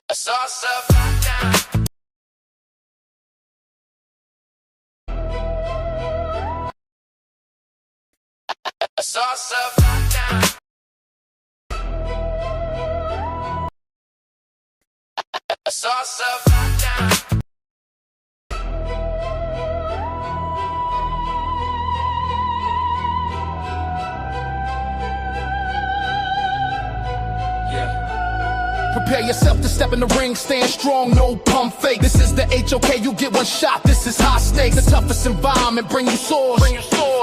I saw stuff down. I saw stuff down. I saw stuff down. Prepare yourself to step in the ring, stand strong, no pump fake. This is the HOK, you get one shot, this is high stakes. The toughest environment, bring you swords.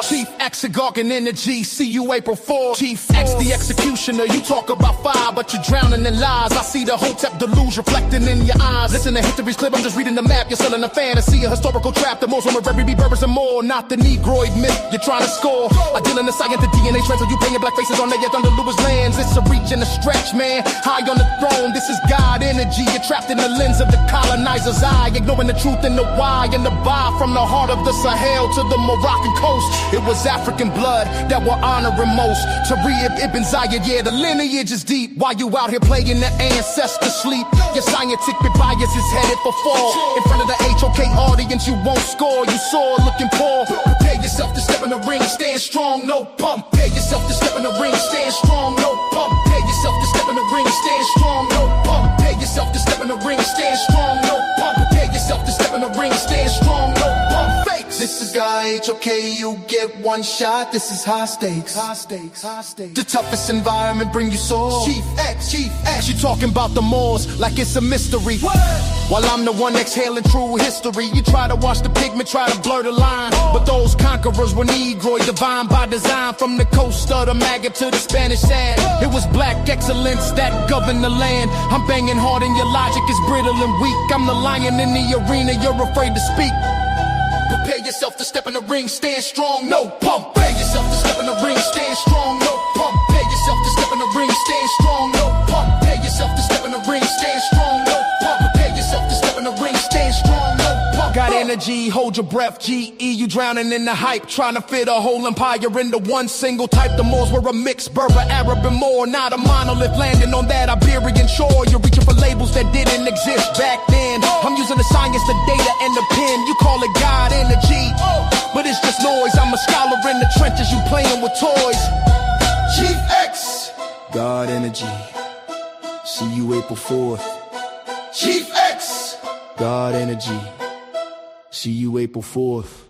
Chief X, a gargan energy, see you April 4th. Chief X, the executioner, you talk about fire, but you're drowning in lies. I see the Hotep deluge reflecting in your eyes. Listen to history's clip, I'm just reading the map. You're selling a fantasy, a historical trap. The most of every Berbers and more, not the Negroid myth you're trying to score. I deal in the science, the DNA trends, so you painting black faces on their Thunder Lewis lands. It's a reach and a stretch, man, high on the throne. This is God energy, you're trapped in the lens of the colonizer's eye, ignoring the truth and the why and the buy. From the heart of the Sahel to the Moroccan coast, it was African blood that we're honoring most. Tariq Ibn Zayed, yeah, the lineage is deep. While you out here playing the ancestor sleep, your scientific bias is headed for fall. In front of the HOK audience, you won't score. You saw looking poor. Prepare yourself to step in the ring, stand strong, no pump. Prepare yourself to step in the ring, stand strong, no pump. Prepare yourself to step in the ring, stand strong, no pump. Prepare yourself to step in the ring, stand strong, no pump. Prepare yourself to step in the ring, stand strong, no pump. Fakes. This is God HOK, you get one shot. This is high stakes. High stakes, high stakes. The toughest environment, bring you swords. Chief X, you talking about the Moors like it's a mystery. What? While I'm the one exhaling true history, you try to watch the pigment, try to blur the line. But those conquerors were Negroid, divine by design. From the coast of the Maghreb to the Spanish sand, it was black excellence that governed the land. I'm banging hard and your logic is brittle and weak. I'm the lion in the arena, you're afraid to speak. Prepare yourself to step in the ring, stand strong, no pump. Prepare yourself to step in the ring, stand strong, no pump. Prepare yourself to step in the ring, stand strong, no pump. Prepare yourself to step in the ring, stand strong, no pump. Prepare yourself to step in the ring, stand strong, no pump. Got energy, hold your breath, GE, you drowning in the hype. Trying to fit a whole empire into one single type. The Moors were a mix, Berber, Arab, and more. Not a monolith landing on that Iberian shore. You're reaching for labels that didn't exist back then. I'm using the science, the data, and the pen. You call it God energy, but it's just noise. I'm a scholar in the trenches, you playing with toys. Chief X, God energy. See you April 4th. Chief X, God energy. See you April 4th.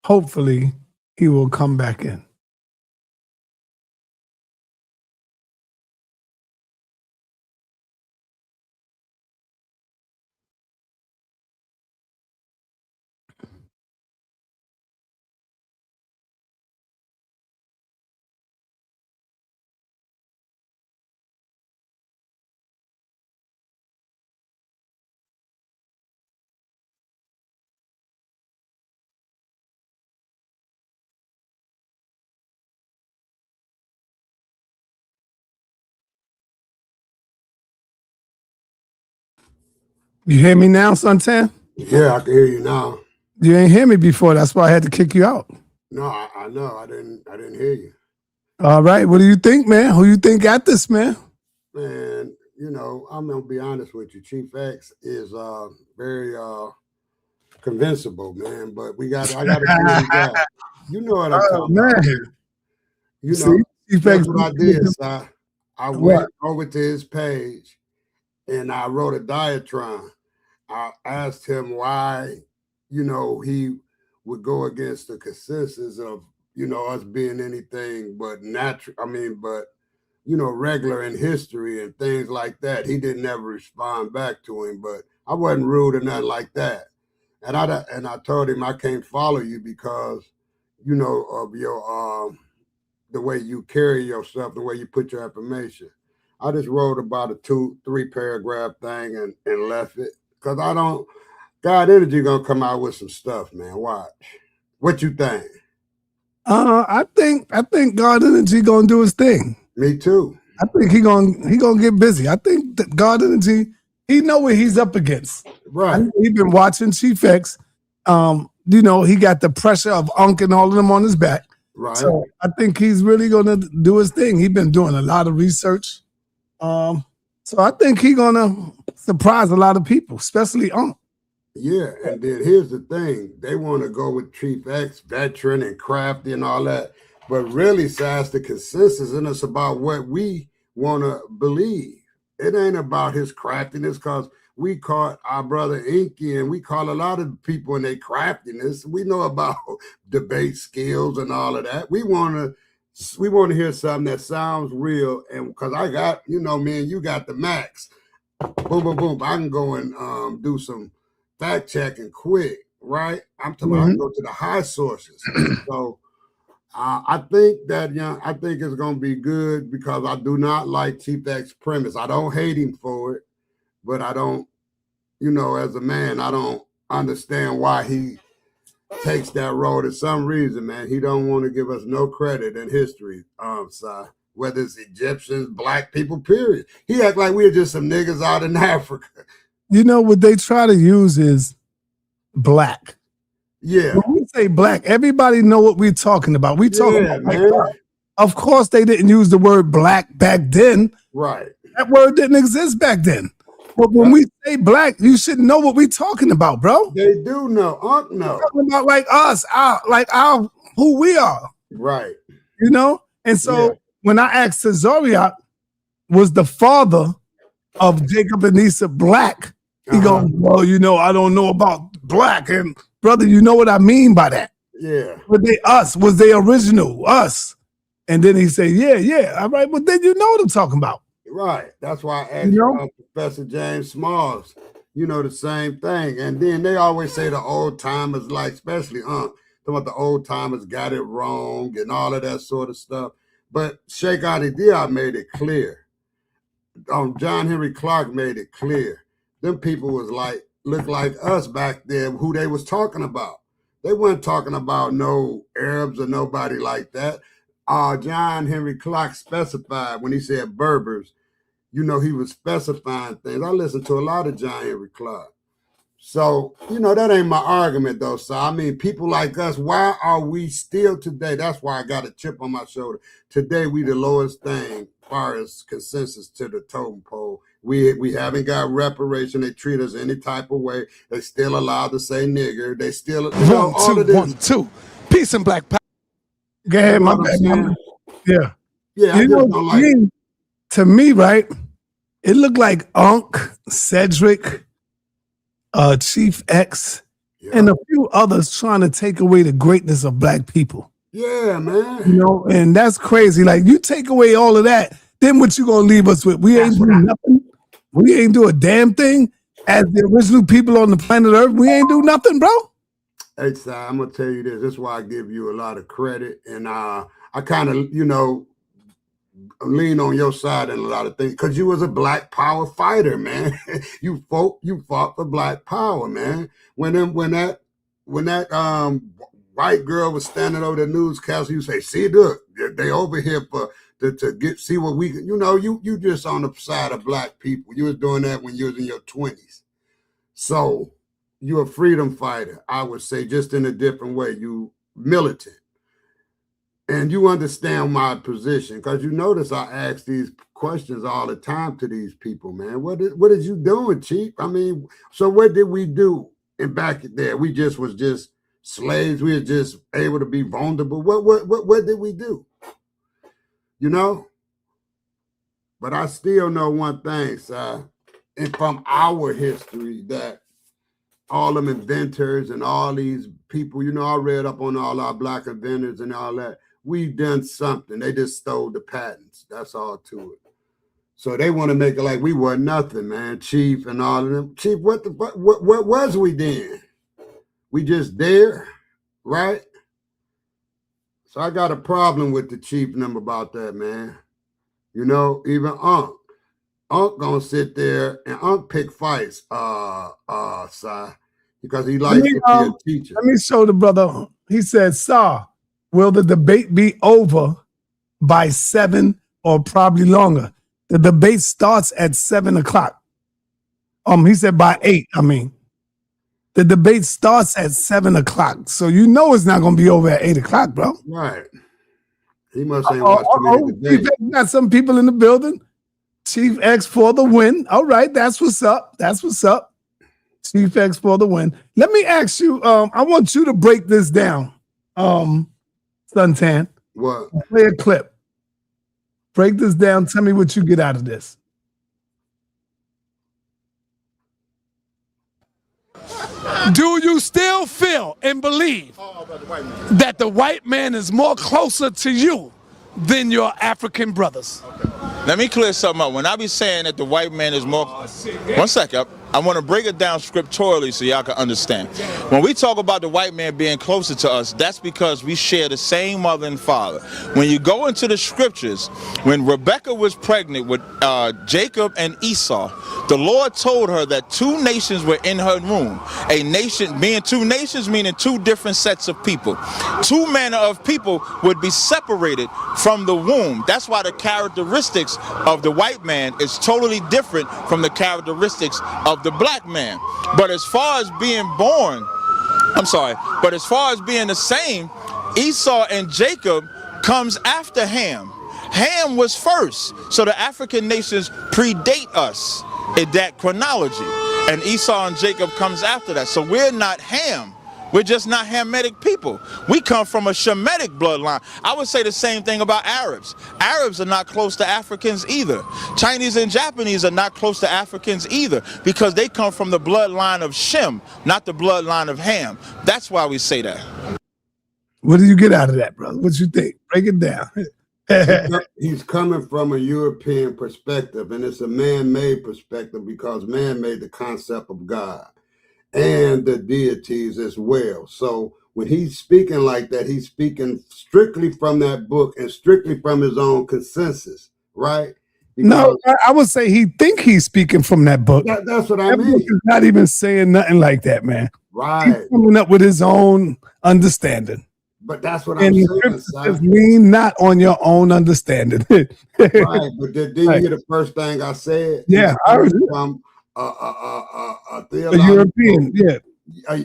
hopefully he will come back in. You hear me now, Suntan? Yeah, I can hear you now. You ain't hear me before. That's why I had to kick you out. No, I know. I didn't hear you. All right. What do you think, man? Who you think got this, man? Man, you know, I'm gonna be honest with you. Chief X is very convincible, man. But I gotta see what he got. You know what I'm talking about. You know, Chief that's X, what I did. I What? went over to his page and I wrote a diatribe. I asked him why, you know, he would go against the consensus of, you know, us being anything but natural. I mean, but, you know, regular in history and things like that. He didn't ever respond back to him, but I wasn't rude or nothing like that. And I told him I can't follow you because, you know, of your the way you carry yourself, the way you put your information. I just wrote about a 2-3 paragraph thing and left it because I don't. God Energy gonna come out with some stuff, man. Watch. What you think? I think God Energy gonna do his thing. Me too. I think he gonna get busy. I think that God Energy, he know what he's up against. Right. He been watching Chief X. You know, he got the pressure of Unc and all of them on his back. Right. So I think he's really gonna do his thing. He's been doing a lot of research. So I think he's gonna surprise a lot of people, especially Unc. Yeah, and then here's the thing. They want to go with Chief X, veteran and crafty and all that. But really, that's the consensus, and it's about what we want to believe. It ain't about his craftiness, because we caught our brother Inky, and we call a lot of people in their craftiness. We know about debate skills and all of that. We want to hear something that sounds real, and because I got, you know, me and you got the max. Boom, boom, boom. I can go and do some fact checking quick, right? I'm talking about I can go to the high sources. So I think that, I think it's going to be good because I do not like Chief X's premise. I don't hate him for it, but I don't, you know, as a man, I don't understand why he takes that road. For some reason, man, he don't want to give us no credit in history, whether it's Egyptians, black people, period. He act like we're just some niggas out in Africa. You know what they try to use is black. Yeah. When we say black, everybody know what we're talking about. We talking about man. of course they didn't use the word black back then. Right. That word didn't exist back then. But when we say black, you should know what we're talking about, bro. They do know. Unc know. We're talking about like us, our who we are. Right. You know? And so when I asked Zoriak was the father of Jacob and Esau black, he goes, well, you know, I don't know about black. And brother, you know what I mean by that. Yeah. Were they us? Was they original? Us? And then he said, yeah. All right, well, then you know what I'm talking about. Right. That's why I asked you Professor James Smalls, you know, the same thing. And then they always say the old timers, like, especially talking about the old timers got it wrong and all of that sort of stuff. But Sheikh Ali Diab made it clear. John Henry Clark made it clear. Them people was like, looked like us back then, who they was talking about. They weren't talking about no Arabs or nobody like that. John Henry Clark specified when he said Berbers, you know, he was specifying things. I listened to a lot of John Henry Clark. So, you know, that ain't my argument, though. So, I mean, people like us, why are we still today? That's why I got a chip on my shoulder. Today, we the lowest thing as far as consensus to the totem pole. We haven't got reparation. They treat us any type of way. They still allowed to say nigger. They still, you know, all of this. 1, 2. Peace and black power. Go ahead, my bad. Yeah. Yeah, I you just know, don't like it. To me, right, it looked like Unc, Cedric, Chief X, and a few others trying to take away the greatness of black people. Yeah, man. You know, and that's crazy. Like, you take away all of that, then what you gonna leave us with? We ain't doing nothing. We ain't do a damn thing. As the original people on the planet Earth, we ain't do nothing, bro. Hey, Si, I'm gonna tell you this. This is why I give you a lot of credit, and I kind of, you know, lean on your side in a lot of things because you was a black power fighter, man. you fought for black power, man. When that white girl was standing over the newscast, you say, "See, look, they over here for to see what we can." You know, you just on the side of black people. You was doing that when you was in your 20s. So you're a freedom fighter, I would say, just in a different way. You militant. And you understand my position, because you notice I ask these questions all the time to these people, man. What is you doing, Chief? I mean, so what did we do in back there? We was just slaves. We were just able to be vulnerable. What did we do? You know? But I still know one thing, sir, and from our history, that all them inventors and all these people, you know, I read up on all our black inventors and all that. We've done something. They just stole the patents. That's all to it. So they want to make it like we were nothing, man. Chief and all of them. Chief, what was we then? We just there, right? So I got a problem with the Chief and them about that, man. You know, even Unc gonna sit there and Unc pick fights, Si, because he likes to be a teacher. Let me show the brother. He said, "Sir, will the debate be over by 7 or probably longer?" The debate starts at 7 o'clock. He said by 8. I mean, the debate starts at 7 o'clock. So you know it's not going to be over at 8 o'clock, bro. Right. He must ain't watched too many debates. Got some people in the building. Chief X for the win. All right, that's what's up. That's what's up. Chief X for the win. Let me ask you, I want you to break this down. Suntan. What? Play a clip. Break this down. Tell me what you get out of this. Do you still feel and believe that the white man is more closer to you than your African brothers? Let me clear something up. When I be saying that the white man is more... One second. I want to break it down scripturally so y'all can understand. When we talk about the white man being closer to us, that's because we share the same mother and father. When you go into the scriptures, when Rebekah was pregnant with Jacob and Esau, the Lord told her that 2 nations were in her womb. A nation, being 2 nations, meaning 2 different sets of people. 2 manner of people would be separated from the womb. That's why the characteristics of the white man is totally different from the characteristics of the black man. But as far as being born, but as far as being the same, Esau and Jacob comes after Ham. Ham was first, so the African nations predate us in that chronology, and Esau and Jacob comes after that. So we're not Ham. We're just not Hamitic people. We come from a Shemitic bloodline. I would say the same thing about Arabs. Arabs are not close to Africans either. Chinese and Japanese are not close to Africans either, because they come from the bloodline of Shem, not the bloodline of Ham. That's why we say that. What do you get out of that, brother? What you think? Break it down. He's coming from a European perspective, and it's a man-made perspective, because man made the concept of God and the deities as well. So when he's speaking like that, he's speaking strictly from that book and strictly from his own consensus, right? Because no, I would say he think he's speaking from that book. That's what I mean. Book is not even saying nothing like that, man. Right. He's coming up with his own understanding. But that's what I'm saying. Just lean not on your own understanding. Right. But did you hear the first thing I said? Yeah, I heard it. From a European,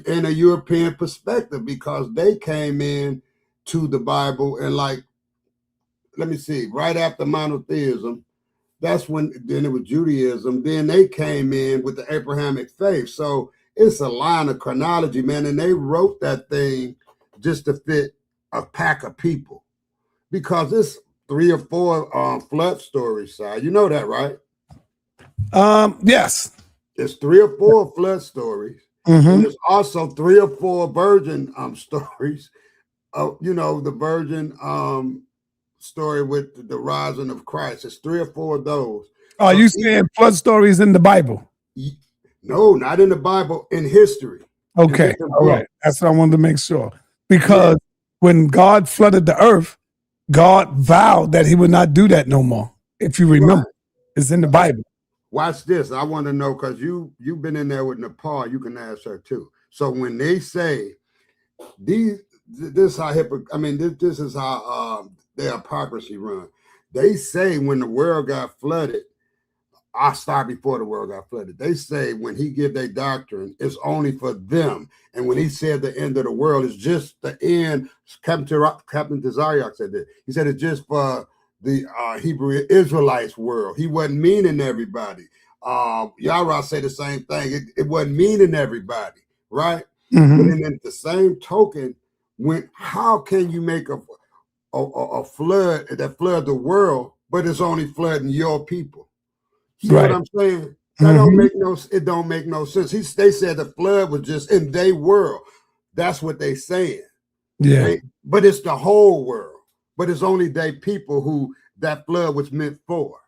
in a European perspective, because they came in to the Bible and, like, let me see, right after monotheism, that's when, then it was Judaism, then they came in with the Abrahamic faith. So it's a line of chronology, man, and they wrote that thing just to fit a pack of people, because it's 3 or 4 flood stories, Si. You know that, right? Yes. It's 3 or 4 flood stories, And there's also 3 or 4 virgin stories. The virgin story with the rising of Christ. It's 3 or 4 of those. Are you saying flood stories in the Bible? No, not in the Bible, in history. Okay, all right. That's what I wanted to make sure. Because when God flooded the earth, God vowed that he would not do that no more. If you remember, it's in the Bible. Watch this. I want to know, because you've been in there with Nepal. You can ask her too. So when they say this is how this is how their hypocrisy run. They say when the world got flooded, I start before the world got flooded. They say when he give their doctrine, it's only for them. And when he said the end of the world is just the end, Captain Tazariak said that. He said it's just for the Hebrew Israelites world. He wasn't meaning everybody. Yara said the same thing. It wasn't meaning everybody, right? But then at the same token, how can you make a flood that flood the world, but it's only flooding your people? See what I'm saying? That don't make no sense. They said the flood was just in their world. That's what they saying. Yeah. But it's the whole world. But it's only they people who that flood was meant for.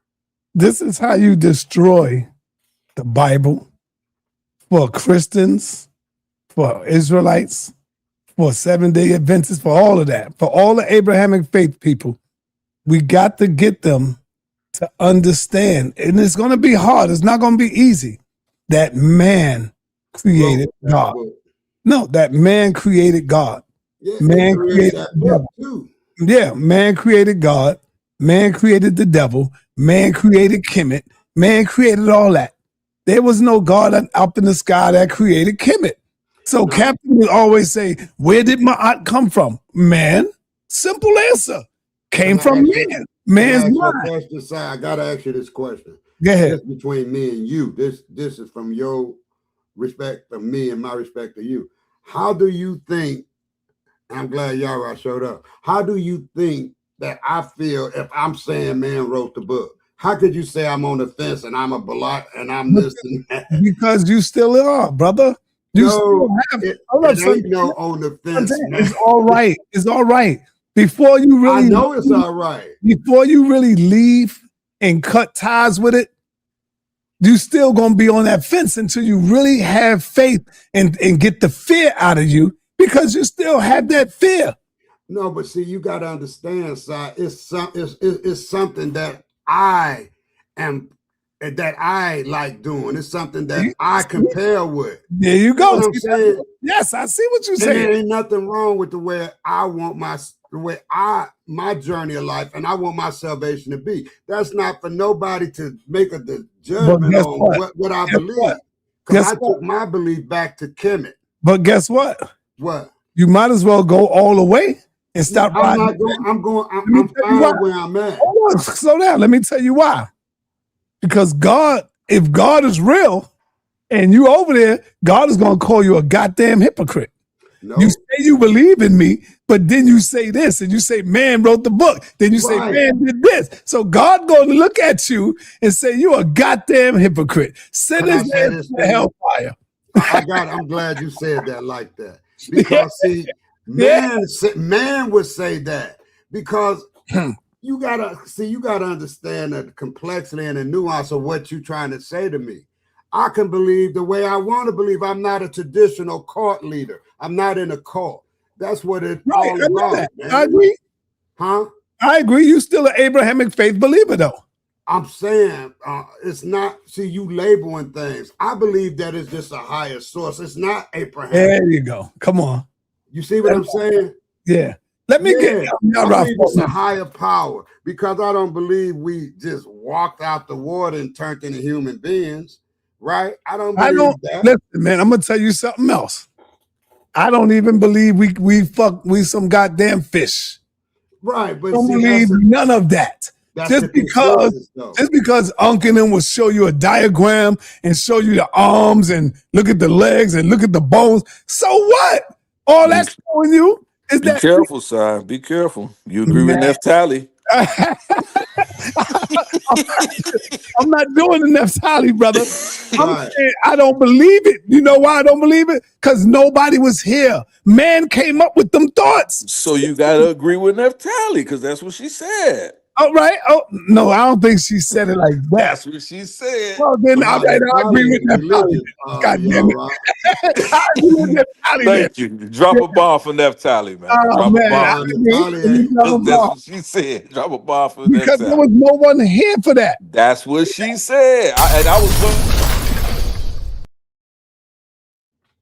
This is how you destroy the Bible for Christians, for Israelites, for Seventh-day Adventists, for all of that, for all the Abrahamic faith people. We got to get them to understand, and it's going to be hard. It's not going to be easy, that man created God. No, that man created God. Yeah, man created the devil. Too. Yeah, man created God. Man created the devil. Man created Kemet. Man created all that. There was no God up in the sky that created Kemet. So Captain would always say, where did Ma'at come from? Man. Simple answer. Came from man. Man's mind. I got to ask you this question. Go ahead. Just between me and you. This is from your respect of me and my respect of you. How do you think, I'm glad Yara showed up, how do you think that I feel if I'm saying man wrote the book? How could you say I'm on the fence and I'm a block and I'm this and that? Because you still are, brother. You still have it ain't no on the fence. It's all right. It's all right. Before you really, I know it's all right. Before you really leave and cut ties with it, you still gonna be on that fence until you really have faith and get the fear out of you, because you still have that fear. No, but see, you got to understand, Si, it's something that I like doing. It's something that I compare with. There you go. You know what I'm saying? Yes, I see what you're saying. There ain't nothing wrong with the way I want my journey of life, and I want my salvation to be. That's not for nobody to make a judgment on what I believe. Because I took my belief back to Kemet. But guess what? What? You might as well go all the way and stop. I'm fine where I'm at. Hold on, slow down. Let me tell you why. Because God, if God is real and you over there, God is going to call you a goddamn hypocrite. No. You say you believe in me, but then you say this, and you say man wrote the book. Then you say man did this. So God going to look at you and say you a goddamn hypocrite. Send his ass to hellfire. I'm glad you said that like that. Because see, man would say that, because you gotta understand the complexity and the nuance of what you're trying to say to me. I can believe the way I want to believe. I'm not a traditional cult leader. I'm not in a cult. That's what it's all about. Man. I agree. Huh? I agree. You still an Abrahamic faith believer, though. I'm saying it's not. See, you labeling things. I believe that it's just a higher source. It's not Abraham. There you go. Come on. You see what I'm saying? Yeah. Let me get. I believe it's a higher power, because I don't believe we just walked out the water and turned into human beings, right? I don't believe that. Listen, man, I'm gonna tell you something else. I don't even believe we some goddamn fish. Right, but I don't believe none of that. Just because Uncle and them will show you a diagram and show you the arms and look at the legs and look at the bones. So what? All that's showing you is that. Be careful, Si. Be careful. You agree with Naphtali. I'm not doing the Naphtali, brother. I'm Right. saying I don't believe it. You know why I don't believe it? Because nobody was here. Man came up with them thoughts. So you gotta agree with Neftali, because that's what she said. All right. Oh no, I don't think she said it like that. That's what she said. Well, then all right, I agree with that. Religion. God damn it. Right. I agree with that. Thank you. Drop a bomb for Neftali, man. Oh Drop a man, bomb. I agree. That's what she said. Drop a bomb for Because there Neftali. was no one here for that. That's what she said. I was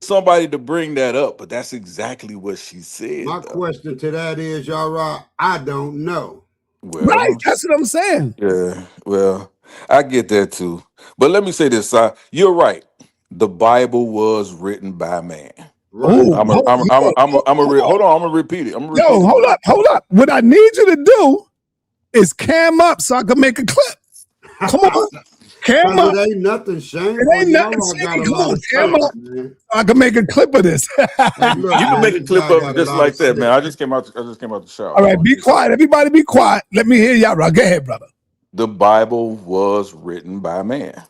somebody to bring that up, but that's exactly what she said. My though. question to that is, y'all right, I don't know. Well, Right. That's what I'm saying. yeah, well, I get that too. But let me say this, Si. You're right. The Bible was written by man. Right. Ooh, I'm hold on. hold on, I'm gonna repeat it. Yo, hold up. What I need you to do is cam up so I can make a clip. Come on. Cam up. It ain't nothing shameful. It ain't nothing Y'all got shameful. a lot Come on, of cam sense, up. man. So I can make a clip of this. Hey, look, You can man, make a this clip guy of got it a just lot like of that, man. sense. I just came out the shower. All right, be quiet. Everybody be quiet. Let me hear y'all. Go ahead, brother. The Bible was written by man.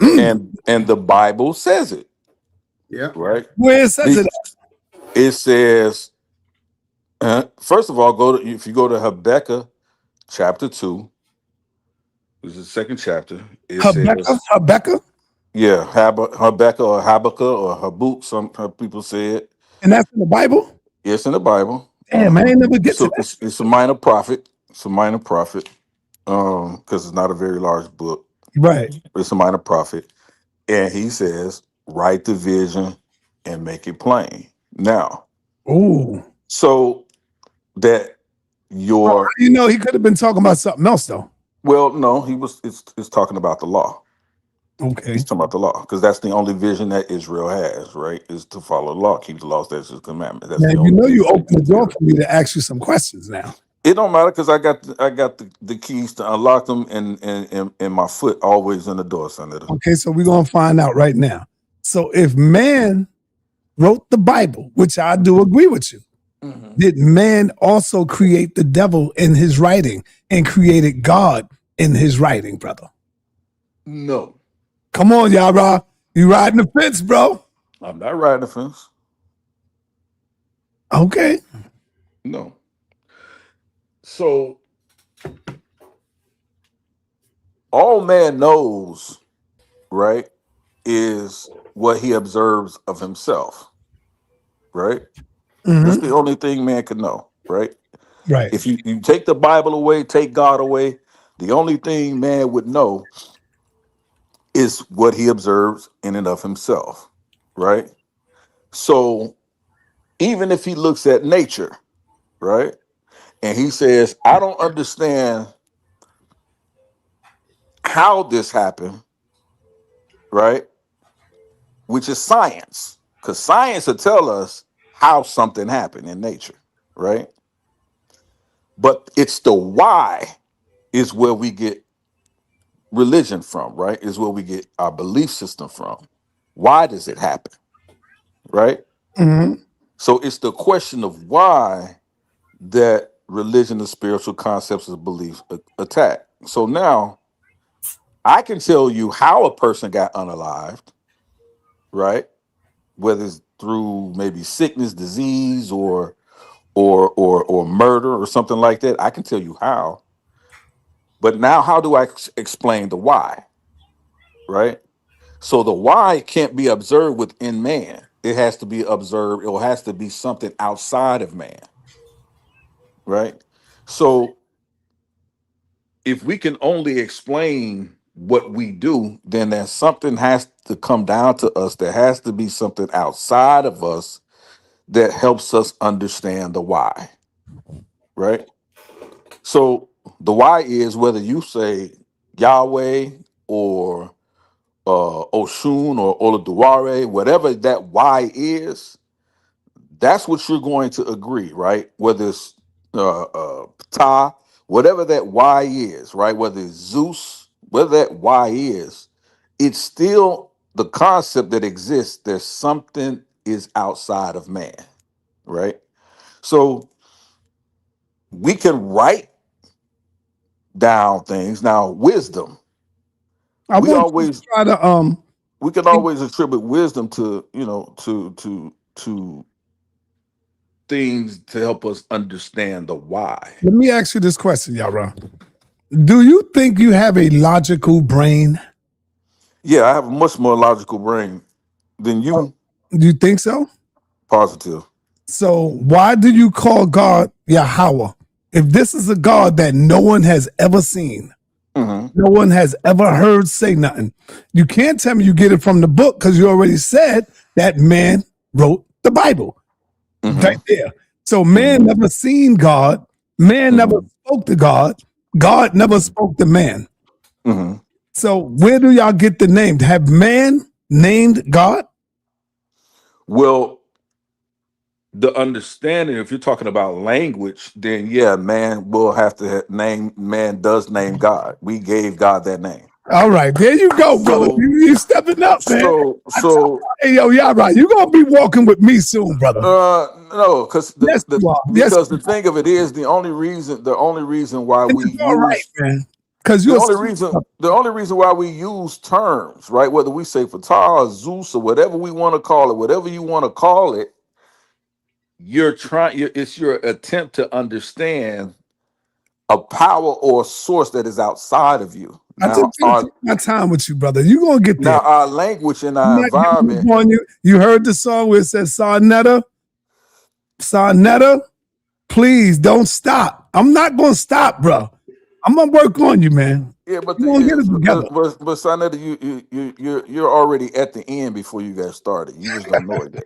Mm. And the Bible says it, Yeah. right? Where it says it. It says, first of all, if you go to Habakkuk chapter 2, this is the second chapter. It says, Habakkuk? yeah, Habakkuk or Habakkuk or Habuk, some people say it. And that's in the Bible? It's in the Bible. Damn, I ain't never get to So that. it's a minor prophet. It's a minor prophet. Because it's not a very large book. Right. But it's a minor prophet. And he says, write the vision and make it plain. Now, Ooh. so that your You know, he could have been talking about something else, though. well, no, it's talking about the law. Okay. He's talking about the law, because that's the only vision that Israel has, right? Is to follow the law, keep the law, statutes, and commandments. That's Now, the you only know you vision. opened the door for me to ask you some questions now. It don't matter, because I got the keys to unlock them, and my foot always in the door, Senator. Okay, so we're going to find out right now. So if man wrote the Bible, which I do agree with you, did man also create the devil in his writing and created God in his writing, brother? No, Come on, y'all. You riding the fence, bro. I'm not riding the fence. Okay. No. So all man knows, right, is what he observes of himself, right? That's Mhm. the only thing man can know, right? Right. If you take the Bible away, take God away, the only thing man would know is what he observes in and of himself, right? So even if he looks at nature, right, and he says, I don't understand how this happened, right, which is science, because science will tell us how something happened in nature, right? But it's the why is where we get religion from, right? Is where we get our belief system from. Why does it happen, right? Mhm. So it's the question of why that religion and spiritual concepts of beliefs attack. So now I can tell you how a person got unalived, right? Whether it's through maybe sickness, disease, or murder or something like that. I can tell you how. But now how do I explain the why? Right? So the why can't be observed within man. It has to be observed, it has to be something outside of man. Right? So if we can only explain what we do, then there's something has to come down to us. There has to be something outside of us that helps us understand the why. Right? So the why is whether you say Yahweh or Oshun or Oladuware, whatever that why is, that's what you're going to agree, right? Whether it's Ptah, whatever that why is, right? Whether it's Zeus, whether that why is, it's still the concept that exists. There's something is outside of man, right? So we can write down things. Now, wisdom, I we want you to always try to we can always attribute wisdom to, you know, to things to help us understand the why. let me ask you this question, Yara. Do you think you have a logical brain? Yeah, I have a much more logical brain than you. Do you think so? Positive. So why do you call God Yahweh? If this is a God that no one has ever seen, Hmm. no one has ever heard say nothing, you can't tell me you get it from the book because you already said that man wrote the Bible Hmm. right there. So man Hmm. never seen God, man never Hmm. spoke to God, God never spoke to man. Hmm. So where do y'all get the name? Have man named God? Well, the understanding, if you're talking about language, then yeah, man will have to name, man does name God. We gave God that name. All right, there you go, brother. So, You stepping up, man. so, I tell so, you, hey, yo, y'all right. You're gonna be walking with me soon, brother. no, because Yes, you are. Yes, because the thing of it is, the only reason why and we it's all right, use man. Because the you're only reason the only reason why we use terms, right? Whether we say Fatah or Zeus or whatever we want to call it, whatever you want to call it, it's your attempt to understand a power or a source that is outside of you. I Now just been taking my time with you, brother. You're gonna get there. our language and I'm our not giving environment. up on you. You heard the song where it says sa.neter? Sa.neter? Please don't stop. I'm not gonna stop, bro. I'm gonna work on you, man. Yeah, but We're gonna get it together. but Sanetta, you're already at the end before you got started. You just don't know it yet.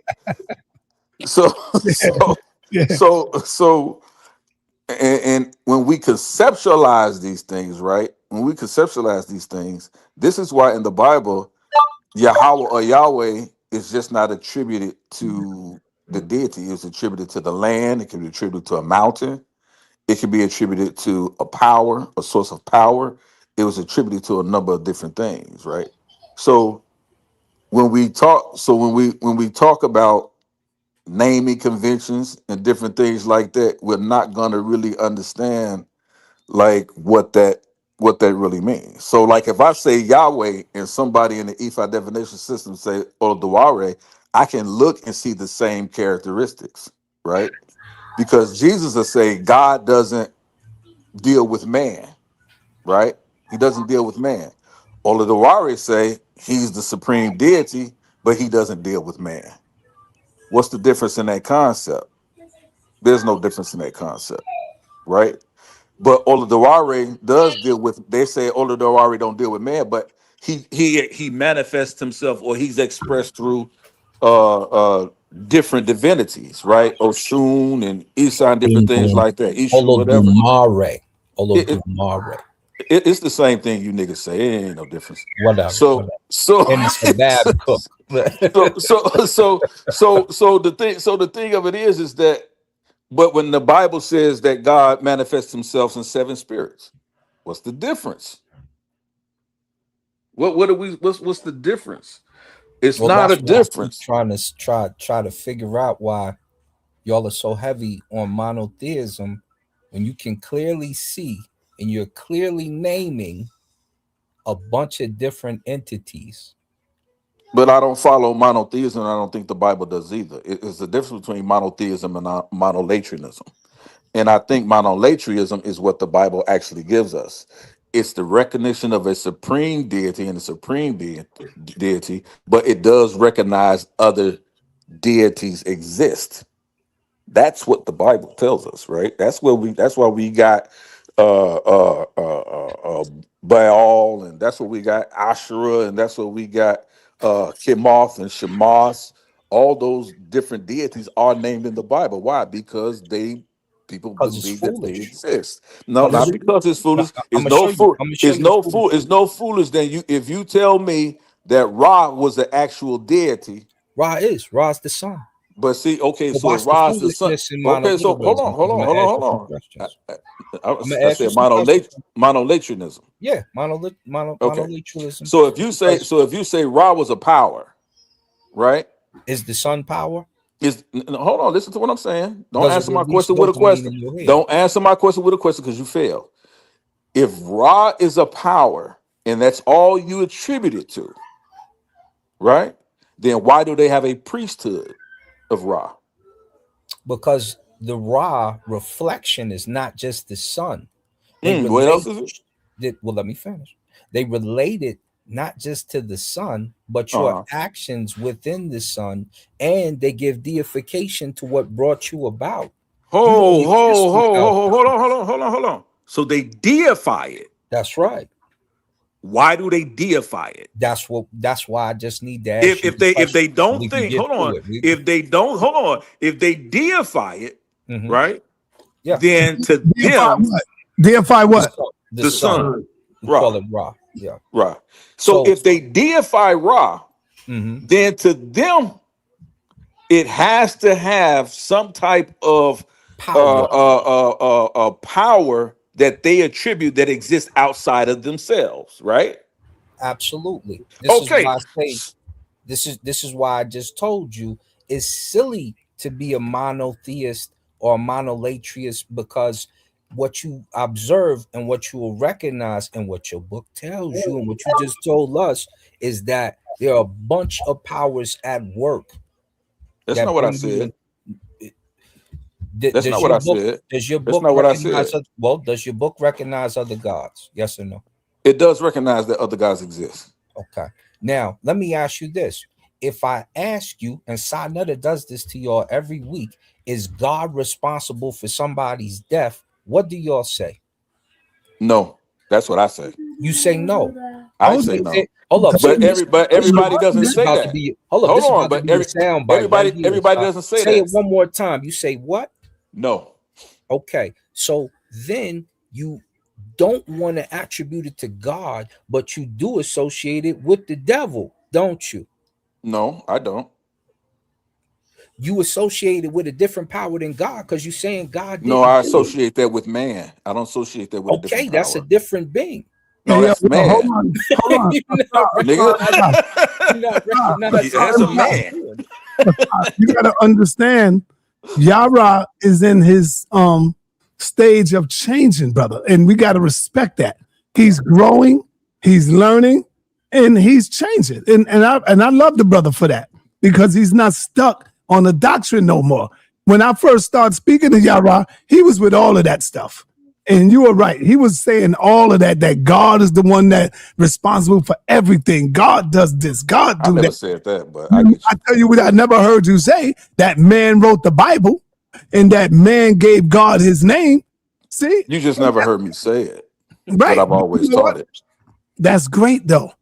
So so Yeah. so and when we conceptualize these things, right? When we conceptualize these things, this is why in the Bible, Yahweh or Yahweh is just not attributed to the deity. It's attributed to the land. It can be attributed to a mountain. It can be attributed to a power, a source of power. It was attributed to a number of different things, right? So when we talk about naming conventions and different things like that, we're not going to really understand like what that really means. So like if I say Yahweh and somebody in the E5 definition system say Odaware, I can look and see the same characteristics, right? Because Jesus will say God doesn't deal with man, right? He doesn't deal with man. Olodaware say he's the supreme deity, but he doesn't deal with man. What's the difference in that concept? There's no difference in that concept, right? But Olodaware does deal with. They say Olodaware don't deal with man, but he manifests himself, or he's expressed through different divinities, right? Oshun and Isa and different things like that. Ishu, whatever. Olodumare. It, it, Olodumare. it's the same thing you niggas say. It ain't no difference. Whatever. So so And it's a bad cook. so the thing of it is that, but when the Bible says that God manifests himself in seven spirits, what's the difference? What are we what's the difference? It's Well, not that's a why I keep difference. trying to try to figure out why y'all are so heavy on monotheism when you can clearly see and you're clearly naming a bunch of different entities. But I don't follow monotheism, and I don't think the Bible does either. It's the difference between monotheism and monolatrianism. And I think monolatrianism is what the Bible actually gives us. It's the recognition of a supreme deity and a supreme deity, but it does recognize other deities exist. That's what the Bible tells us, right? That's why we got Baal, and that's what we got Asherah, and that's what we got Chemoth and Shemos. All those different deities are named in the Bible. Why? Because people Because it's believe that they foolish. exist. No, Because not because it's I'm foolish. gonna show you. I'm gonna show you the foolish. It's no foolish than you if you tell me that Ra was the actual deity. Ra's the sun. But see, okay, But so watch the Ra's the son. foolishness in Okay, so monolithalism. I'm gonna ask you some I, questions. I'm gonna I ask you said some questions. monolatrianism. Yeah, Okay, monolithalism. so Because if you say Ra was a power, right? is the sun power? Hold on, listen to what I'm saying. Don't Does it answer my release question with a dopamine question. in your head? Don't answer my question with a question because you fail. If Ra is a power and that's all you attribute it to, right? Then why do they have a priesthood of Ra? Because the Ra reflection is not just the sun. They What else relate is it? well, let me finish. They relate it not just to the sun, but your Uh-huh. actions within the sun, and they give deification to what brought you about. Hold on. So they deify it. That's right. Why do they deify it? That's why I just need to ask you If they don't we can think, get hold on. to it. If they don't, hold on. If they deify it, Mhm. right? Yeah. Then to Deify them, what? Deify what? The sun. We Ra. call it Ra. Yeah. Right. So if they deify Ra, Mhm. then to them, it has to have some type of Power. power that they attribute that exists outside of themselves, right? Absolutely. This Okay. is why I say this is why I just told you it's silly to be a monotheist or a monolatriist, because what you observe and what you will recognize and what your book tells you and what you just told us is that there are a bunch of powers at work. That's that not what I bring you said. in- That's not what I said. Does your That's book not what I recognize said. does your book recognize other gods? Yes or no? It does recognize that other gods exist. Okay. Now, let me ask you this. If I ask you, and sa.neter does this to y'all every week, is God responsible for somebody's death? What do y'all say? No, that's what I say. You say no. I say no. Hold up. But everybody doesn't say that. Hold up. This is on, about to but be a sound bite everybody right here. everybody doesn't say Say that. it one more time. You say what? No. Okay. So then you don't want to attribute it to God, but you do associate it with the devil, don't you? No, I don't. You associate it with a different power than God because you're saying God didn't No, I do it. associate that with man. I don't associate that with a different power. That's a different being. No, that's man. Hold on. You're not recognizing That's a what man. you're doing. You got to understand, Yara is in his stage of changing, brother, and we got to respect that. He's growing, he's learning, and he's changing. And I love the brother for that, because he's not stuck on the doctrine no more. When I first started speaking to Yara, he was with all of that stuff. And you were right. He was saying all of that God is the one that responsible for everything. God does this. God do I never that. said that, but I get you. I tell you what, I never heard you say that man wrote the Bible and that man gave God his name. See? You just never heard me say it. Right. But I've always You know taught what? it. That's great, though.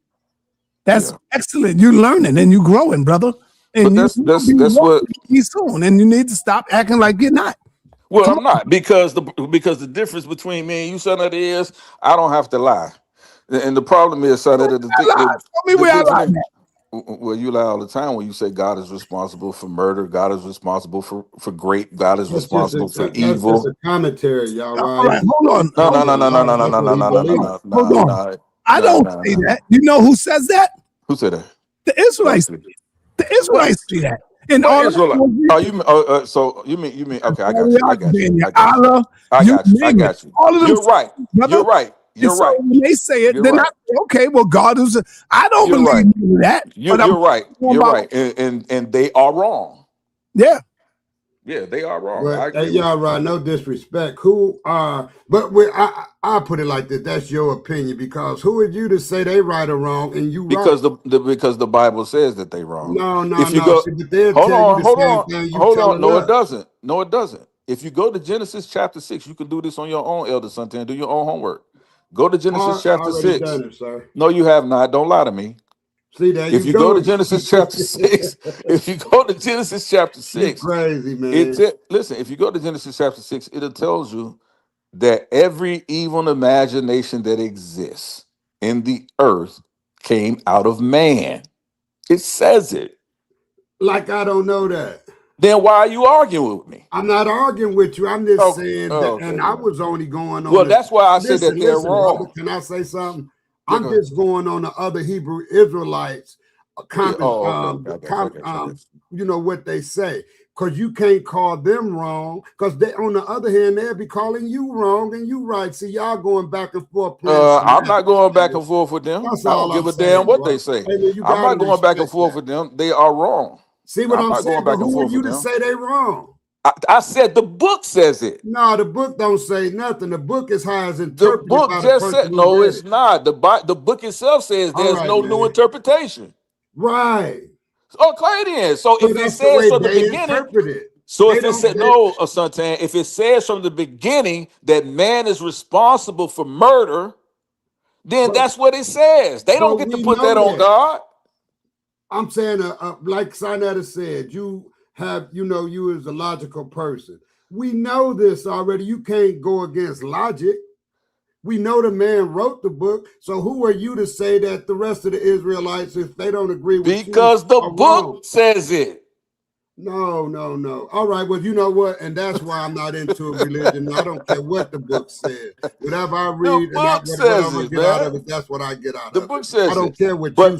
That's Yeah. excellent. You're learning and you're growing, brother. And But that's what. you soon, and you need to stop acting like you're not. Well, Come I'm not, because the difference between me and you, son, is I don't have to lie. And the problem is, son, I lied. Tell me where I lied at. well, you lie all the time when you say God is responsible for murder, God is responsible for grape, God is responsible for That's evil. just a commentary, y'all. All right, hold on. No. Hold on. I don't say that. You know who says that? Who said that? The Israelites. The Israelites say that. And What all Israelite? Oh, you so you mean? Okay, I got you. All of them. You're right. Brother. You're right. You're right. When they say it, You're they're right. not okay. Well, God is. I don't You're believe right. in that. You're right. You're right. And they are wrong. Yeah. Yeah, they are wrong. But I agree. y'all right, no disrespect. But I put it like this. That's your opinion, because who are you to say they right or wrong? And you because right. because the Bible says that they wrong. No. If you go, See, but they'll hold tell on. you the same thing you Hold on. telling No, us. it doesn't. No, it doesn't. If you go to Genesis chapter 6, you can do this on your own, Elder Santan. Do your own homework. Go to Genesis chapter Already 6. done it, sir. No, you have not. Don't lie to me. See, there If you go to Genesis chapter 6, if you go to Genesis chapter 6, you crazy, man. Listen, if you go to Genesis chapter 6, it tells you that every evil imagination that exists in the earth came out of man. It says it. Like I don't know that. Then why are you arguing with me? I'm not arguing with you. I'm just saying that, okay, and I was only going on. Well, that's why I said that they're wrong. Brother, can I say something? Yeah, I'm just going on the other Hebrew Israelites, you know what they say. because you can't call them wrong. Because they, on the other hand, they'll be calling you wrong and you right. See, y'all going back and forth playing. I'm not going back and forth with them. That's I all don't give I'm a saying, damn what bro. they say. Hey, man, you I'm not gotta going back and respect forth that. with them. They are wrong. See what I'm not saying? going back But and who are forth you with to them. say they wrong? I said the book says it. No, the book don't say nothing. The book is how it's The interpreted book by the just person said who no. read It's it. not. The book itself says All there's right, no new man. interpretation. Right. Okay, then. So So if it that's the says way from the they beginning, interpret it. so They if it don't. said no, Suntan, if it says from the beginning that man is responsible for murder, then that's what it says. They don't But get to we put know that on that. God. I'm saying, like sa.neter said, you have, you as a logical person. We know this already. You can't go against logic. We know the man wrote the book. So who are you to say that the rest of the Israelites, if they don't agree with Because you, the are book wrong? says it. No. All right. Well, you know what? And that's why I'm not into a religion. I don't care what the book says. Whatever I The read and book says whatever I it, get out of man. it, that's what I get out The of it. book I says don't it. care what you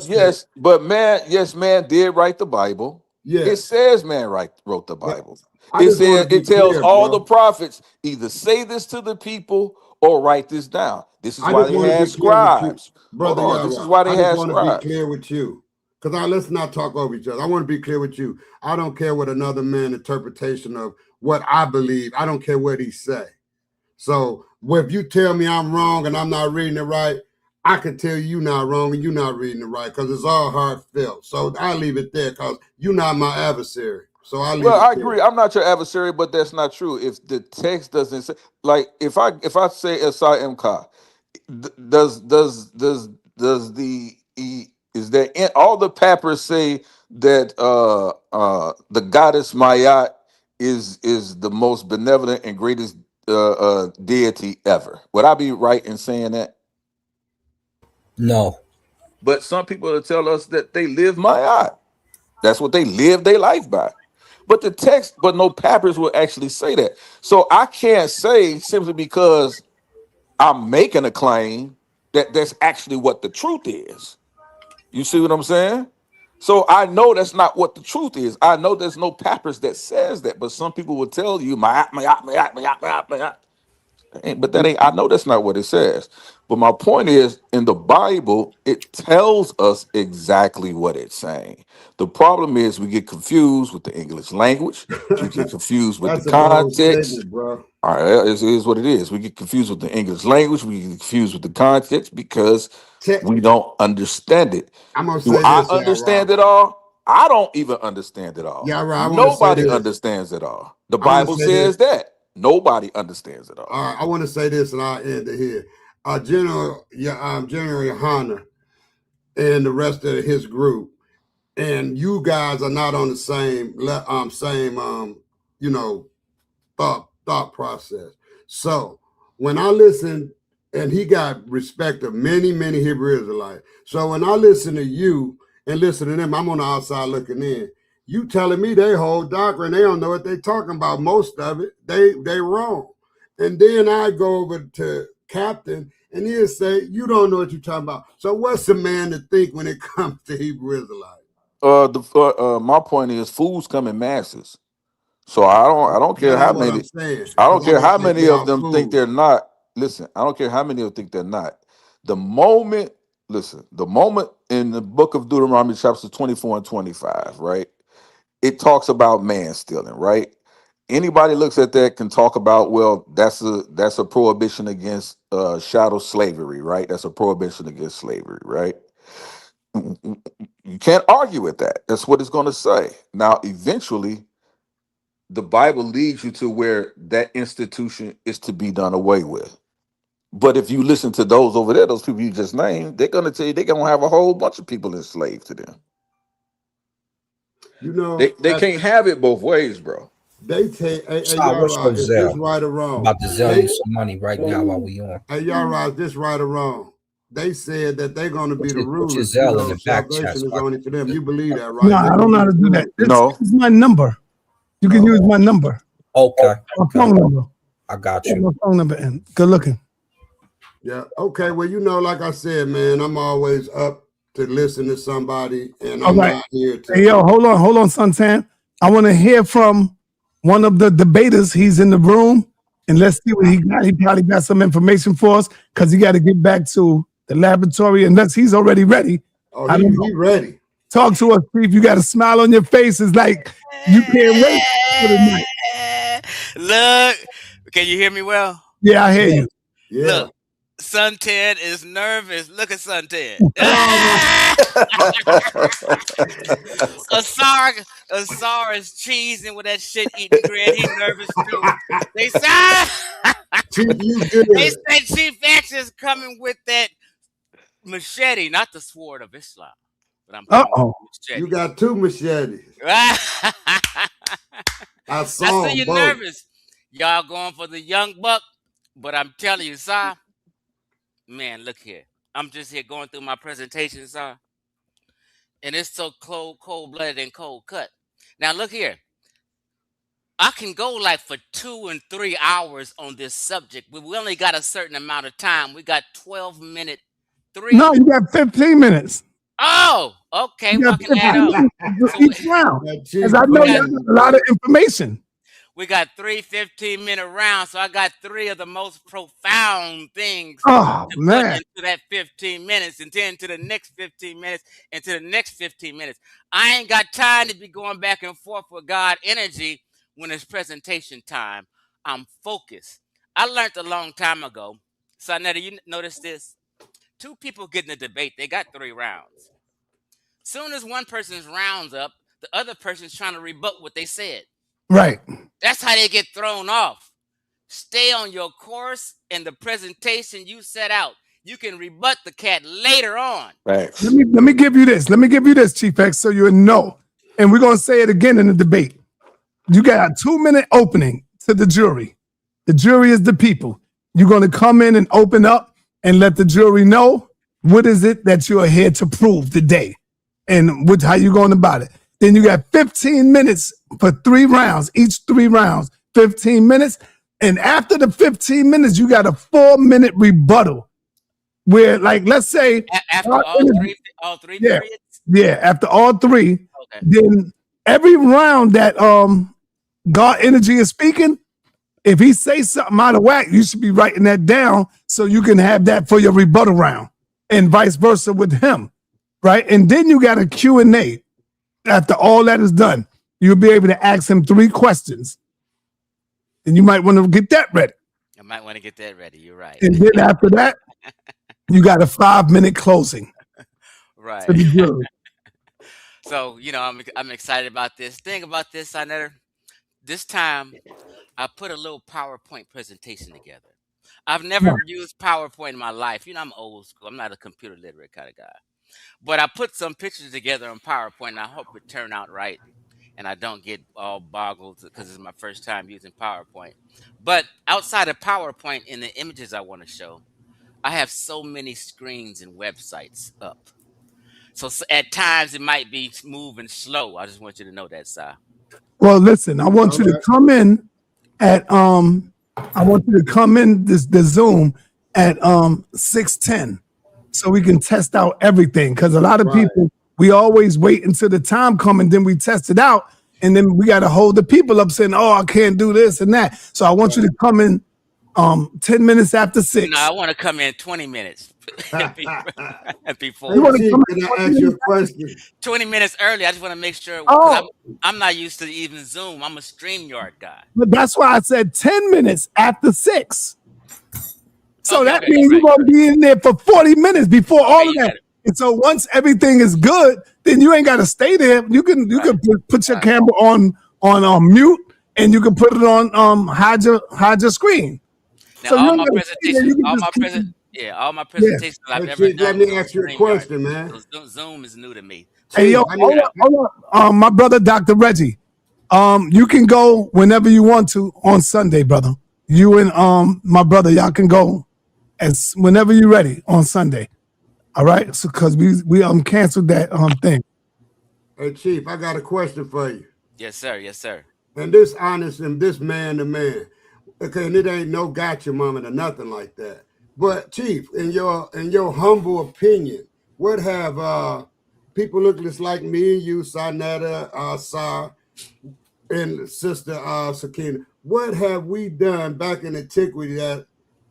But say. man did write the Bible. Yeah. It says man wrote the But Bible. I It just want says to be it tells clear, all the bro. prophets either say this to the people or write this down. This is I why just they want to had be clear with you, scribes. Hold brother on. This is Yara. why they I just had want to be scribes. clear with you. Because let's not talk over each other. I want to be clear with you. I don't care what another man's interpretation of what I believe. I don't care what he say. So if you tell me I'm wrong and I'm not reading it right, I can tell you not wrong and you're not reading it right because it's all heartfelt. So I leave it there because you're not my adversary. So I leave Well, it I there. agree. I'm not your adversary, but that's not true. If the text doesn't say, like, if I say sa.neter, does the is there in all the papers say that the goddess Mayat is the most benevolent and greatest deity ever? Would I be right in saying that? No. But some people will tell us that they live Mayat. That's what they live their life by. But no papers will actually say that. So I can't say simply because I'm making a claim that that's actually what the truth is. You see what I'm saying? So I know that's not what the truth is. I know there's no papers that says that, but some people will tell you, my. But that ain't. I know that's not what it says. But my point is, in the Bible, it tells us exactly what it's saying. The problem is we get confused with the English language. We get confused with the That's a bold context. statement, bro. All right, it is what it is. We get confused with the English language. We get confused with the context because we don't understand it. I'm going to Do say I this, Yara. understand it all? I don't even understand it all. Yara, I want to say Nobody this. understands it all. The I want to Bible say this. says that. Nobody understands it all. All right, I want to say this, and I'll end it here. General Yohana and the rest of his group, and you guys are not on the same thought process. So when I listen, and he got respect of many Hebrew Israelites. So when I listen to you and listen to them, I'm on the outside looking in. You telling me they whole doctrine, they don't know what they talking about. Most of it, they wrong. And then I go over to Captain, and he'll say, you don't know what you're talking about. So what's the man to think when it comes to Hebrew Israelites? My point is, fools come in masses. So I don't care That how ain't what I'm many. saying, I because don't I care don't how think many of y'all them think fools. they're not. Listen, I don't care how many of them think they're not. The moment in the book of Deuteronomy, chapters 24 and 25, right? It talks about man stealing, right? Anybody looks at that can talk about, well, that's a prohibition against chattel slavery, right? That's a prohibition against slavery, right? You can't argue with that. That's what it's going to say. Now, eventually, the Bible leads you to where that institution is to be done away with. But if you listen to those over there, those people you just named, they're going to tell you they're going to have a whole bunch of people enslaved to them. You know, They can't have it both ways, bro. they take, hey, What's Yara, your is this Zell? right or I'm wrong? about to Zell you some money right now while we on. Hey, Yara, is this right or wrong? They said that they're going to be the Put your rulers. Zell in the back chat. Salvation is So only for them. You believe that, No, right? They're I going don't to know be how the to do that. rulers. This No. is my number. You can use my number. okay. My phone number. I got Put you. my phone number in. Good looking. Yeah. Okay. Well, like I said, man, I'm always up to listen to somebody, and All I'm right. not here to. Hey, yo, hold on, Suntan. I want to hear from one of the debaters. He's in the room, and let's see what he got. He probably got some information for us because he got to get back to the laboratory. Unless he's already ready. Oh, he ready. Talk to us, Steve. You got a smile on your face. It's like you can't wait for the night. Look, can you hear me well? Yeah, I hear you. Yeah. Look, Son Ted is nervous. Look at Son Ted. Asar is cheesing with that shit eating bread. He's nervous too. They said Chief X is coming with that machete, not the sword of Islam. But I'm you got 2 machetes. I saw see you both. nervous. Y'all going for the young buck, but I'm telling you, sir, man, look here. I'm just here going through my presentation, sir, and it's so cold-blooded and cold cut. Now look here. I can go like for 2 and 3 hours on this subject, but we only got a certain amount of time. We got 12-minute 3. No, you got 15 minutes. Oh, okay. Well, I can add up. Each round. Because I know you got a lot of information. We got 3 15-minute rounds, so I got 3 of the most profound things to put into that 15 minutes, and then to the next 15 minutes, and to the next 15 minutes. I ain't got time to be going back and forth with God energy when it's presentation time. I'm focused. I learned a long time ago. sa.neter, you notice this? 2 people get in a debate. They got 3 rounds. Soon as one person's rounds up, the other person's trying to rebut what they said. Right. That's how they get thrown off. Stay on your course and the presentation you set out. You can rebut the cat later on. Right. Let me give you this. Let me give you this, Chief X, so you know. And we're going to say it again in the debate. You got a 2-minute opening to the jury. The jury is the people. You're going to come in and open up and let the jury know what is it that you are here to prove today and how you going about it. Then you got 15 minutes for 3 rounds, each 3 rounds, 15 minutes. And after the 15 minutes, you got a 4-minute rebuttal where, like, let's say after all three periods? Yeah, after all 3, Okay. then every round that God energy is speaking, if he says something out of whack, you should be writing that down so you can have that for your rebuttal round, and vice versa with him, right? And then you got a Q&A. After all that is done, you'll be able to ask him 3 questions. And you might want to get that ready. I might want to get that ready. You're right. And then after that, you got a 5-minute closing. Right. To the jury. So, you know, I'm excited about this. Thing about this, sa.neter, this time I put a little PowerPoint presentation together. I've never used PowerPoint in my life. You know, I'm old school. I'm not a computer literate kind of guy. But I put some pictures together on PowerPoint, and I hope it turn out right, and I don't get all boggled because it's my first time using PowerPoint. But outside of PowerPoint, in the images I want to show, I have so many screens and websites up. So at times it might be moving slow. I just want you to know that, Si. Well, listen, I want you to come in at the Zoom at 6:10 so we can test out everything, because a lot of people, we always wait until the time comes and then we test it out, and then we got to hold the people up saying, oh, I can't do this and that. So I want you to come in 10 minutes after 6. No, I want to come in 20 minutes before. You want to come Can I ask you a question? 20 minutes early. I just want to make sure. I'm not used to even Zoom. I'm a StreamYard guy. But that's why I said 10 minutes after 6. So Okay, that okay, means right, you're going to be in there for 40 minutes before all of you that. got it. And so once everything is good, then you ain't got to stay there. You can put your camera on mute, and you can put it on hide your screen. Now, So all my presentations I've never Chief, done. let me ask you a question, man. So Zoom is new to me. Hey, yo, hold on. My brother, Dr. Reggie, you can go whenever you want to on Sunday, brother. You and my brother, y'all can go as whenever you're ready on Sunday. All right, so because we canceled that thing. Hey, Chief, I got a question for you. Yes, sir. Yes, sir. And this honest and this man to man. Okay, and it ain't no gotcha moment or nothing like that. But Chief, in your humble opinion, what have people look just like me and you, sa.neter, Sar, And Sister Sakina, what have we done back in antiquity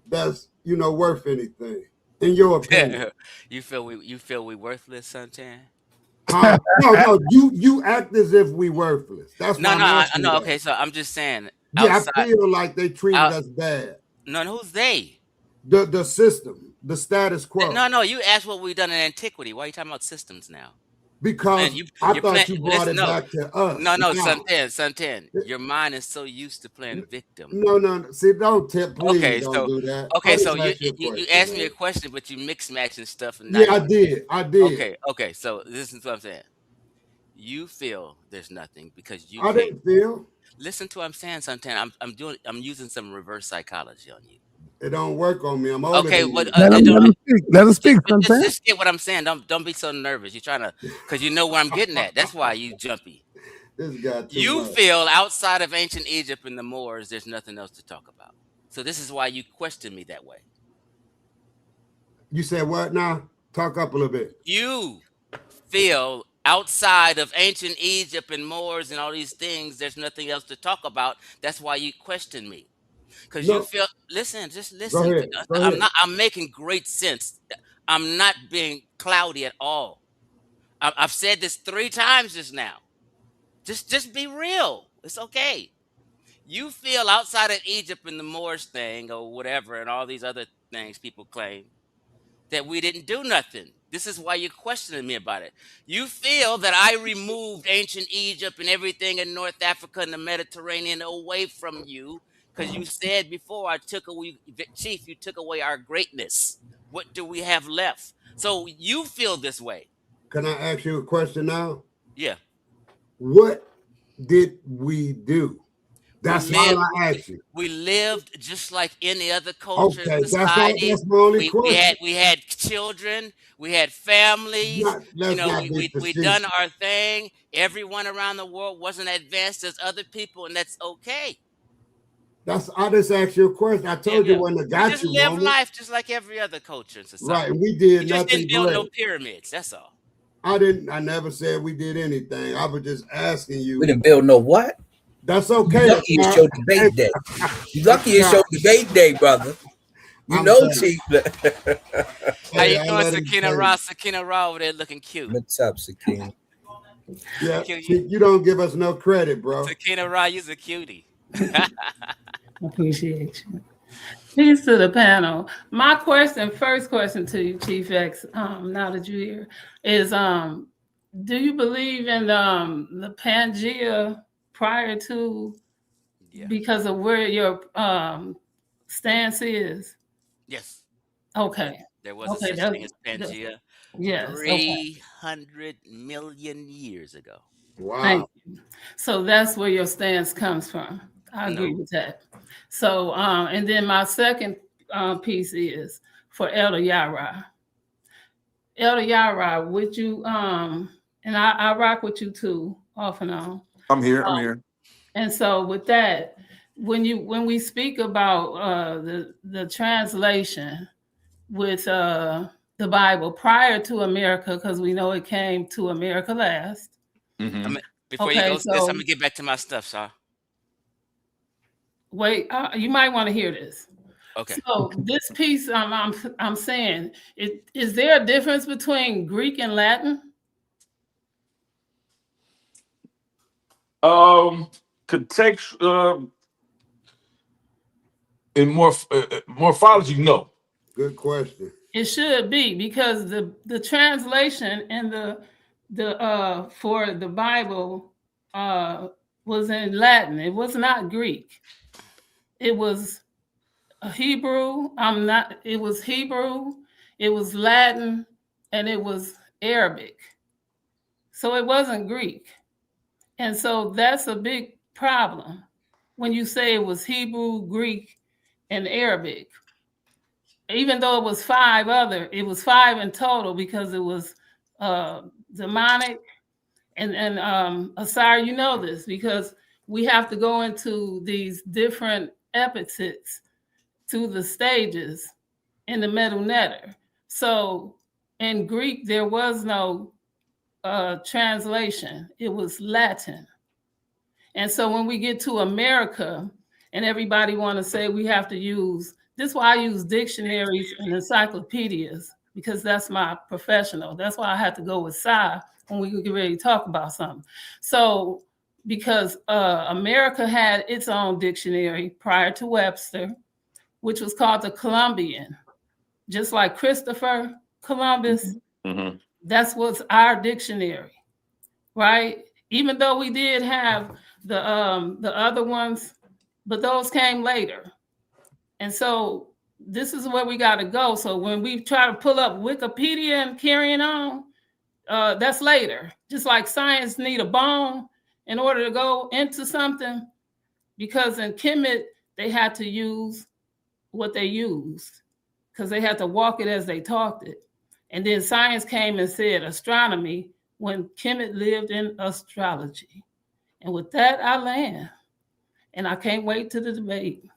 that's worth anything, in your opinion? You feel we worthless, Suntan? Huh? No, you act as if we worthless. That's why No, I'm no, I asking you know. that. Okay, so I'm just saying Yeah, I outside feel like they treated out us bad. no, no, who's they? The system, the status No, quo. no, you asked what we've done in antiquity. Why are you talking about systems now? Because I You're playing thought you brought listen, it no. back to us. No, Now, Suntan. Your mind is so used to playing victim. no. See, don't tip. Please Okay, don't so do that. okay, I'll so just ask you a you question, asked me man. a question, but you mix matching stuff, and now Yeah, I you did. I did. okay. So this is what I'm saying. You feel there's nothing because you I can't didn't feel. listen to what I'm saying, Suntan. I'm using some reverse psychology on you. It don't work on me. I'm older Okay, than what you. Let him, it let don't him speak. Let him speak, Suntan. just get what I'm saying. Don't be so nervous. You're trying to because you know where I'm getting at. That's why you jumpy. This guy too You much. feel outside of ancient Egypt and the Moors, there's nothing else to talk about. So this is why you question me that way. You said what now? Talk up a little bit. You feel outside of ancient Egypt and Moors and all these things, there's nothing else to talk about. That's why you question me. Because you No, feel, listen, just go listen. ahead. Go I'm ahead. not, I'm making great sense. I'm not being cloudy at all. I've said this 3 times just now. Just be real. It's okay. You feel outside of Egypt and the Moors thing or whatever and all these other things people claim that we didn't do nothing. This is why you're questioning me about it. You feel that I removed ancient Egypt and everything in North Africa and the Mediterranean away from you because you said before I took away, Chief, you took away our greatness. What do we have left? So you feel this way. Can I ask you a question now? Yeah. What did we do? We That's all lived I ask you. we lived just like any other culture and Okay, that's all. society. That's my only We question. had children, we had families, you Let's know, not be we done facetious. our thing. Everyone around the world wasn't advanced as other people, and that's okay. I just asked you a question. I Yeah, told you yeah. when I We got just you, live moment. life just like every other culture and Right, society. and we You did just didn't nothing build no great. pyramids, that's all. I never said we did anything. I was just asking We you. didn't build no what? That's You okay. lucky it's Smart. your Hey, debate day. You lucky it's Scott, your debate day, brother. You I'm know, saying. Chief. How Hey, you I doing, let him Sakina say. Ra? Sakina Ra over there looking cute. What's up, Sakina? Yeah, Cute. see, you don't give us no credit, bro. Sakina Ra, you's a cutie. Appreciate you. Peace to the panel. My first question to you, Chief X, now that you're here, is do you believe in the Pangea prior to Yeah. because of where your stance is? Yes. Okay. There was a Okay, such thing as that's Pangea yes, okay. 300 million years ago. Wow. Thank you. So that's where your stance comes from. I agree No. with that. So and then my second piece is for Elder Yara. Elder Yara, would you and I rock with you too, off and on. I'm here. I'm here. And so with that, when we speak about the translation with the Bible prior to America, because we know it came to America last. Mm-hmm. Before you Okay, go to this, I'm so gonna get back to my stuff, Shaw. wait, you might want to hear this. Okay. So this piece, I'm saying, is there a difference between Greek and Latin? Context in morphology, no. Good question. It should be because the translation and the for the Bible was in Latin. It was not Greek. It was Hebrew. It was Hebrew. It was Latin, and it was Arabic. So it wasn't Greek. And so that's a big problem when you say it was Hebrew, Greek, and Arabic. Even though it was it was 5 in total because it was demonic. And Asar, you know this because we have to go into these different epithets to the stages in the middle netter. So in Greek, there was no translation. It was Latin. And so when we get to America and everybody want to say we have to use, this is why I use dictionaries and encyclopedias, because that's my professional. That's why I had to go with sa when we get ready to talk about something. So because America had its own dictionary prior to Webster, which was called the Columbian, just like Christopher Columbus. Mm-hmm. That's what's our dictionary, right? Even though we did have the other ones, but those came later. And so this is where we got to go. So when we try to pull up Wikipedia and carrying on, that's later. Just like science need a bone in order to go into something, because in Kemet, they had to use what they used because they had to walk it as they talked it. And then science came and said astronomy when Kemet lived in astrology. And with that, I land. And I can't wait to the debate.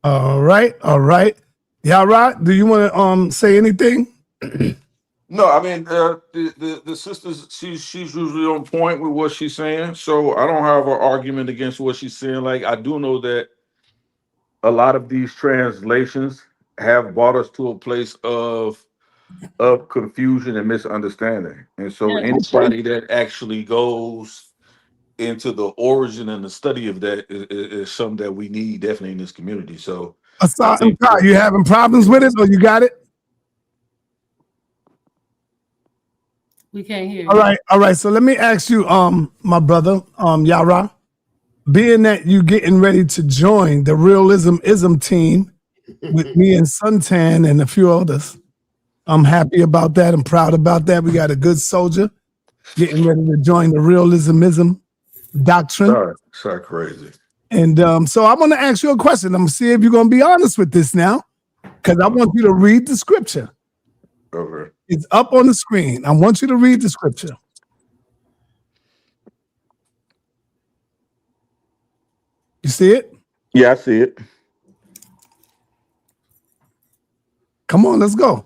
All right. Yara, do you want to say anything? No, I mean the sisters. She's usually on point with what she's saying, so I don't have an argument against what she's saying. Like, I do know that a lot of these translations have brought us to a place of confusion and misunderstanding, and so anybody that actually goes into the origin and the study of that is something that we need definitely in this community. So, you having problems with it, or you got it? We can't hear you. All right. So let me ask you, my brother, Yara, being that you getting ready to join the Realism team with me and Suntan and a few others, I'm happy about that. I'm proud about that. We got a good soldier getting ready to join the Realism doctrine. Sorry, crazy. And so I want to ask you a question. I'm gonna see if you're gonna be honest with this now, because I want you to read the scripture. Okay. It's up on the screen. I want you to read the scripture. You see it? Yeah, I see it. Come on, let's go.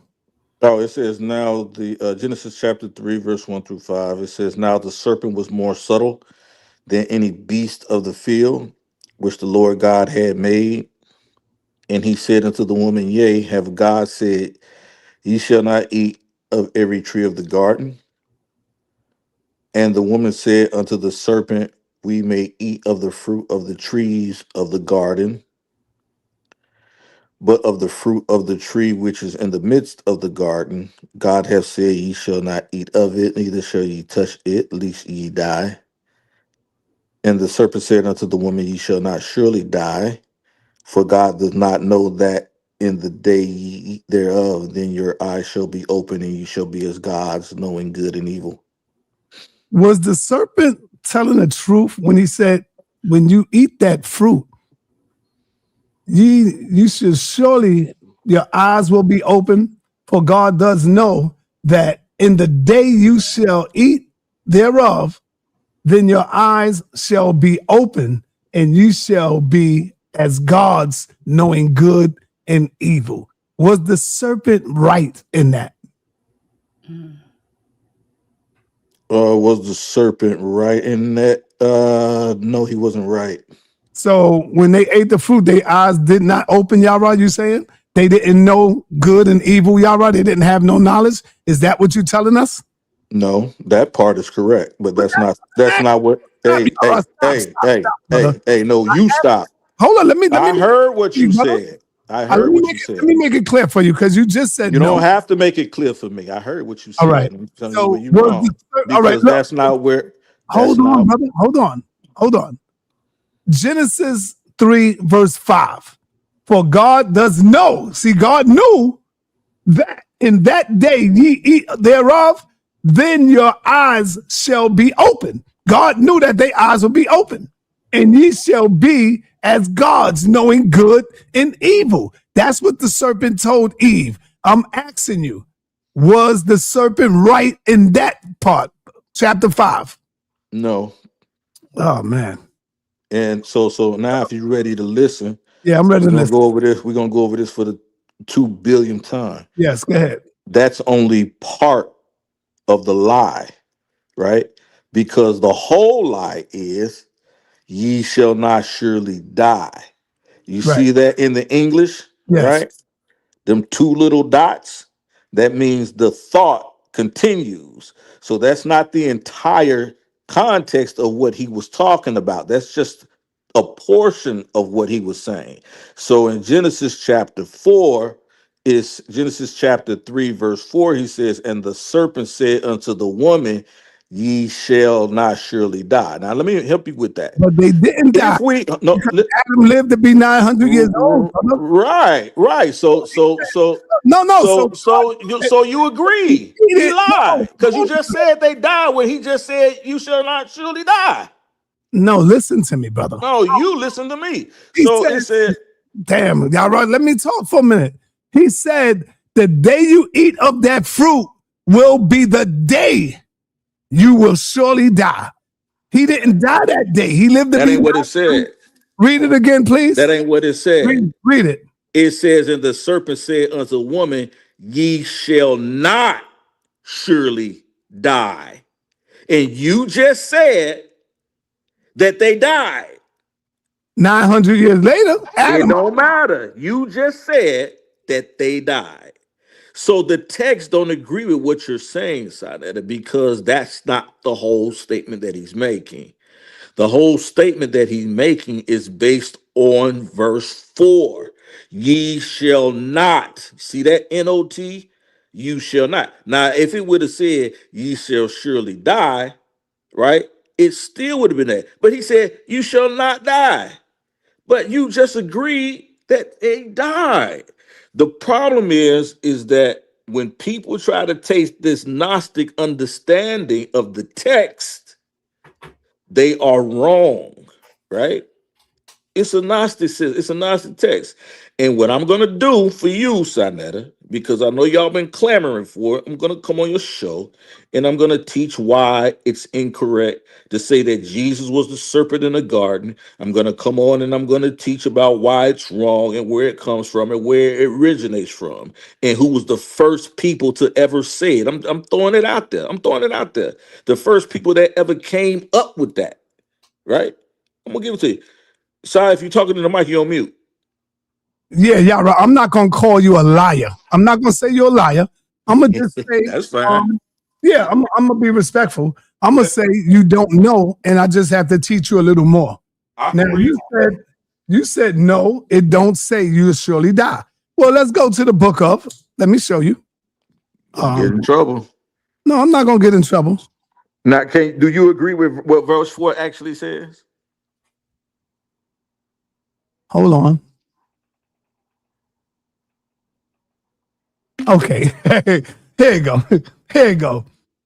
Oh, it says now the Genesis chapter 3, verse 1 through 5. It says, now the serpent was more subtle than any beast of the field which the Lord God had made. And he said unto the woman, yea, have God said, ye shall not eat of every tree of the garden? And the woman said unto the serpent, we may eat of the fruit of the trees of the garden, but of the fruit of the tree which is in the midst of the garden, God hath said, ye shall not eat of it, neither shall ye touch it, lest ye die. And the serpent said unto the woman, ye shall not surely die, for God does not know that in the day ye eat thereof, then your eyes shall be open, and you shall be as gods, knowing good and evil. Was the serpent telling the truth when he said, when you eat that fruit, you should surely, your eyes will be open, for God does know that in the day you shall eat thereof, then your eyes shall be open, and you shall be as gods, knowing good and evil. Was the serpent right in that? Was the serpent right in that? No, he wasn't right. So when they ate the fruit, their eyes did not open, Yara, you saying? They didn't know good and evil, Yara? They didn't have no knowledge? Is that what you're telling us? No, that part is correct, but that's not what. Hey, no, you stop. Hold on, let me I heard what you said. I heard what you said. Let me make it clear for you, because you just said you no. don't have to make it clear for me. I heard what you said. All right. I'm telling So you where you wrong. All right, That's not where. Hold on, brother. Hold on. Genesis 3, verse 5. For God does know. See, God knew that in that day ye eat thereof, then your eyes shall be open. God knew that their eyes will be open, and ye shall be as gods, knowing good and evil. That's what the serpent told Eve. I'm asking you, was the serpent right in that part? Chapter 5. No. Oh, man. And so now, if you're ready to listen, yeah, I'm ready to listen. Go over this. We're gonna go over this for the 2 billionth time. Yes, go ahead. That's only part of the lie, right? because the whole lie is, ye shall not surely die. You Right. see that in the English, Yes. right? Them two little dots, that means the thought continues. So that's not the entire context of what he was talking about. That's just a portion of what he was saying. So in Genesis chapter 4, is Genesis chapter 3, verse 4, he says, and the serpent said unto the woman, ye shall not surely die. Now let me help you with that. But they didn't die If we no because Adam lived to be 900 years old. Brother. right. So No. So so you agree. He lied because you just said they died when he just said you shall not surely die. no, listen to me, brother. No, you listen to me. He So said, it said, damn, y'all right. Let me talk for a minute. He said, the day you eat of that fruit will be the day you will surely die. He didn't die that day. He lived to that be. ain't what it said. Read it again, please. That ain't what it said. Read it. It says, and the serpent said unto the woman, ye shall not surely die. And you just said that they died. 900 years later, Adam. It don't matter. You just said that they died. So the text don't agree with what you're saying, sa.neter, because that's not the whole statement that he's making. The whole statement that he's making is based on verse 4. Ye shall not. See that N-O-T? You shall not. Now, if it would have said, ye shall surely die, right? It still would have been that. But he said, you shall not die. But you just agreed that they died. The problem is that when people try to take this Gnostic understanding of the text, they are wrong, right? It's a Gnostic text. And what I'm gonna do for you, sa.neter, because I know y'all been clamoring for it, I'm gonna come on your show and I'm gonna teach why it's incorrect to say that Jesus was the serpent in the garden. I'm gonna come on and I'm gonna teach about why it's wrong and where it comes from and where it originates from and who was the first people to ever say it. I'm throwing it out there. The first people that ever came up with that, right? I'm gonna give it to you. Sorry, if you're talking to the mic, you're on mute. Yeah, right. I'm not gonna call you a liar. I'm not gonna say you're a liar. I'm gonna just say That's fine. yeah, I'm gonna be respectful. I'm gonna say you don't know, and I just have to teach you a little more. Now you said no, it don't say you surely die. Well, let's go to the book of. Let me show you. Get in trouble. No, I'm not gonna get in trouble. Now, do you agree with what verse 4 actually says? Hold on. Okay, here you go. Here you go.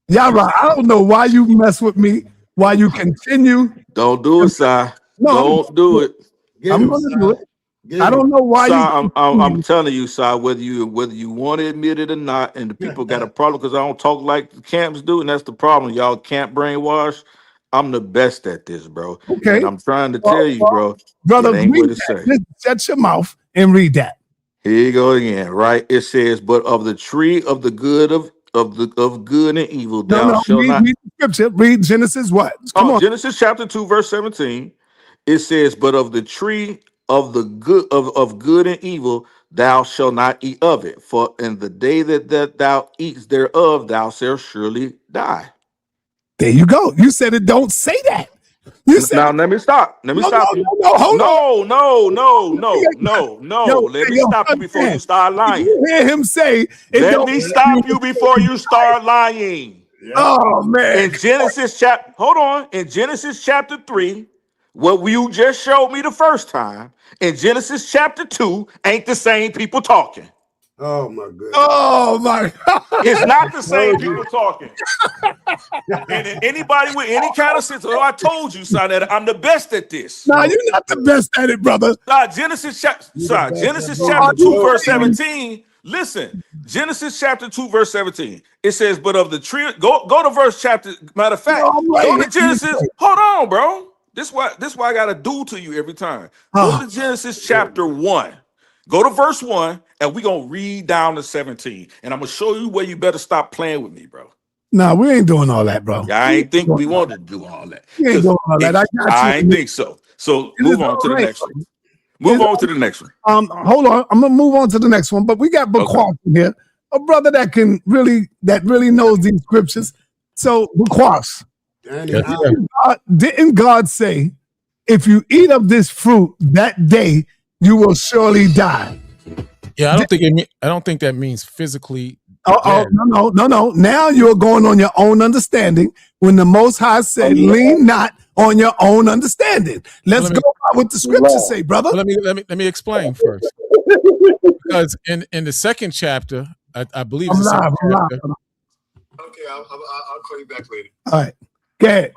Y'all right. I don't know why you mess with me. Why you continue? Don't do it, Si. No, Don't do it. I'm gonna do it. I don't know why Si, you. I'm telling you, Si, whether you want to admit it or not, and the people got a problem because I don't talk like the camps do, and that's the problem. Y'all can't brainwash. I'm the best at this, bro. Okay. And I'm trying to tell you, bro, brother, it ain't read what it that. say. Shut your mouth and read that. Here you go again, right? It says, but of the tree of the good of good and evil, thou shalt not. Read the scripture. Read Genesis what? Come on. Genesis chapter 2, verse 17. It says, but of the tree of the good of good and evil, thou shalt not eat of it. For in the day that thou eatest thereof, thou shalt surely die. There you go. You said it don't say that. You said now let me stop. Let me stop you. Hold on. No. Let me stop you before you start lying. You hear him say it. Let me stop you before you start lying. Oh man. In Genesis chapter, hold on. In Genesis chapter 3, what you just showed me the first time, in Genesis chapter 2, ain't the same people talking. Oh my goodness. Oh my God. It's not the same people talking. And anybody with any kind of sense, I told you, son, that I'm the best at this. No, you're not the best at it, brother. Genesis chapter 2, verse 17. Listen, Genesis chapter 2, verse 17. It says, but of the tree, go to verse chapter. Matter of fact, go to Genesis. Hold on, bro. This why I gotta do to you every time. Go to Genesis chapter 1. Go to verse 1, and we're gonna read down to 17. And I'm gonna show you where you better stop playing with me, bro. No, we ain't doing all that, bro. I ain't think we wanted to do all that. We ain't doing all that. I got I you. ain't think so. So move on to the next one. Move on to the next one. Hold on. I'm gonna move on to the next one, but we got Bakwas here, a brother that really knows these scriptures. So Bakwas, didn't God say, if you eat of this fruit that day, you will surely die? Yeah, I don't think that means physically. No. Now you're going on your own understanding when the Most High said, lean not on your own understanding. Let's go by what the scriptures say, brother. Let me explain first. Because in the second chapter, I believe it's the second chapter. Okay, I'll call you back later. All right. Go ahead.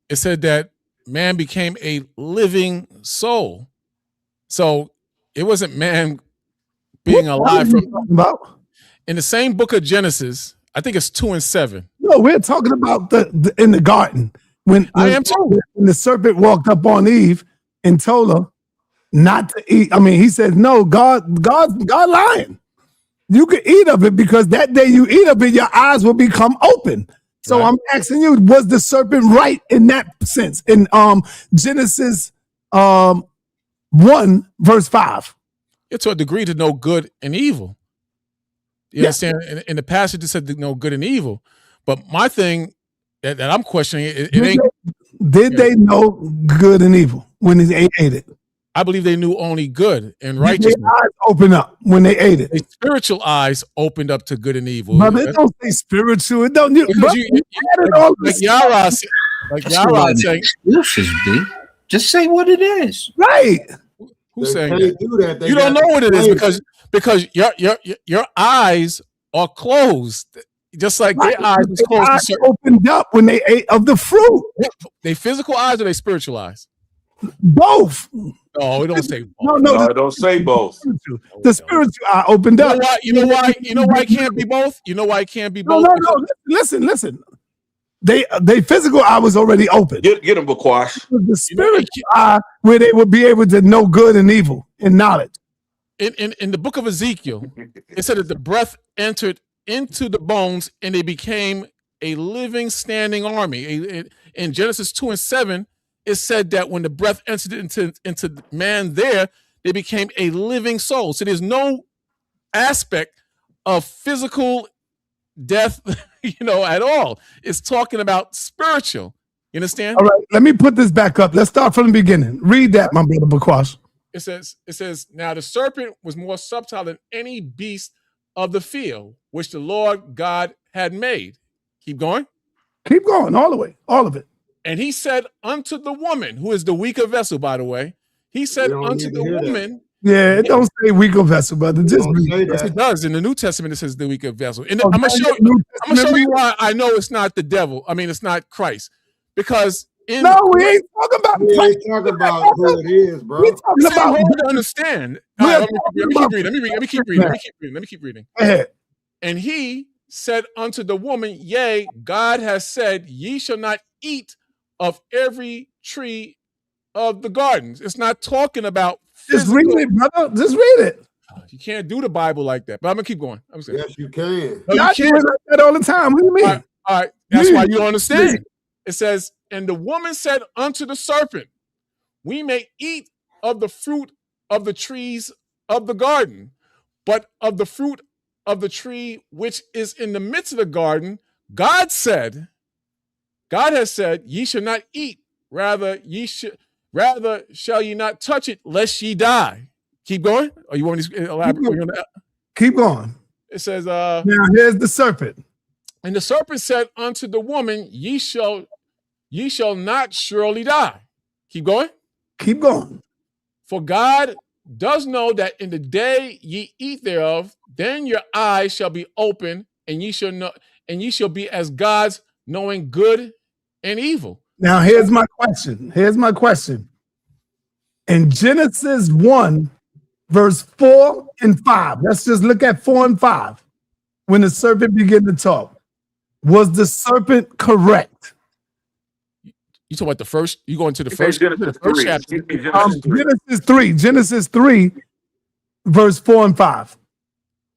It said that man became a living soul. So it wasn't man being alive from in the same book of Genesis. I think it's 2 and 7. No, we're talking about the in the garden when the serpent walked up on Eve and told her not to eat. I mean, he said, "No, God lying. You can eat of it because that day you eat of it, your eyes will become open." So I'm asking you, was the serpent right in that sense? In Genesis 1 verse 5. It's to a degree to know good and evil. You understand? In the passage, it said to know good and evil. But my thing that I'm questioning, did they know good and evil when they ate it? I believe they knew only good and righteousness. Their eyes open up when they ate it. Their spiritual eyes opened up to good and evil. But it don't say spiritual. It don't. Like Yara saying, just say what it is. Right. Who's saying that? You don't know what it is because your eyes are closed, just like their eyes was closed. Eyes opened up when they ate of the fruit. They physical eyes or they spiritual eyes? Both. No, it don't say both. No, it don't say both. The spiritual eye opened up. You know why it can't be both? You know why it can't be both? No. Listen. They physical eye was already open. Get them, Bakwash. The spiritual eye where they would be able to know good and evil and knowledge. In the book of Ezekiel, it said that the breath entered into the bones and they became a living, standing army. In Genesis 2 and 7, it said that when the breath entered into man there, they became a living soul. So there's no aspect of physical death, at all. It's talking about spiritual. You understand? All right, let me put this back up. Let's start from the beginning. Read that, my brother Bakwash. It says, now the serpent was more subtle than any beast of the field, which the Lord God had made. Keep going. Keep going, all the way, all of it. And he said unto the woman, who is the weaker vessel, by the way, he said unto the woman. Yeah, it don't say weaker vessel, brother. Just yes, it does. In the New Testament, it says the weaker vessel. And I'm gonna show you why I know it's not the devil. I mean, it's not Christ. Because we ain't talking about who it is, bro. We're talking about hard to understand. Let me keep reading. Go ahead. And he said unto the woman, yea, God has said, ye shall not eat of every tree of the gardens. It's not talking about physical. Just read it, brother. Just read it. You can't do the Bible like that. But I'm gonna keep going. Yes, you can. No, I do it like that all the time. What do you mean? All right. That's why you don't understand. It says, and the woman said unto the serpent, we may eat of the fruit of the trees of the garden, but of the fruit of the tree which is in the midst of the garden, God has said, ye shall not eat, rather shall ye not touch it, lest ye die. Keep going. Or you want me to elaborate? Keep going. It says, now here's the serpent. And the serpent said unto the woman, ye shall not surely die. Keep going. Keep going. For God does know that in the day ye eat thereof, then your eyes shall be open, and ye shall know, and ye shall be as gods, knowing good and evil. Now here's my question. In Genesis 1, verse 4 and 5, let's just look at 4 and 5. When the serpent began to talk, was the serpent correct? You talk about the first, you go into the first chapter. Genesis 3, verse 4 and 5.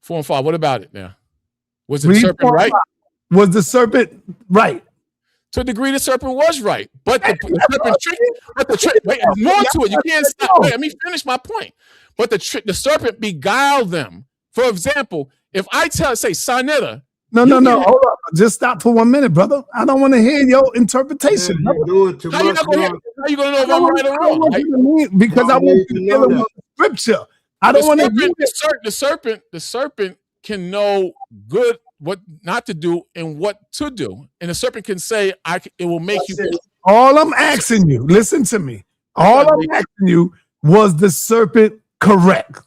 4 and 5. What about it now? Was the serpent right? Was the serpent right? To a degree, the serpent was right, but the serpent tricked. But the trick, wait, there's more to it. You can't stop. Wait, let me finish my point. But the serpent beguiled them. For example, if I say sa.neter. No. Hold up. Just stop for 1 minute, brother. I don't want to hear your interpretation. You're doing too How you much. going to know if I'm right or wrong? Because I want to deal with scripture. I don't want to. The serpent can know good, what not to do, and what to do, and the serpent can say, it will make you. All I'm asking you, listen to me. All I'm asking you, was the serpent correct?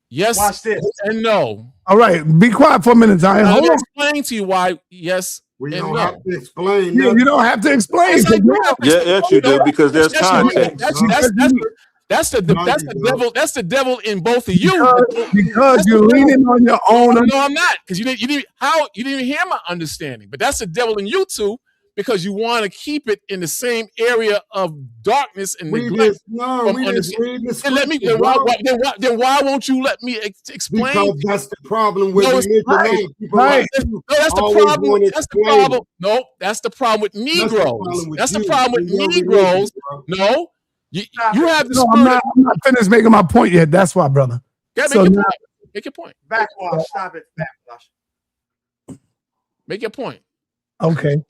Yes. Watch this. And no. All right, be quiet for a minute, Zion. Hold on. Explain to you why yes. We don't have to explain. Yeah, you don't have to explain. Yes, you do, because there's context. That's the devil in both of you. Because you're leaning on your own. No, I'm not. Because you didn't even hear my understanding. But that's the devil in you too, because you want to keep it in the same area of darkness and neglect. Then why won't you let me explain? Because that's the problem with religion. Right. No, that's the problem. That's the problem. No, that's the problem with Negroes. That's the problem with Negroes. No. You have the spirit. I'm not finished making my point yet. That's why, brother. Yeah, make your point. Backwash. Stop it. Backwash. Make your point. Okay.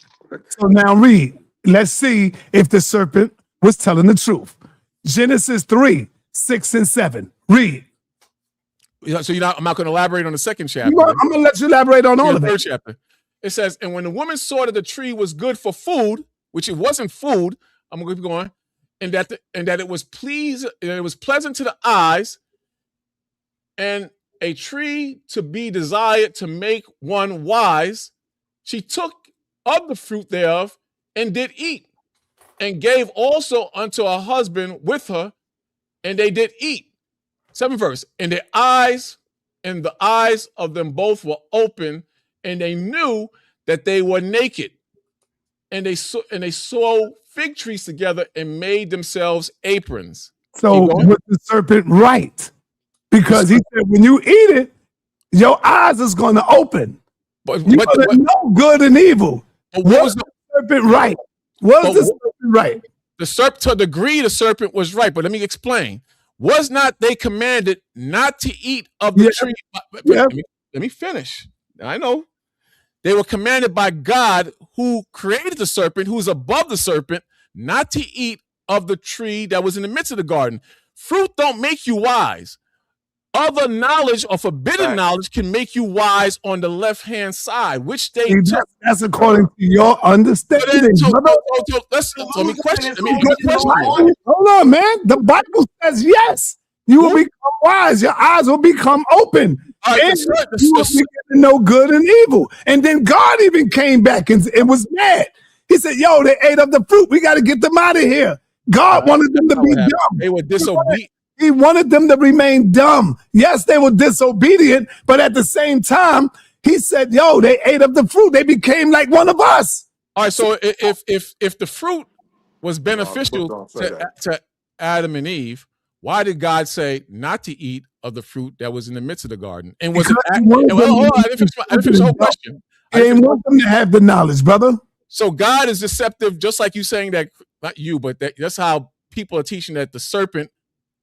So now read. Let's see if the serpent was telling the truth. Genesis 3, 6 and 7. Read. So I'm not going to elaborate on the second chapter. I'm going to let you elaborate on all of it. Third chapter. It says, and when the woman saw that the tree was good for food, which it wasn't food, I'm going to keep going. And that it was pleasant to the eyes, and a tree to be desired to make one wise, she took of the fruit thereof and did eat, and gave also unto her husband with her, and they did eat. 7th verse. And the eyes of them both were open, and they knew that they were naked, and they saw fig trees together and made themselves aprons. So was the serpent right? Because he said, when you eat it, your eyes is going to open. You're going to know good and evil. Was the serpent right? Was the serpent right? To a degree, the serpent was right. But let me explain. Was not they commanded not to eat of the tree? Let me finish. I know. They were commanded by God, who created the serpent, who is above the serpent, not to eat of the tree that was in the midst of the garden. Fruit don't make you wise. Other knowledge or forbidden knowledge can make you wise on the left-hand side, which they took. That's according to your understanding. Let me question. Hold on, man. The Bible says yes. You will become wise. Your eyes will become open. And you will begin to know good and evil. And then God even came back and was mad. He said, yo, they ate of the fruit. We got to get them out of here. God wanted them to be dumb. They were disobedient. He wanted them to remain dumb. Yes, they were disobedient, but at the same time, he said, yo, they ate of the fruit. They became like one of us. All right, so if the fruit was beneficial to Adam and Eve, why did God say not to eat of the fruit that was in the midst of the garden? And was I didn't finish the whole question. I didn't want them to have the knowledge, brother. So God is deceptive, just like you saying that, not you, but that's how people are teaching that the serpent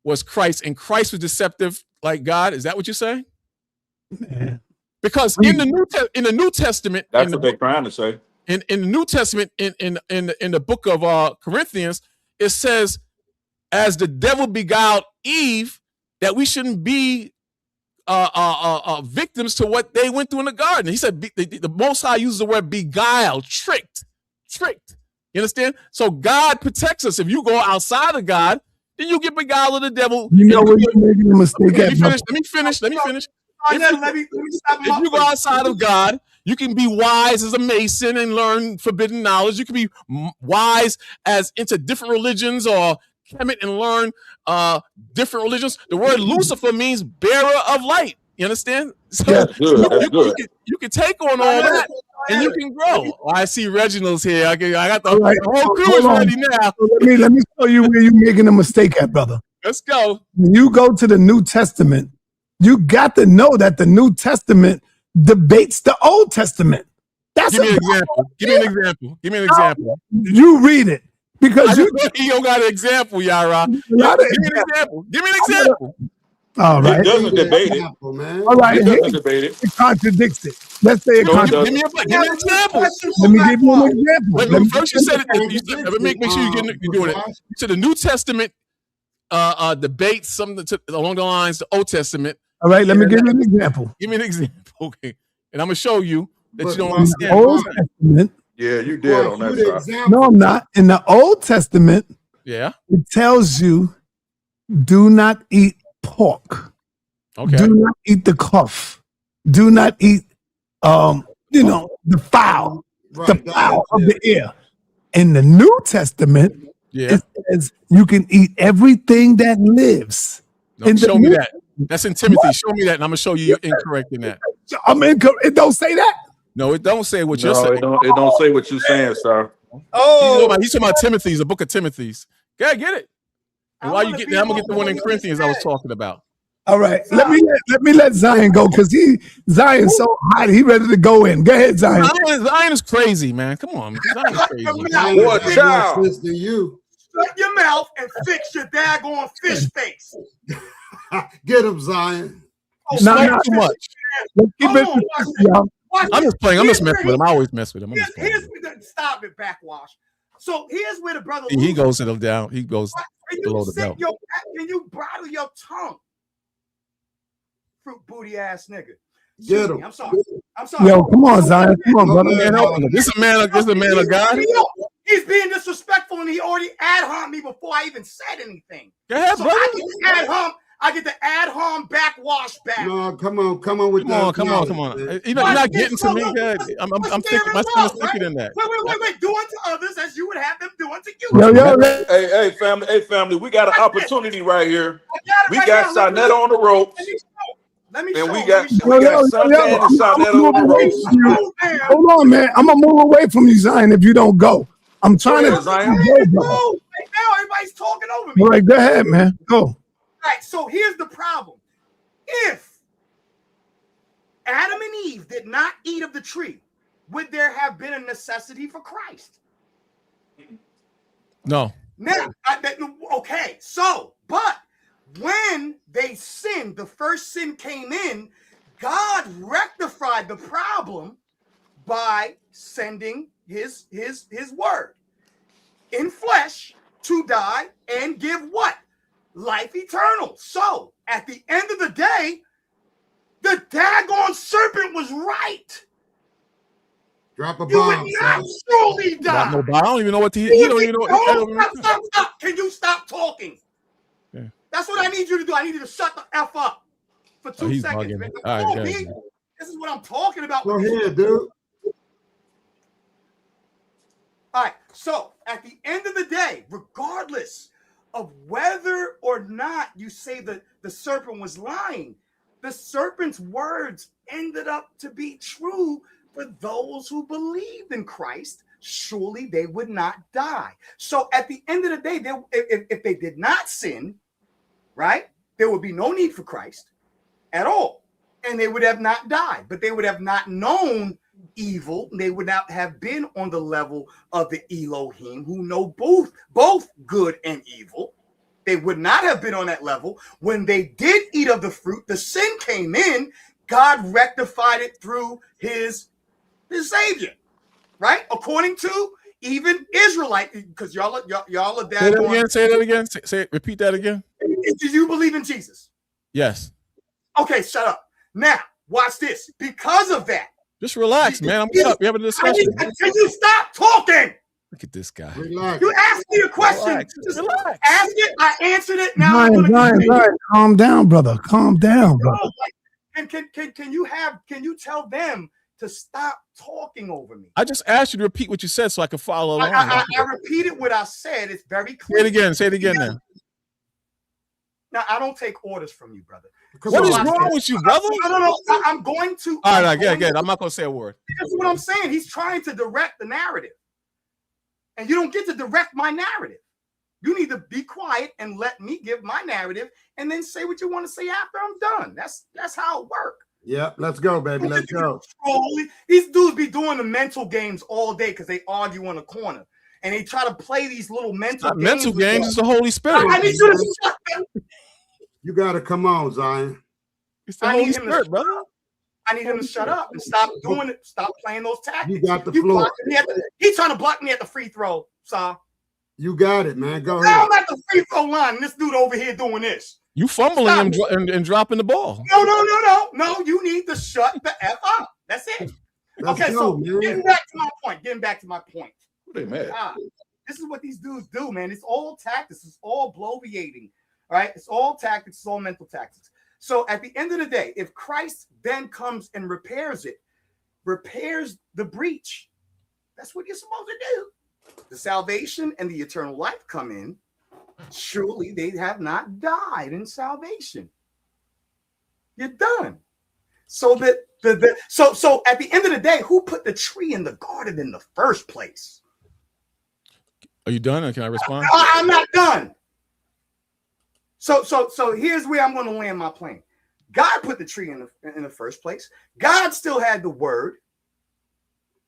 was Christ, and Christ was deceptive like God. Is that what you're saying? Man. Because in the New Testament, that's what they're trying to say. In the New Testament, in the book of Corinthians, it says, as the devil beguiled Eve, that we shouldn't be victims to what they went through in the garden. He said the Most High uses the word beguiled, tricked. You understand? So God protects us. If you go outside of God, then you get beguiled of the devil. You know what you're making a mistake at. Let me finish. If you go outside of God, you can be wise as a mason and learn forbidden knowledge. You can be wise as into different religions or Kemet and learn different religions. The word Lucifer means bearer of light. You understand? So that's good. You can take on all that and you can grow. Oh, I see Reginald's here. I got the whole crew is ready now. So let me show you where you're making a mistake at, brother. Let's go. When you go to the New Testament, you got to know that the New Testament debates the Old Testament. That's Give me a an example. Give me an example. Give me an example. You read it because you don't got an example, Yara. Give me an example. Give me an example. All He right. doesn't debate it. Man. All right. He doesn't debate it. It contradicts it. Let's say it No, it contradicts. doesn't. Give me an example. Let me give you an example. Wait, first you said it. Let me make sure you're doing it. You said the New Testament debates something along the lines the Old Testament. All right, let me give you an example. Give me an example, okay? And I'm gonna show you that you don't In the understand. Old Testament, Yeah, you did on that side. no, I'm not. In the Old Testament, Yeah. it tells you do not eat pork. Okay. Do not eat the cuff. Do not eat the fowl. The fowl of the air. In the New Testament, it says you can eat everything that lives. No, show me that. That's in Timothy. What? Show me that, and I'm gonna show you you're incorrect in that. I'm incorrect. It don't say that. No, it don't say what you're saying. It don't say what you're saying, sir. Oh, he's talking about Timothy's, the book of Timothy's. Yeah, get it. And while you get there, I'm gonna get the one in Corinthians I was talking about. All right, let me let Zion go because Zion's so hot. He ready to go in. Go ahead, Zion. Zion is crazy, man. Come on, Zion is crazy. What child? You shut your mouth and fix your daggone fish face. Get him, Zion. Not too much. I'm just playing. I'm just messing with him. I always mess with him. Stop it, backwash. So here's where the brother. He goes to the down. He goes below the belt. Can you bridle your tongue? Fruit booty ass nigga. Get him. I'm sorry. Yo, come on, Zion. Come on, brother. This is a man of God. He's being disrespectful, and he already ad-homed me before I even said anything. Go ahead, so brother. I get the ad-hom backwash back. No, come on with that. Come on. You're not getting to me. I'm thinking. My skin is thicker than that. Wait. Do unto others as you would have them do unto you. Hey, family. We got an opportunity right here. We got sa.neter on the ropes. Let me and show we got Suntan and sa.neter on the ropes. Hold on, man. I'm gonna move away from you, Zion, if you don't go. I'm trying to Zion. Now everybody's talking over me. All right, go ahead, man. Go. All right, so here's the problem. If Adam and Eve did not eat of the tree, would there have been a necessity for Christ? No. Now, okay, so, but when they sinned, the first sin came in, God rectified the problem by sending his word in flesh to die and give what? Life eternal. So at the end of the day, the daggone serpent was right. Drop a bomb. You would not surely die. No, I don't even know what to hear. You don't even know. Stop. Can you stop talking? Yeah. That's what I need you to do. I need you to shut the F up for 2 seconds. Man. All right, this is what I'm talking about. Go ahead, dude. All right. So at the end of the day, regardless of whether or not you say that the serpent was lying, the serpent's words ended up to be true for those who believed in Christ. Surely they would not die. So at the end of the day, if they did not sin, right, there would be no need for Christ at all. And they would have not died, but they would have not known evil. They would not have been on the level of the Elohim who know both good and evil. They would not have been on that level. When they did eat of the fruit, the sin came in. God rectified it through his Savior, right? According to even Israelite, because y'all are that. Say that again. Say it. Repeat that again. Do you believe in Jesus? Yes. Okay, shut up. Now, watch this. Because of that. Just relax, man. I'm up. We have a discussion. Can you stop talking? Look at this guy. Relax. You asked me a question. Just ask it. I answered it. Now Ryan, calm down, brother. Calm down, brother. And can you tell them to stop talking over me? I just asked you to repeat what you said so I could follow along. I repeated what I said. It's very clear. Say it again now. Now, I don't take orders from you, brother. What is wrong with you, brother? No. I'm going to. All right, again. I'm not going to say a word. That's what I'm saying. He's trying to direct the narrative. And you don't get to direct my narrative. You need to be quiet and let me give my narrative and then say what you want to say after I'm done. That's how it works. Yep, let's go, baby. Let's go. These dudes be doing the mental games all day because they argue on the corner. And they try to play these little mental games. Mental games is the Holy Spirit. I need you to shut them. You got to come on, Zion. It's the Holy Spirit, brother. I need him to shut up and stop doing it. Stop playing those tactics. You got the floor. He's trying to block me at the free throw, son. You got it, man. Go ahead. I'm at the free throw line, and this dude over here doing this. You fumbling and dropping the ball. No. You need to shut the F up. That's it. Let's go, man. Getting back to my point. They mad. This is what these dudes do, man. It's all tactics. It's all bloviating. All right. It's all tactics. It's all mental tactics. So at the end of the day, if Christ then comes and repairs the breach, that's what you're supposed to do. The salvation and the eternal life come in. Surely they have not died in salvation. You're done. So so at the end of the day, who put the tree in the garden in the first place? Are you done? Or can I respond? I'm not done. So here's where I'm going to land my plane. God put the tree in the first place. God still had the word,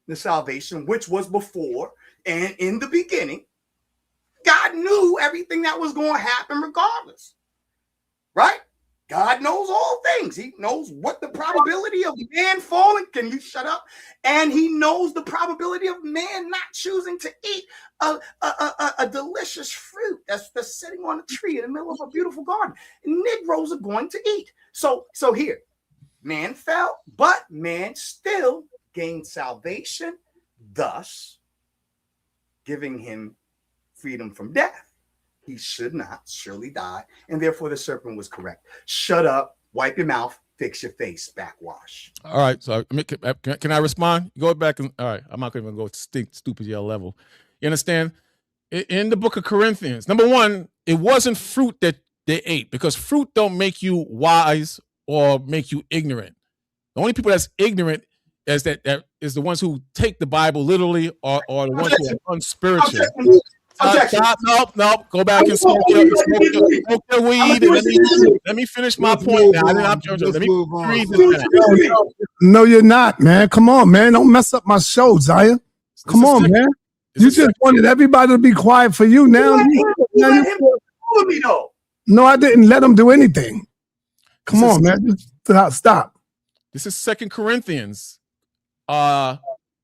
the salvation, which was before and in the beginning. God knew everything that was going to happen regardless, right? God knows all things. He knows what the probability of man falling. Can you shut up? And he knows the probability of man not choosing to eat a delicious fruit that's sitting on a tree in the middle of a beautiful garden. And Negroes are going to eat. So here, man fell, but man still gained salvation, thus giving him freedom from death. He should not surely die, and therefore the serpent was correct. Shut up, wipe your mouth, fix your face, backwash. All right, so can I respond? Go back and all right. I'm not going to even go stupid yell level. You understand? In the book of Corinthians, number one, it wasn't fruit that they ate, because fruit don't make you wise or make you ignorant. The only people that's ignorant is that is the ones who take the Bible literally, or the ones who are unspiritual. Stop. Nope. Go back and smoke your weed. And let me finish my point now. Let me read this. No, you're not, man. Come on, man. Don't mess up my show, Zion. Come on, man. You just wanted everybody to be quiet for you now. No, I didn't let him do anything. Come on, man. Stop. This is 2 Corinthians, the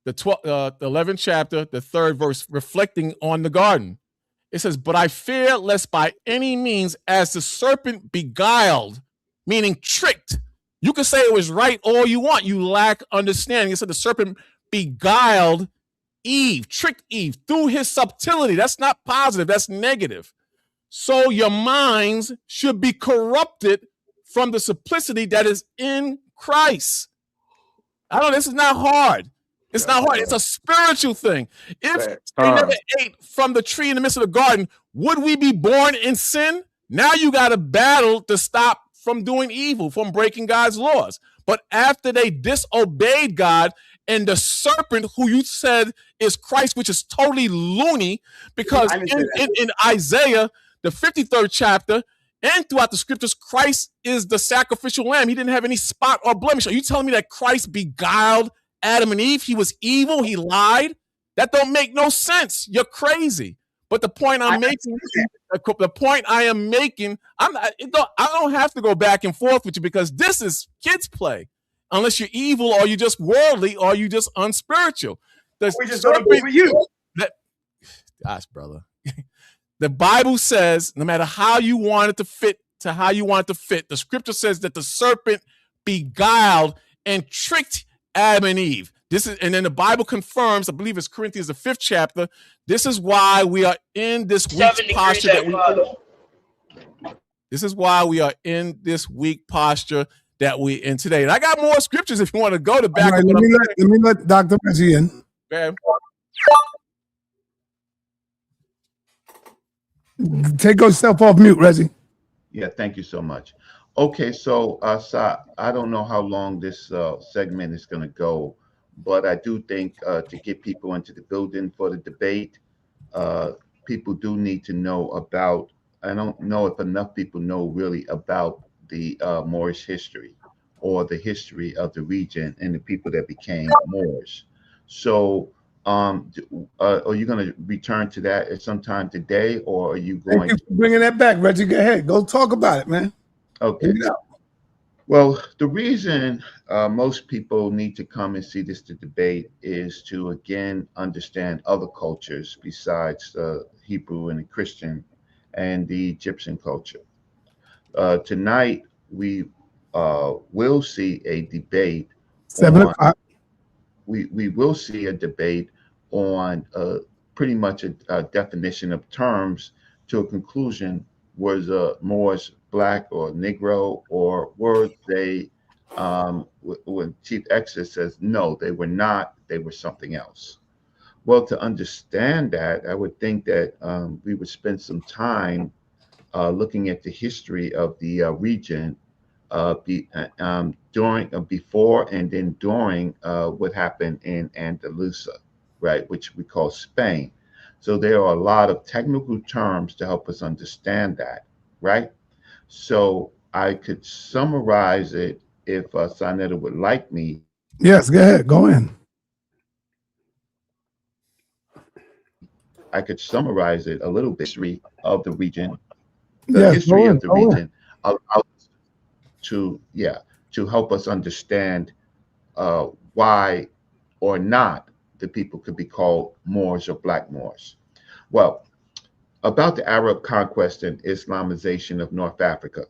11th chapter, the 3rd verse, reflecting on the garden. It says, "But I fear lest by any means, as the serpent beguiled," meaning tricked. You can say it was right all you want. You lack understanding. It said the serpent beguiled Eve, tricked Eve through his subtlety. That's not positive. That's negative. So your minds should be corrupted from the simplicity that is in Christ. This is not hard. It's not hard. It's a spiritual thing. If they never ate from the tree in the midst of the garden, would we be born in sin? Now you got to battle to stop from doing evil, from breaking God's laws. But after they disobeyed God, and the serpent, who you said is Christ, which is totally loony, because in Isaiah, the 53rd chapter, and throughout the scriptures, Christ is the sacrificial lamb. He didn't have any spot or blemish. Are you telling me that Christ beguiled Adam and Eve? He was evil. He lied. That don't make no sense. You're crazy. But the point I am making, I don't have to go back and forth with you, because this is kids play. Unless you're evil, or you're just worldly, or you just unspiritual. We just don't agree with you. Gosh, brother. The Bible says, no matter how you want it to fit, the scripture says that the serpent beguiled and tricked Adam and Eve. And then the Bible confirms, I believe it's Corinthians, the 5th chapter. This is why we are in this week's posture that we in today. And I got more scriptures if you want to go to back. Right, let me let Dr. Reggie in. Okay. Take yourself off mute, Reggie. Yeah, thank you so much. Okay, so Sa, I don't know how long this segment is going to go, but I do think to get people into the building for the debate, people do need to know about, I don't know if enough people know really about the Moorish history. or the history of the region and the people that became Moors. So, are you going to return to that at some time today, or are you Thank going you for bringing that back, Reggie. Go ahead. Go talk about it, man. Okay. Well, the reason most people need to come and see this debate is to, again, understand other cultures besides the Hebrew and the Christian and the Egyptian culture. Tonight, we will see a debate 7 on, o'clock. we will see a debate on pretty much a definition of terms to a conclusion. Was Moors black or Negro, or were they, when Chief Exodus says no, they were not, they were something else. Well, to understand that, I would think that we would spend some time looking at the history of the region during, before, and then during what happened in Andalusia, right, which we call Spain. So there are a lot of technical terms to help us understand that, right? So I could summarize it if sa.neter would like me. Yes, go ahead. Go in. I could summarize it a little bit. History of the region, Yes, history go in, of the go in. region, to help us understand why or not the people could be called Moors or Black Moors. Well, about the Arab conquest and Islamization of North Africa,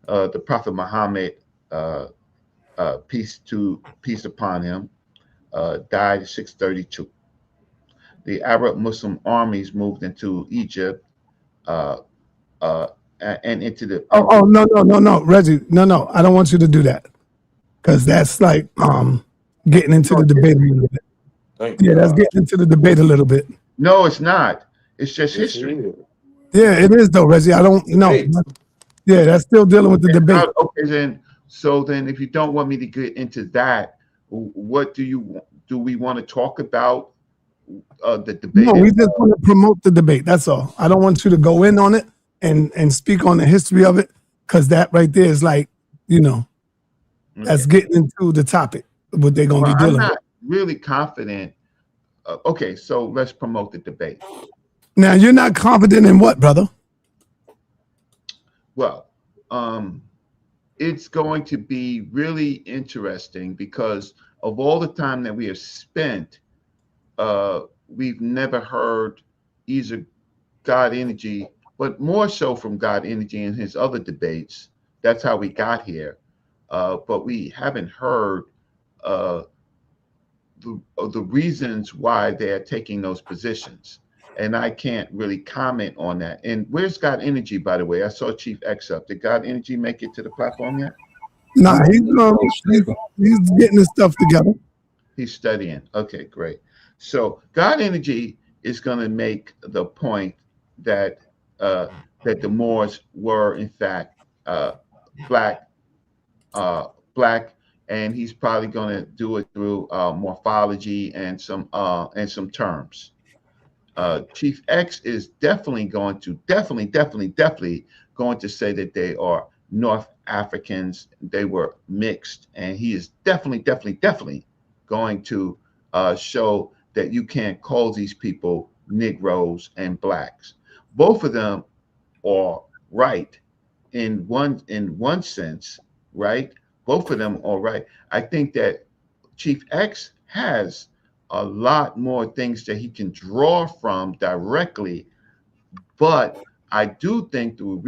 the Prophet Muhammad, peace upon him, died 632. The Arab Muslim armies moved into Egypt and into the. Oh, no, Reggie, no, I don't want you to do that, because that's like getting into the debate a little bit. Yeah, that's getting into the debate a little bit. No, it's not. It's just history. Yeah, it is though, Reggie. I don't know. Yeah, that's still dealing with the debate. Okay, then. So then, if you don't want me to get into that, what do we want to talk about? The debate. No, we just want to promote the debate. That's all. I don't want you to go in on it and speak on the history of it, because that right there is like, that's getting into the topic, what they're going to be dealing with. I'm not really confident. Okay, so let's promote the debate. Now, you're not confident in what, brother? Well, it's going to be really interesting because of all the time that we have spent, we've never heard either God Energy, but more so from God Energy in his other debates. That's how we got here. But we haven't heard the reasons why they're taking those positions. And I can't really comment on that. And where's God Energy, by the way? I saw Chief X up. Did God Energy make it to the platform yet? Nah, he's getting his stuff together. He's studying. Okay, great. So God Energy is going to make the point that that the Moors were in fact black, and he's probably going to do it through morphology and some terms. Chief X is definitely going to going to say that they are North Africans. They were mixed, and he is definitely going to show that you can't call these people Negroes and blacks. Both of them are right in one sense, right? Both of them are right. I think that Chief X has a lot more things that he can draw from directly, but I do think through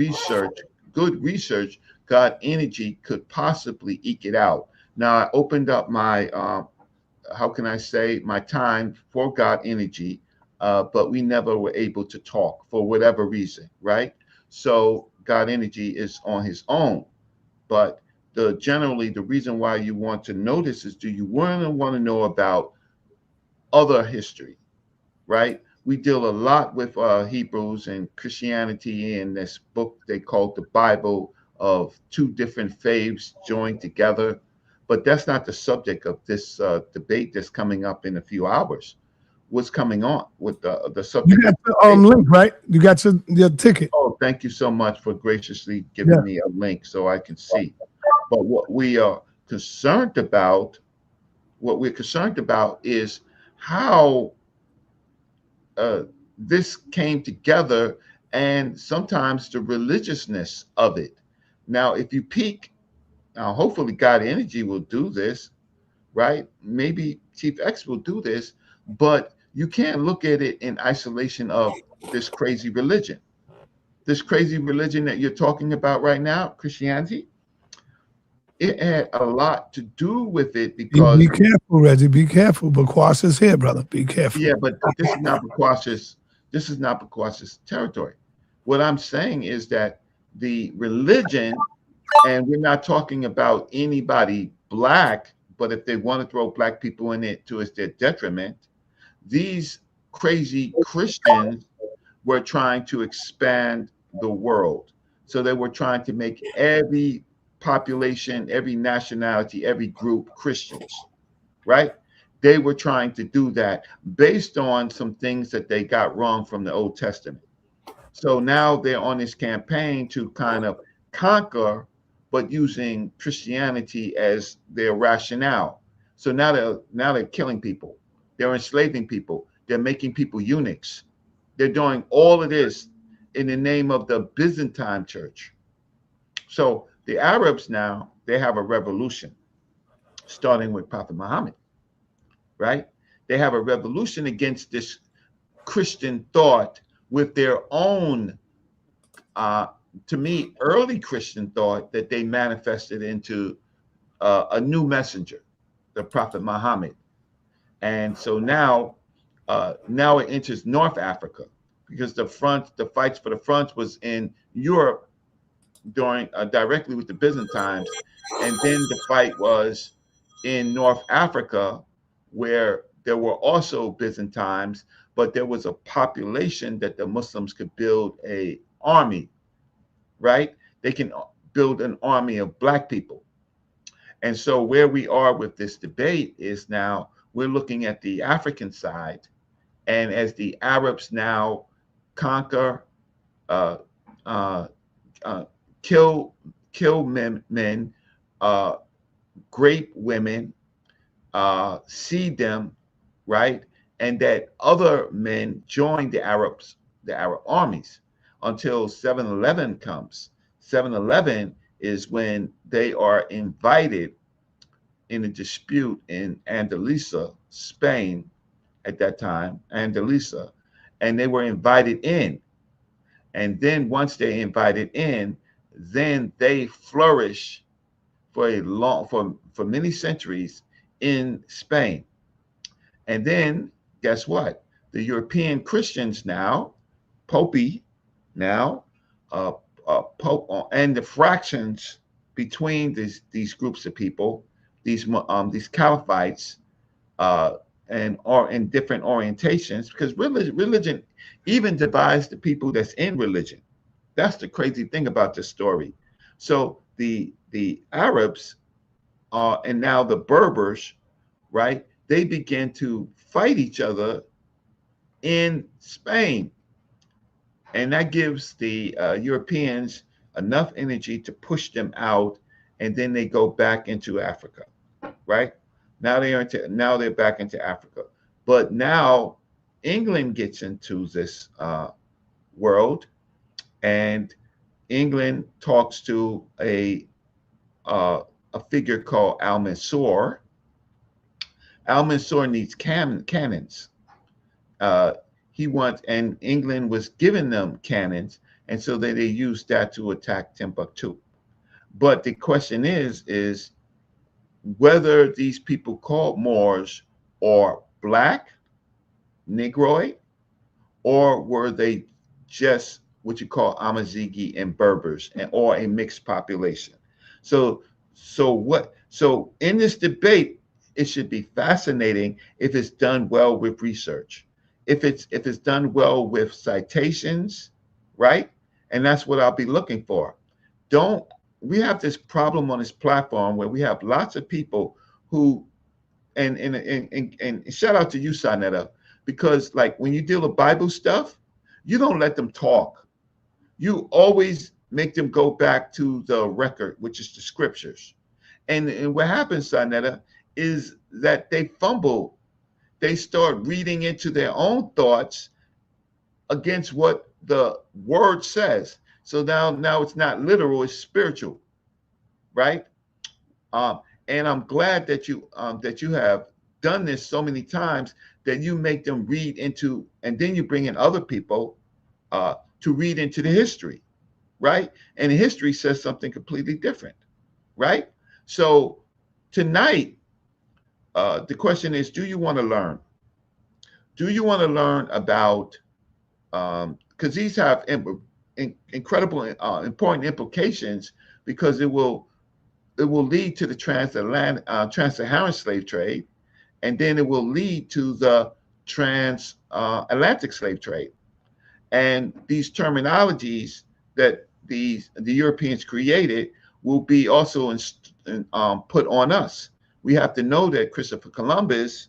good research, God Energy could possibly eke it out. Now, I opened up my how can I say, my time for God Energy, but we never were able to talk for whatever reason, right? So God Energy is on his own. But generally, the reason why you want to know this is, do you want to know about other history, right? We deal a lot with Hebrews and Christianity in this book they call the Bible, of two different faiths joined together. But that's not the subject of this debate that's coming up in a few hours. What's coming on with the subject? You got the link, right? You got your ticket. Oh, thank you so much for graciously giving me a link so I can see. But what we are concerned about, is how this came together, and sometimes the religiousness of it. Now, if you peek, now hopefully God Energy will do this, right? Maybe Chief X will do this, but you can't look at it in isolation of this crazy religion. This crazy religion that you're talking about right now, Christianity, it had a lot to do with it Be because, careful, Reggie. Be careful. Bakwas is here, brother. Be careful. yeah, but this is not Bakwasa's, territory. What I'm saying is that the religion, and we're not talking about anybody black, but if they want to throw black people in it to their detriment, these crazy Christians were trying to expand the world. So they were trying to make every population, every nationality, every group Christians, right? They were trying to do that based on some things that they got wrong from the Old Testament. So now they're on this campaign to kind of conquer, but using Christianity as their rationale. So now they're killing people. They're enslaving people. They're making people eunuchs. They're doing all of this in the name of the Byzantine church. So the Arabs now, they have a revolution, starting with Prophet Muhammad, right? They have a revolution against this Christian thought with their own, to me, early Christian thought that they manifested into a new messenger, the Prophet Muhammad. And so now it enters North Africa, because the fights for the front was in Europe during directly with the Byzantines, and then the fight was in North Africa, where there were also Byzantines, but there was a population that the Muslims could build a army, right? They can build an army of black people. And so where we are with this debate is now we're looking at the African side, and as the Arabs now conquer, kill men, grape women, seed them, right? And that other men join the Arab armies until 7/11 comes. 7/11 is when they are invited in a dispute in Andalusia, Spain at that time, Andalusia, and they were invited in. And then once they invited in, then they flourish for many centuries in Spain. And then guess what? The European Christians now, Popey now, Pope, and the fractions between these groups of people, these caliphites, and are in different orientations, because religion even divides the people that's in religion. That's the crazy thing about this story. So the Arabs and now the Berbers, right? They begin to fight each other in Spain, and that gives the Europeans enough energy to push them out, and then they go back into Africa, right? Now they're back into Africa, but now England gets into this world, and England talks to a figure called Al-Mansur. Al-Mansur needs cannons. And England was giving them cannons, and so they used that to attack Timbuktu. But the question is whether these people called Moors are black, Negroid, or were they just what you call Amazighi and Berbers, or a mixed population. So in this debate, it should be fascinating if it's done well with research, if it's done well with citations, right? And that's what I'll be looking for. We have this problem on this platform where we have lots of people who, and shout out to you, sa.neter, because like when you deal with Bible stuff, you don't let them talk. You always make them go back to the record, which is the scriptures. And what happens, sa.neter, is that they fumble. They start reading into their own thoughts against what the word says. So now it's not literal, it's spiritual, right? And I'm glad that you have done this so many times that you make them read into, and then you bring in other people to read into the history, right? And the history says something completely different, right? So tonight, the question is, do you want to learn? Do you want to learn about, because these have incredible, important implications, because it will lead to the trans-Saharan slave trade, and then it will lead to the trans-Atlantic slave trade. And these terminologies that the Europeans created will be also put on us. We have to know that Christopher Columbus,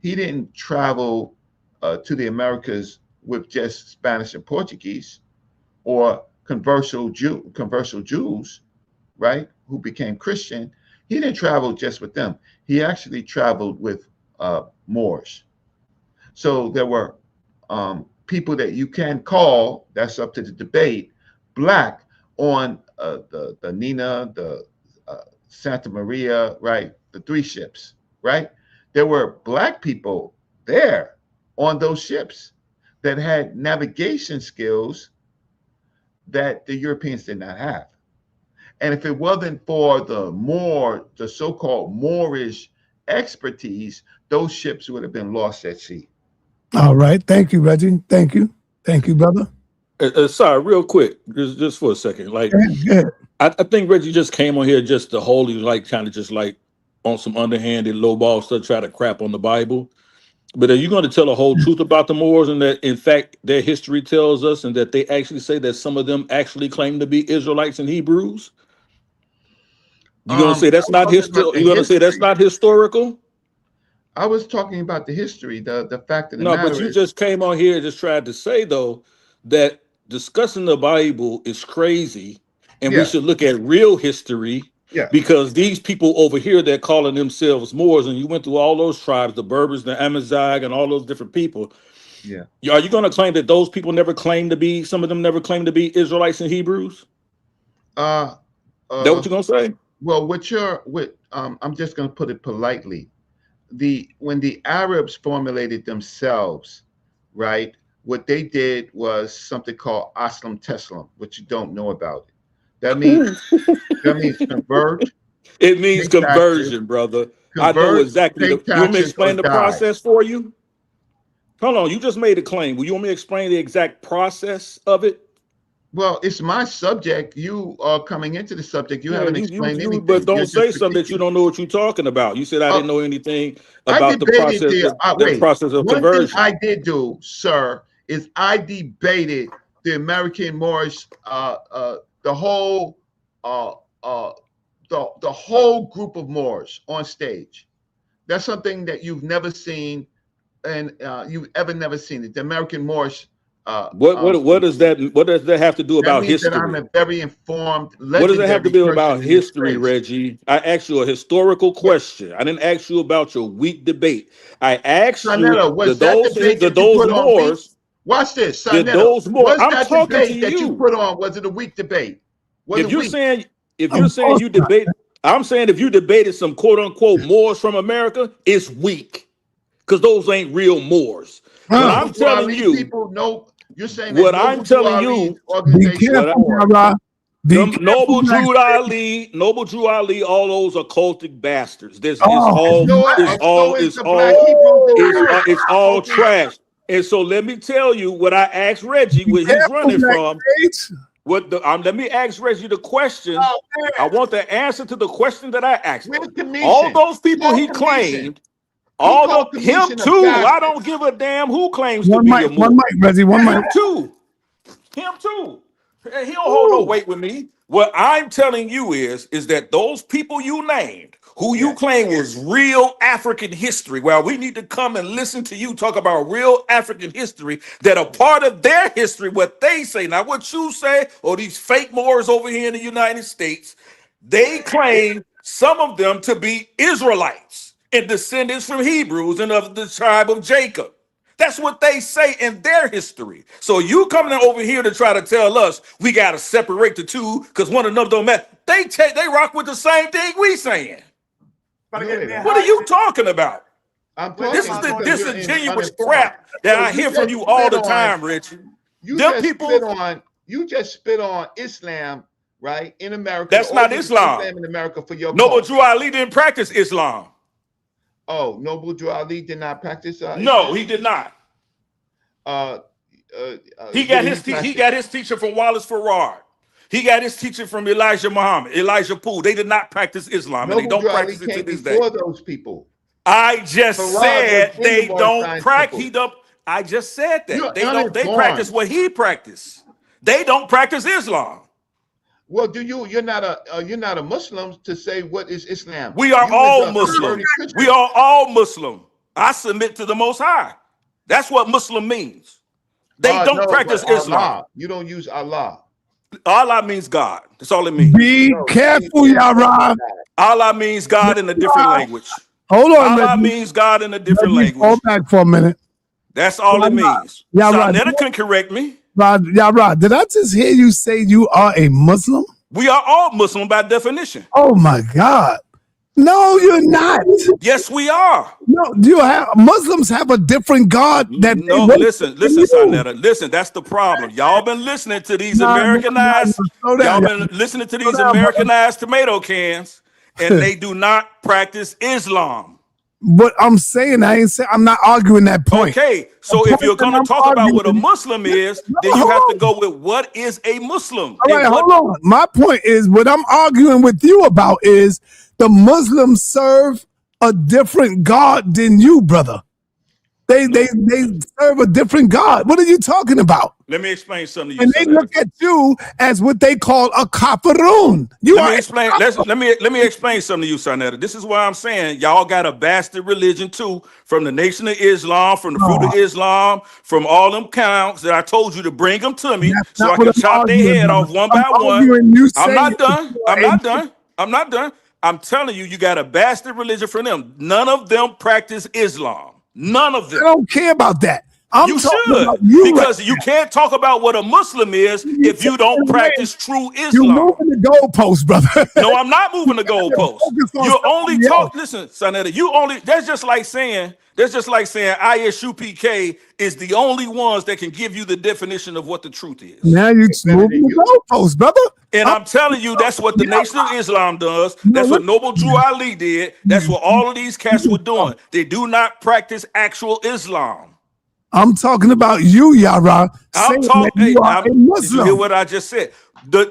he didn't travel to the Americas with just Spanish and Portuguese or converso Jews, right, who became Christian. He didn't travel just with them. He actually traveled with Moors. So there were people that you can call, that's up to the debate, black on the Nina, the Santa Maria, right, the 3 ships, right? There were black people there on those ships that had navigation skills that the Europeans did not have. And if it wasn't for the so-called Moorish expertise, those ships would have been lost at sea. All right. Thank you, Reggie. Thank you. Thank you, brother. Sorry, real quick, just for a second. Like, I think Reggie just came on here just to wholly, like, kind of just like on some underhanded lowball stuff, try to crap on the Bible. But are you going to tell the whole truth about the Moors, and that, in fact, their history tells us, and that they actually say that some of them actually claim to be Israelites and Hebrews? You're going to say that's not historical? You're going to say that's not historical? I was talking about the history, the fact of the matter. matter No, but you just came on here and just tried to say, though, that discussing the Bible is crazy, and we should look at real history. Yeah. Because these people over here, they're calling themselves Moors, and you went through all those tribes, the Berbers, the Amazigh, and all those different people. Yeah. Are you going to claim that those people never claimed to be, some of them never claimed to be Israelites and Hebrews? That what you going to say? Well, I'm just going to put it politely. When the Arabs formulated themselves, right, what they did was something called Aslam Teslam, which you don't know about. That means convert. It means conversion, brother. I know exactly. You want me to explain the process for you? Hold on, you just made a claim. Will you want me to explain the exact process of it? Well, it's my subject. You are coming into the subject. You haven't explained anything. But don't say something that you don't know what you're talking about. You said I didn't know anything about the process of conversion. One thing I did do, sir, is I debated the American Moorish, the whole group of Moors on stage. That's something that you've never seen, and you've never seen it. The American Moorish. What does that have to do about history? That I'm a very informed. What does it have to do about history, Reggie? I asked you a historical question. I didn't ask you about your weak debate. I asked you those Moors. Watch this. Those Moors. I'm talking to you. That you put on, was it a weak debate? If you're saying you debate, I'm saying if you debated some quote unquote Moors from America, it's weak, because those ain't real Moors. But I'm telling you, people know. You're saying what I'm telling you, Noble Drew Ali, all those occultic bastards. It's all trash. And so let me tell you what I asked Reggie, where he's running from. Let me ask Reggie the question. I want the answer to the question that I asked. All those people he claimed. Him too. I don't give a damn who claims to be a Moor. One mic, Reggie. One mic. Him too. He don't hold no weight with me. What I'm telling you is that those people you named, who you claim was real African history, well, we need to come and listen to you talk about real African history that are part of their history, what they say, not what you say, or these fake Moors over here in the United States. They claim some of them to be Israelites and descendants from Hebrews and of the tribe of Jacob. That's what they say in their history. So you coming over here to try to tell us we got to separate the two because one of them don't matter. They rock with the same thing we saying. What are you talking about? This is the disingenuous crap that I hear from you all the time, Rich. You just spit on Islam, right, in America. That's not Islam. Islam in America for your Noble Drew Ali didn't practice Islam. Oh, Noble Drew Ali did not practice Islam? No, he did not. He got his teacher from Wallace Farrar. He got his teaching from Elijah Muhammad, Elijah Poole. They did not practice Islam, and they don't practice it to this day. Those people. I just said they don't practice. I just said that they don't. They practice what he practiced. They don't practice Islam. Well, you're not a Muslim to say what is Islam. We are all Muslim. We are all Muslim. I submit to the Most High. That's what Muslim means. They don't practice Islam. Allah. You don't use Allah. Allah means God. That's all it means. Be careful, Yara. Allah means God in a different language. Hold on. Allah means God in a different language. Hold back for a minute. That's all it means. Sa.neter can correct me. Yara, did I just hear you say you are a Muslim? We are all Muslim by definition. Oh my God. No, you're not. Yes, we are. No, Muslims have a different God that listen, sa.neter. Listen, that's the problem. Y'all been listening to these Americanized Americanized tomato cans, and they do not practice Islam. But I'm saying, I'm not arguing that point. Okay, so if you're going to talk about what a Muslim is, then you have to go with what is a Muslim. All right, hold on. My point is, what I'm arguing with you about is the Muslims serve a different God than you, brother. They serve a different God. What are you talking about? Let me explain something to you. And they look at you as what they call a kafirun. Let me explain something to you, sa.neter. This is why I'm saying y'all got a bastard religion too, from the Nation of Islam, from the Fruit of Islam, from all them counts that I told you to bring them to me so I can chop their head off one by one. I'm not done. I'm telling you, you got a bastard religion from them. None of them practice Islam. None of them. I don't care about that. You should, because you can't talk about what a Muslim is if you don't practice true Islam. You're moving the goalpost, brother. No, I'm not moving the goalpost. You only talk. Listen, sa.neter. That's just like saying ISUPK is the only ones that can give you the definition of what the truth is. Now you're moving the goalpost, brother. And I'm telling you, that's what the Nation of Islam does. That's what Noble Drew Ali did. That's what all of these cats were doing. They do not practice actual Islam. I'm talking about you, Yara. I'm talking. Did you hear what I just said?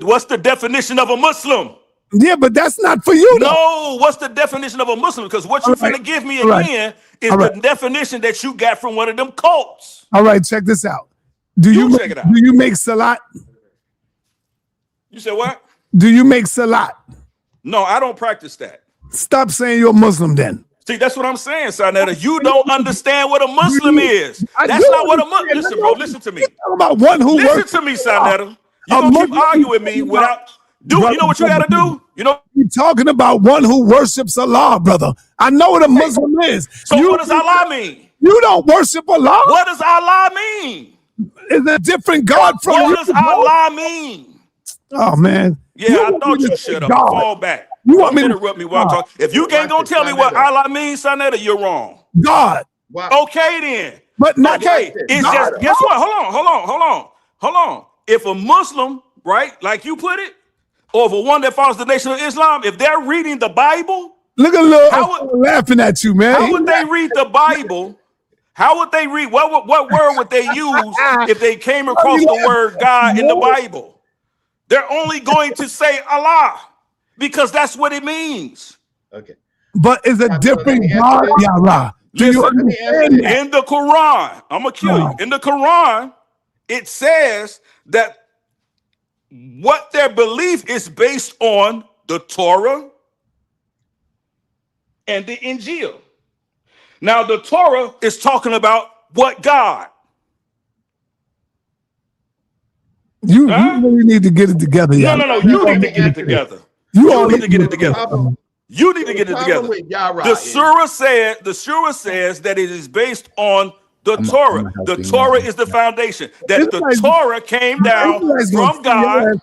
What's the definition of a Muslim? Yeah, but that's not for you. No, what's the definition of a Muslim? Because what you're finna give me again is the definition that you got from one of them cults. All right, check this out. Do you check it out. Do you make salat? You said what? Do you make salat? No, I don't practice that. Stop saying you're a Muslim then. See, that's what I'm saying, sa.neter. You don't understand what a Muslim is. That's not what a Muslim. Listen, bro. Listen to me. About one who listen to me, sa.neter. You don't keep arguing with me without. You know what you got to do? You're talking about one who worships Allah, brother. I know what a Muslim is. So what does Allah mean? You don't worship Allah. What does Allah mean? Is a different God from you? What does Allah mean? Oh man. Yeah, I thought you shut up. Fall back. You want me to interrupt me while I'm talking? If you can't go tell me what Allah means, sa.neter, you're wrong. God. Wow. Okay then. But not okay. It's God. Just guess what? Hold on. If a Muslim, right, like you put it, or for one that follows the Nation of Islam, if they're reading the Bible, look at little laughing at you, man. How would they read the Bible? How would they read? What word would they use if they came across the word God in the Bible? They're only going to say Allah because that's what it means. Okay. But it's a different God, Yara. In the Quran, I'm gonna kill you. In the Quran, it says that what their belief is based on the Torah and the Injil. Now, the Torah is talking about what God? You really need to get it together. No. You need to get it together. You need to get it together. You need to get it together. The surah says that it is based on the Torah. The Torah is the foundation. That the Torah came down from God.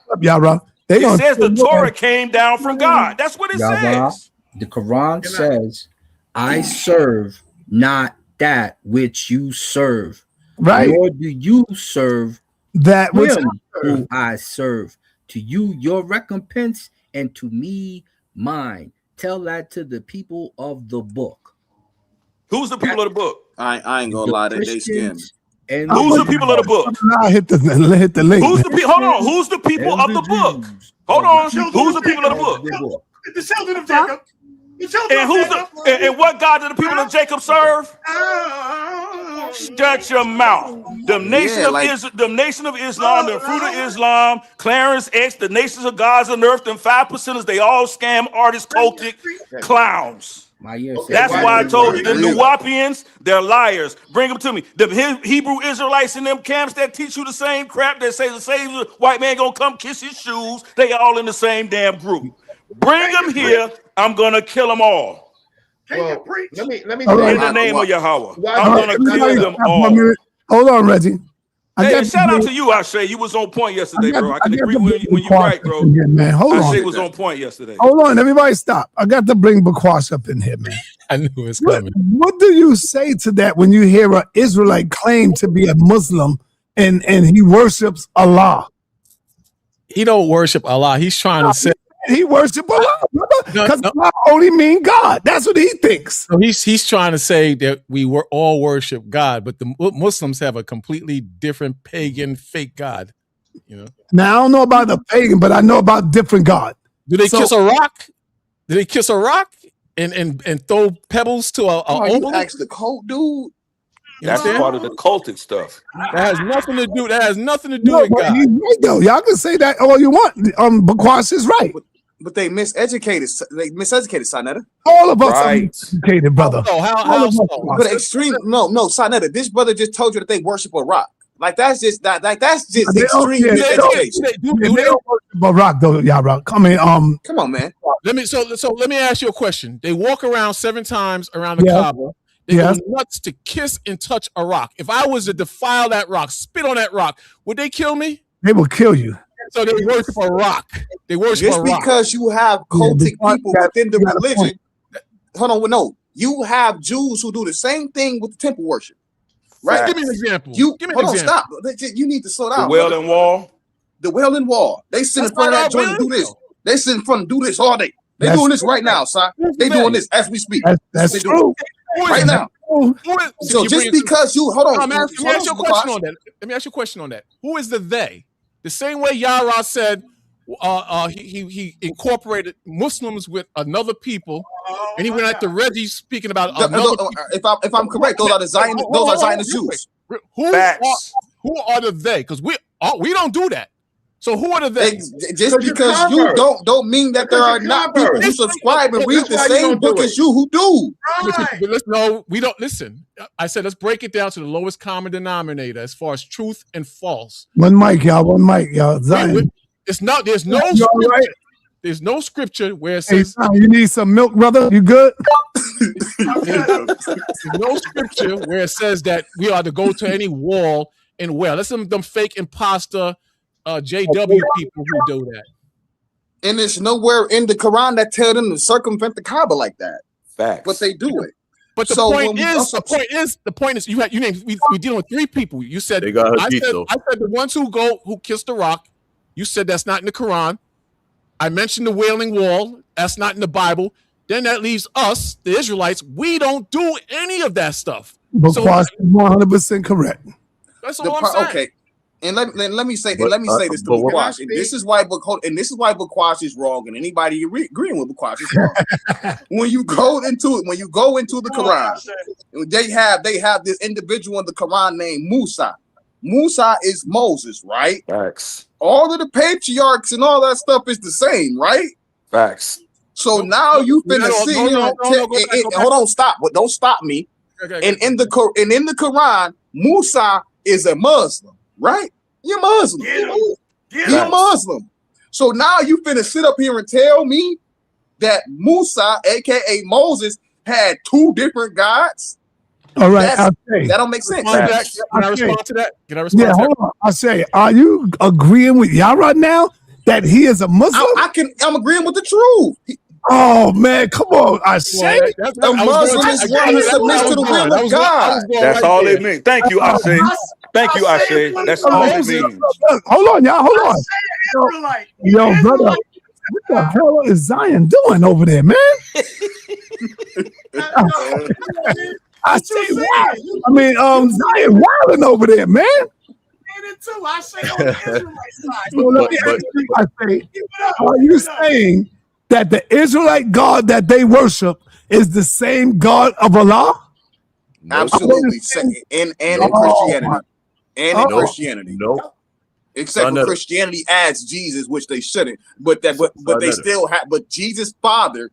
It says the Torah came down from God. That's what it says. The Quran says, I serve not that which you serve. Right. Nor do you serve that which who I serve. To you your recompense, and to me mine. Tell that to the people of the book. Who's the people of the book? I ain't gonna lie, they scared me. And who's the people of the book? Hit the link. Who's the people? Hold on. Who's the people of the book? Hold on. Who's the people of the book? The children of Jacob. And who's and what God do the people of Jacob serve? Shut your mouth. The nation of Islam, the fruit of Islam, Clarence X, the nations of Gaza and Earth, and 5%ers, they all scam artists, cultic clowns. That's why I told you the Nuwapians, they're liars. Bring them to me. The Hebrew Israelites in them camps that teach you the same crap, that say the same white man gonna come kiss his shoes, they all in the same damn group. Bring them here. I'm gonna kill them all. Well, let me in the name of Yahweh. I'm gonna kill them all. Hold on, Reggie. Hey, shout out to you, Ashay. You was on point yesterday, bro. I can agree when you're right, bro. Man, hold on. Ashay was on point yesterday. Hold on, everybody stop. I got to bring Bakwash up in here, man. I knew it was coming. What do you say to that when you hear an Israelite claim to be a Muslim and he worships Allah? He don't worship Allah. He's trying to say he worship Allah, because Allah only mean God. That's what he thinks. So he's trying to say that we were all worship God, but the Muslims have a completely different pagan fake God. You know. Now I don't know about the pagan, but I know about different God. Do they kiss a rock? Do they kiss a rock and throw pebbles to a you ask the cult dude. That's part of the cultic stuff. That has nothing to do. That has nothing to do with God. He's right, though. Y'all can say that all you want. Bakwash is right. But they miseducated. They miseducated, sa.neter. All of us are miseducated, brother. How so? But extreme. No, sa.neter. This brother just told you that they worship a rock. Like that's just extreme miseducation. They don't worship a rock, though, y'all. Come on, man. Let me ask you a question. They walk around 7 times around the Kaaba. They go nuts to kiss and touch a rock. If I was to defile that rock, spit on that rock, would they kill me? They will kill you. So they worship a rock. They worship just a rock. Because you have cultic people within the religion. Hold on, no. You have Jews who do the same thing with the temple worship. Right? Give me an example. Stop. You need to slow down. The Wailing Wall. The Wailing Wall. They sit in front of that joint and do this. They sit in front and do this all day. They're doing this right now, son. They doing this as we speak. That's true. Right now. So just because you hold on, let me ask you a question on that. Let me ask you a question on that. Who is the they? The same way Yara said he incorporated Muslims with another people, and he went at the Reggie speaking about another. If I'm correct, those are Zionist Jews. Who are the they? Because we don't do that. So who are the they? Just because you don't mean that there are not people who subscribe and read the same book as you who do. No, we don't listen. I said let's break it down to the lowest common denominator as far as truth and false. One mic, y'all. Zion. It's not. There's no scripture. Right? There's no scripture where it says you need some milk, brother. You good? There's no scripture where it says that we are to go to any wall and well. That's them fake imposter. JW people who do that, and there's nowhere in the Quran that tell them to circumvent the Kaaba like that. Facts, but they do it. But the point is, you named we dealing with 3 people. You said I said the ones who kissed the rock. You said that's not in the Quran. I mentioned the Wailing Wall. That's not in the Bible. Then that leaves us, the Israelites. We don't do any of that stuff. But 100% correct. That's all I'm saying. Okay. And let me say this to Bakwash. And this is why Bakwash is wrong, and anybody agreeing with Bakwash is wrong. when you go into the Quran, they have this individual in the Quran named Musa. Musa is Moses, right? Facts. All of the patriarchs and all that stuff is the same, right? Facts. So now you finna sit here and hold on, stop, but don't stop me. And in the Quran, Musa is a Muslim. Right? You're Muslim. You're Muslim. So now you finna sit up here and tell me that Musa, aka Moses, had 2 different gods? All right, I'll say. That don't make sense. Can I respond to that? Can I respond Yeah, to that? hold on. I'll say, are you agreeing with Yara now that he is a Muslim? I'm agreeing with the truth. Oh man, come on! I say a Muslim is one who submits to the will of God. That's all it means. Thank you, I say. Thank you, I say. That's all it means. Hold on, y'all. Hold on. Yo, brother, what the hell is Zion doing over there, man? I say why? I mean, Zion wilding over there, man. I say on the Israelite side. So let me ask you, I say, are you saying that the Israelite God that they worship is the same God of Allah? Absolutely. And in Christianity. And in Christianity. No. Except for Christianity adds Jesus, which they shouldn't. But they still have, but Jesus' father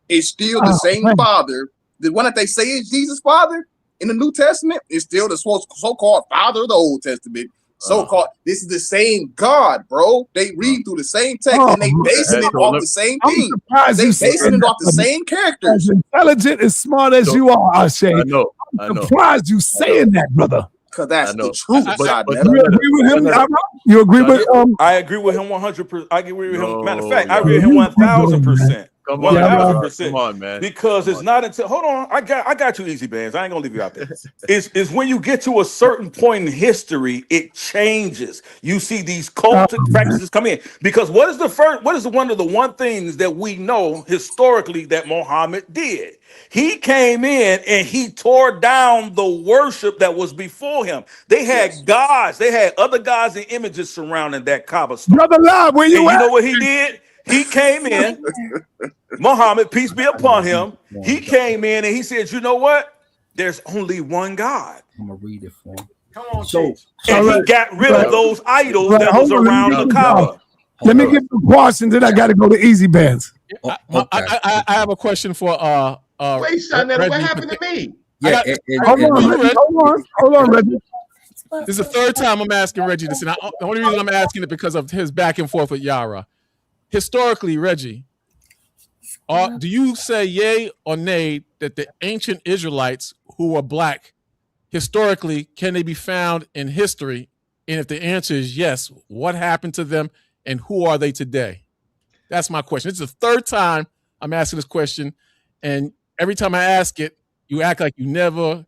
is still the same father. The one that they say is Jesus' father in the New Testament is still the so-called father of the Old Testament. So-called, this is the same God, bro. They read through the same text and they basing it off the same thing. They basing it off the same characters. As intelligent, as smart as you are, Ashay. I'm surprised you saying that, brother. Because that's the truth. You agree with him? You agree with I agree with him 100%. I agree with him. Matter of fact, I agree with him 1,000%. Come on, 1,000%. Come on, man. Because it's not until hold on, I got you, easy bands. I ain't gonna leave you out there. It's when you get to a certain point in history, it changes. You see these cultic practices come in. Because what is one of the one things that we know historically that Muhammad did? He came in and he tore down the worship that was before him. They had gods, they had other gods and images surrounding that Kaaba stone. Brother Love, where you and at? You know what he did? He came in, Muhammad, peace be upon him. He came in and he said, you know what? There's only one God. I'm gonna read it for him. Come on, and he got rid of those idols that was around the Kaaba. Let me get the question, then I got to go to easy bands. I have a question for wait, son, what happened to me? Yeah, hold on, Reggie. This is the third time I'm asking Reggie this, and the only reason I'm asking it because of his back and forth with Yara. Historically, Reggie, do you say yay or nay that the ancient Israelites who were black, historically, can they be found in history? And if the answer is yes, what happened to them and who are they today? That's my question. This is the third time I'm asking this question, and every time I ask it, you act like you never.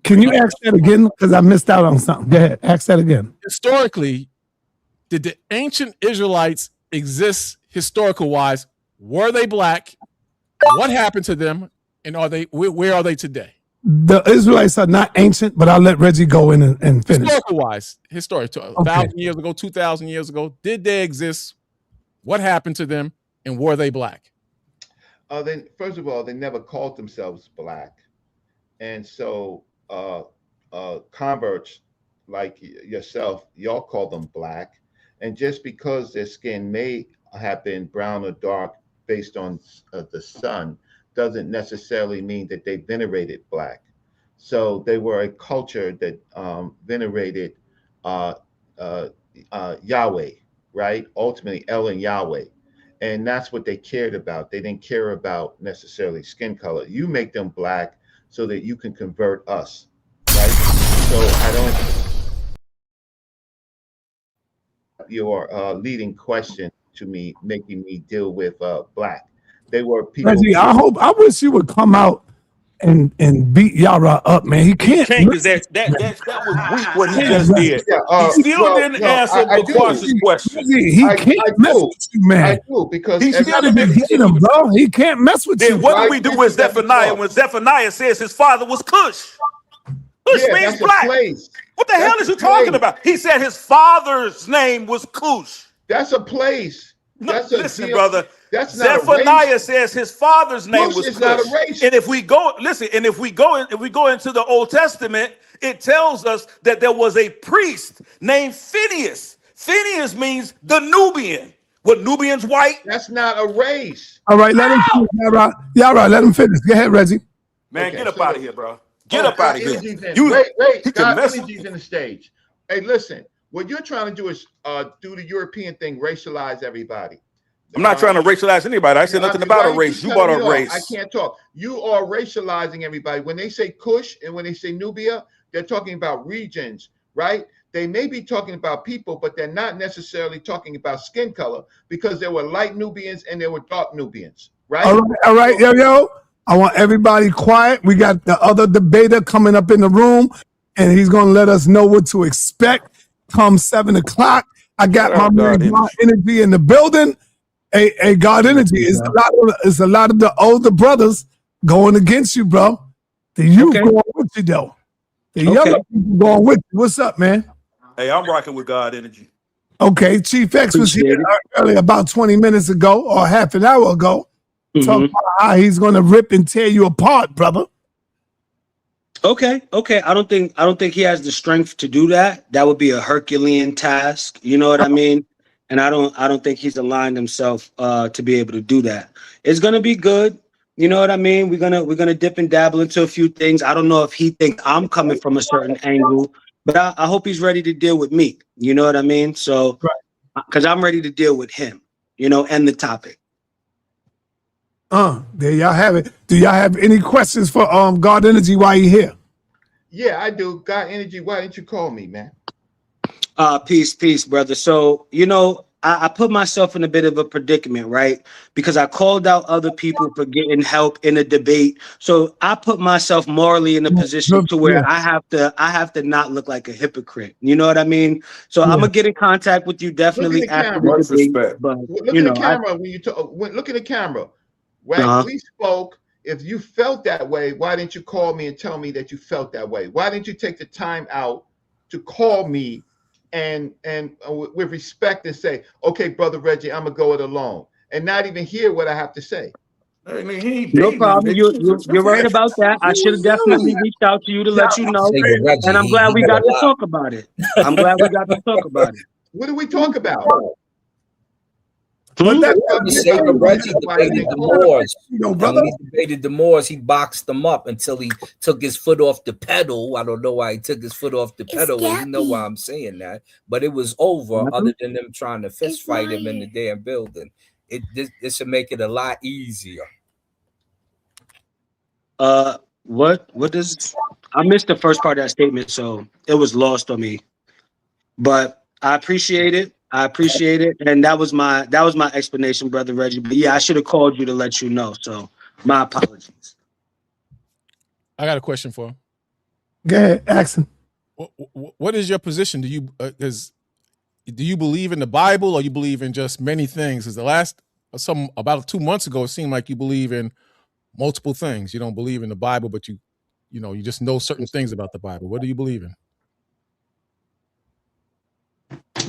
Can you ask that again? Because I missed out on something. Go ahead, ask that again. Historically, did the ancient Israelites exist historical wise? Were they black? What happened to them? And where are they today? The Israelites are not ancient, but I'll let Reggie go in and finish. Historical wise, 1,000 years ago, 2,000 years ago, did they exist? What happened to them? And were they black? Then first of all, they never called themselves black. And so converts like yourself, y'all call them black. And just because their skin may have been brown or dark based on the sun doesn't necessarily mean that they venerated black. So they were a culture that venerated Yahweh, right? Ultimately, El and Yahweh. And that's what they cared about. They didn't care about necessarily skin color. You make them black so that you can convert us, right? So I don't, your leading question to me, making me deal with black. They were people. Reggie, I wish you would come out and beat Yara up, man. He can't. Because that was weak what he just did. He still didn't answer Quash's question. He can't mess with you, man. I do, because he still didn't hit him, bro. He can't mess with you. Then what do we do with Zephaniah when Zephaniah says his father was Cush? Cush means black. What the hell is you talking about? He said his father's name was Cush. That's a place. Listen, brother. That's not Zephaniah says his father's name was Cush. Not a race. And if we go into the Old Testament, it tells us that there was a priest named Phineas. Phineas means the Nubian. What, Nubians white? That's not a race. All right, let him finish. Yara, let him finish. Go ahead, Reggie. Man, get up out of here, bro. Get up out of here. Wait, God, energy's in the stage. Hey, listen, what you're trying to do is do the European thing, racialize everybody. I'm not trying to racialize anybody. I said nothing about a race. You brought a I race. can't talk. You are racializing everybody. When they say Kush and when they say Nubia, they're talking about regions, right? They may be talking about people, but they're not necessarily talking about skin color, because there were light Nubians and there were dark Nubians, right? All right, yo. I want everybody quiet. We got the other debater coming up in the room, and he's going to let us know what to expect come 7 o'clock. I got my man God Energy in the building. Hey, God Energy, it's a lot of the older brothers going against you, bro. The youth going with you, though. The younger people going with you. What's up, man? Hey, I'm rocking with God Energy. Okay, Chief X was here earlier about 20 minutes ago or half an hour ago. Talking about how he's going to rip and tear you apart, brother. Okay. I don't think he has the strength to do that. That would be a Herculean task. You know what I mean? And I don't think he's aligned himself to be able to do that. It's gonna be good. You know what I mean? We're gonna dip and dabble into a few things. I don't know if he thinks I'm coming from a certain angle, but I hope he's ready to deal with me. You know what I mean? So, because I'm ready to deal with him. You know, and the topic. There y'all have it. Do y'all have any questions for God Energy while you here? Yeah, I do. God Energy, why didn't you call me, man? Peace, brother. So, you know, I put myself in a bit of a predicament, right? Because I called out other people for getting help in a debate. So I put myself morally in a position to where I have to not look like a hypocrite. You know what I mean? So I'm gonna get in contact with you definitely after the debate. But look at the camera when you talk. Look at the camera. Right? We spoke. If you felt that way, why didn't you call me and tell me that you felt that way? Why didn't you take the time out to call me and with respect and say, okay, brother Reggie, I'm gonna go it alone, and not even hear what I have to say? I mean, no problem. You're right about that. I should have definitely reached out to you to let you know. And I'm glad we got to talk about it. What do we talk about? Reggie debated the Moors. When he debated the Moors, he boxed them up until he took his foot off the pedal. I don't know why he took his foot off the pedal. Well, you know why I'm saying that. But it was over, other than them trying to fist fight him in the damn building. This should make it a lot easier. What does I missed the first part of that statement, so it was lost on me. But I appreciate it. And that was my explanation, brother Reggie. But yeah, I should have called you to let you know. So my apologies. I got a question for him. Go ahead, Axon. What is your position? Do you believe in the Bible, or you believe in just many things? Because about 2 months ago, it seemed like you believe in multiple things. You don't believe in the Bible, but you just know certain things about the Bible. What do you believe in?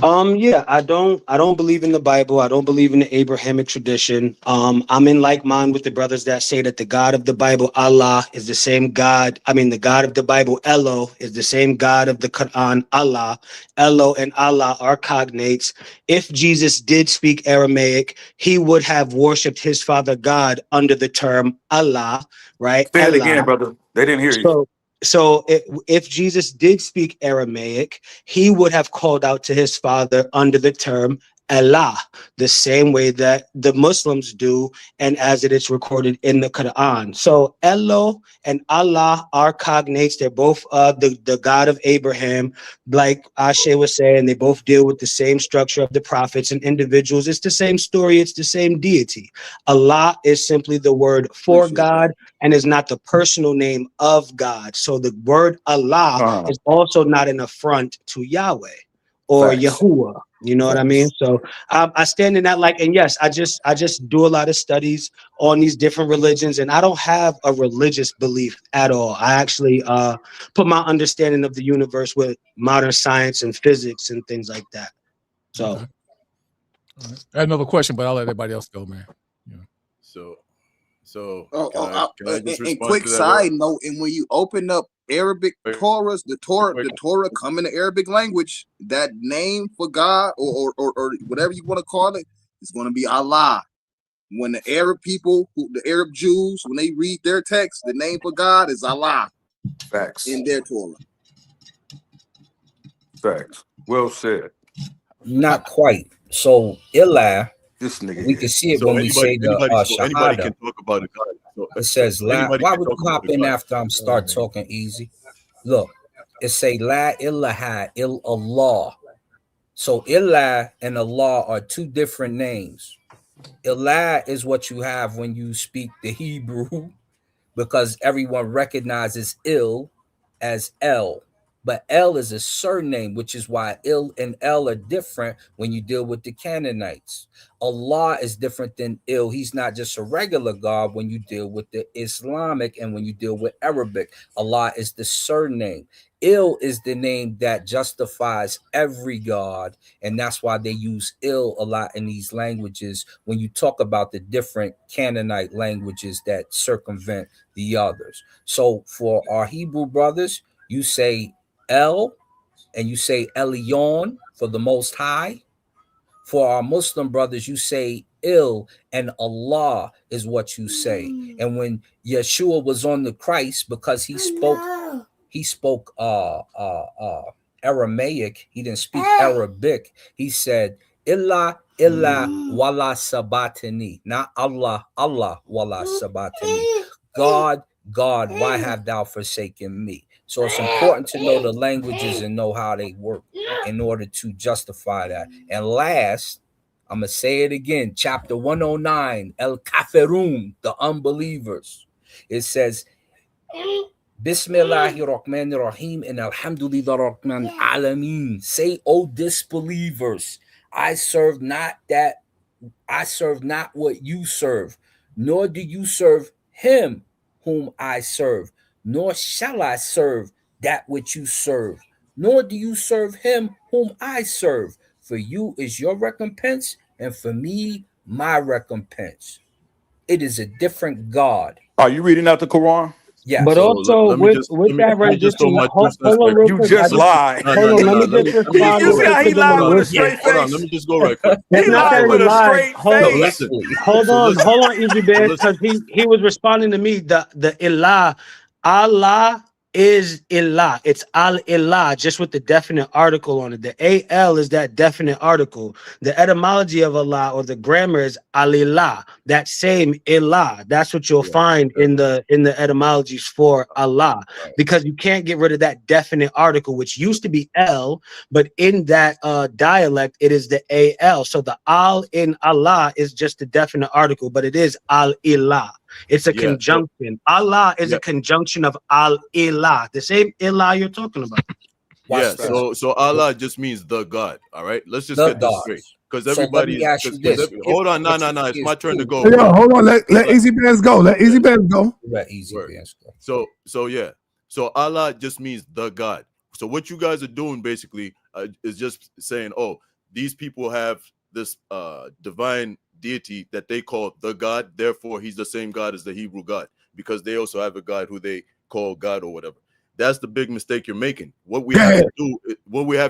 Yeah, I don't believe in the Bible. I don't believe in the Abrahamic tradition. I'm in like mind with the brothers that say that the God of the Bible, Allah, is the same God. I mean, the God of the Bible, Elo, is the same God of the Quran, Allah. Elo and Allah are cognates. If Jesus did speak Aramaic, he would have worshipped his father God under the term Allah, right? Say it again, brother. They didn't hear you. So if Jesus did speak Aramaic, he would have called out to his father under the term Allah, the same way that the Muslims do, and as it is recorded in the Quran. So Elo and Allah are cognates. They're both the God of Abraham. Like Ashe was saying, they both deal with the same structure of the prophets and individuals. It's the same story. It's the same deity. Allah is simply the word for God and is not the personal name of God. So the word Allah is also not an affront to Yahweh or Yahuwah. You know what I mean? So I stand in that and yes, I just do a lot of studies on these different religions, and I don't have a religious belief at all. I actually put my understanding of the universe with modern science and physics and things like that. So I have another question, but I'll let everybody else go, man. Yeah. So can I just respond quick to that side note, and when you open up Arabic Torahs, the Torah come in the Arabic language, that name for God or whatever you want to call it is going to be Allah. When the Arab people, the Arab Jews, when they read their text, the name for God is Allah. Facts. In their Torah. Facts. Well said. Not quite. So Ilah This nigga We here. can see it So when we say the anybody Shahada. can talk about a God. So, It says la. anybody Why can would talk you about hop a in God. after I'm start talking easy? Look, it say la ilaha il Allah. So Ilah and Allah are two different names. Ilah is what you have when you speak the Hebrew, because everyone recognizes Il as El. But El is a surname, which is why Il and El are different when you deal with the Canaanites. Allah is different than Il. He's not just a regular God when you deal with the Islamic and when you deal with Arabic. Allah is the surname. Il is the name that justifies every God, and that's why they use Il a lot in these languages when you talk about the different Canaanite languages that circumvent the others. So for our Hebrew brothers, you say El and you say Elyon for the Most High. For our Muslim brothers, you say Il and Allah is what you say. And when Yeshua was on the Christ, because he spoke Aramaic, he didn't speak Arabic. He said Illa wala sabatani, not Allah wala sabatani. God, why have thou forsaken me? So it's important to know the languages and know how they work in order to justify that. And last, I'm going to say it again, chapter 109, El Kafirun, the unbelievers. It says, Bismillahirrahmanirrahim and Alhamdulillah Rahman Alameen. Say, O disbelievers, I serve not what you serve, nor do you serve him whom I serve, nor shall I serve that which you serve, nor do you serve him whom I serve. For you is your recompense, and for me my recompense. It is a different God. Are you reading out the Quran? Yes. But So also let me just that throw rendition, my 2 hold cents on right real quick. You quick. just lied. Hold on, let me just respond Let real me quick to them in wisdom. hold on. Let me just go right quick. It's not that he lied. Hold So on, listen. hold on, Easy Bears, because he was responding to me. The Ilah, Allah is Ilah. It's Al Ilah, just with the definite article on it. The Al is that definite article. The etymology of Allah or the grammar is Al-Ilah, that same Ilah. That's what you'll find in the etymologies for Allah, because you can't get rid of that definite article, which used to be L, but in that dialect, it is the Al. So the Al in Allah is just the definite article, but it is Al-Ilah. It's a conjunction. Allah is a conjunction of Al-Ilah, the same Ilah you're talking about. So Allah just means the God. All right, let's just The get this God. straight, because So let everybody me is. ask you this. Hold on, no, it's my turn to go. Yo, bro. hold on. Let Easy Bears go. Let Easy Bears go. Let Easy Word. Bears go. So Allah just means the God. So what you guys are doing basically is just saying, oh, these people have this divine deity that they call the God, therefore he's the same God as the Hebrew God, because they also have a God who they call God or whatever. That's the big mistake you're making. What we have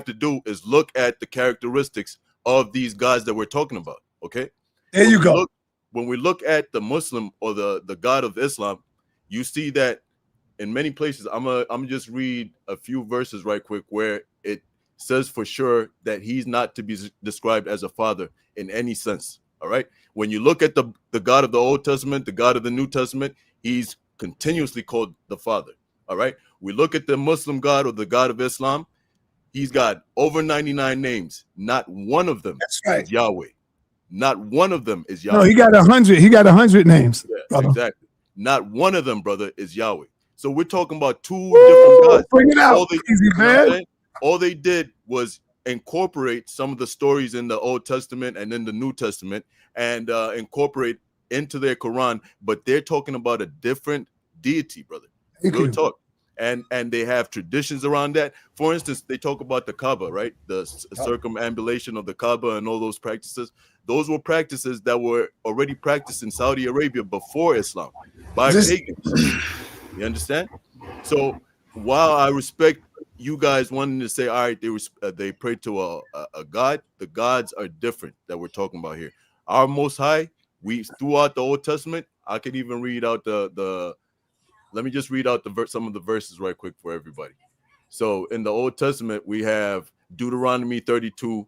to do is look at the characteristics of these gods that we're talking about. Okay, there you go. When we look at the Muslim or the God of Islam, you see that in many places. I'm just read a few verses right quick where it says for sure that he's not to be described as a father in any sense. All right. When you look at the God of the Old Testament, the God of the New Testament, he's continuously called the Father. All right. We look at the Muslim God or the God of Islam, he's got over 99 names. Not one of them is Yahweh. Not one of them is Yahweh. No, he got 100. He got 100 names. Yeah, exactly. Not one of them, brother, is Yahweh. So we're talking about two different gods. Bring it out, Easy man. All they did was incorporate some of the stories in the Old Testament and in the New Testament and incorporate into their Quran, but they're talking about a different deity, brother. Real talk. And they have traditions around that. For instance, they talk about the Kaaba, right? The circumambulation of the Kaaba and all those practices. Those were practices that were already practiced in Saudi Arabia before Islam by pagans. You understand? So while I respect you guys wanting to say, all right, they pray to a God, the gods are different that we're talking about here. Our Most High, we throughout the Old Testament, I could even read out let me just read out some of the verses right quick for everybody. So in the Old Testament, we have Deuteronomy 32,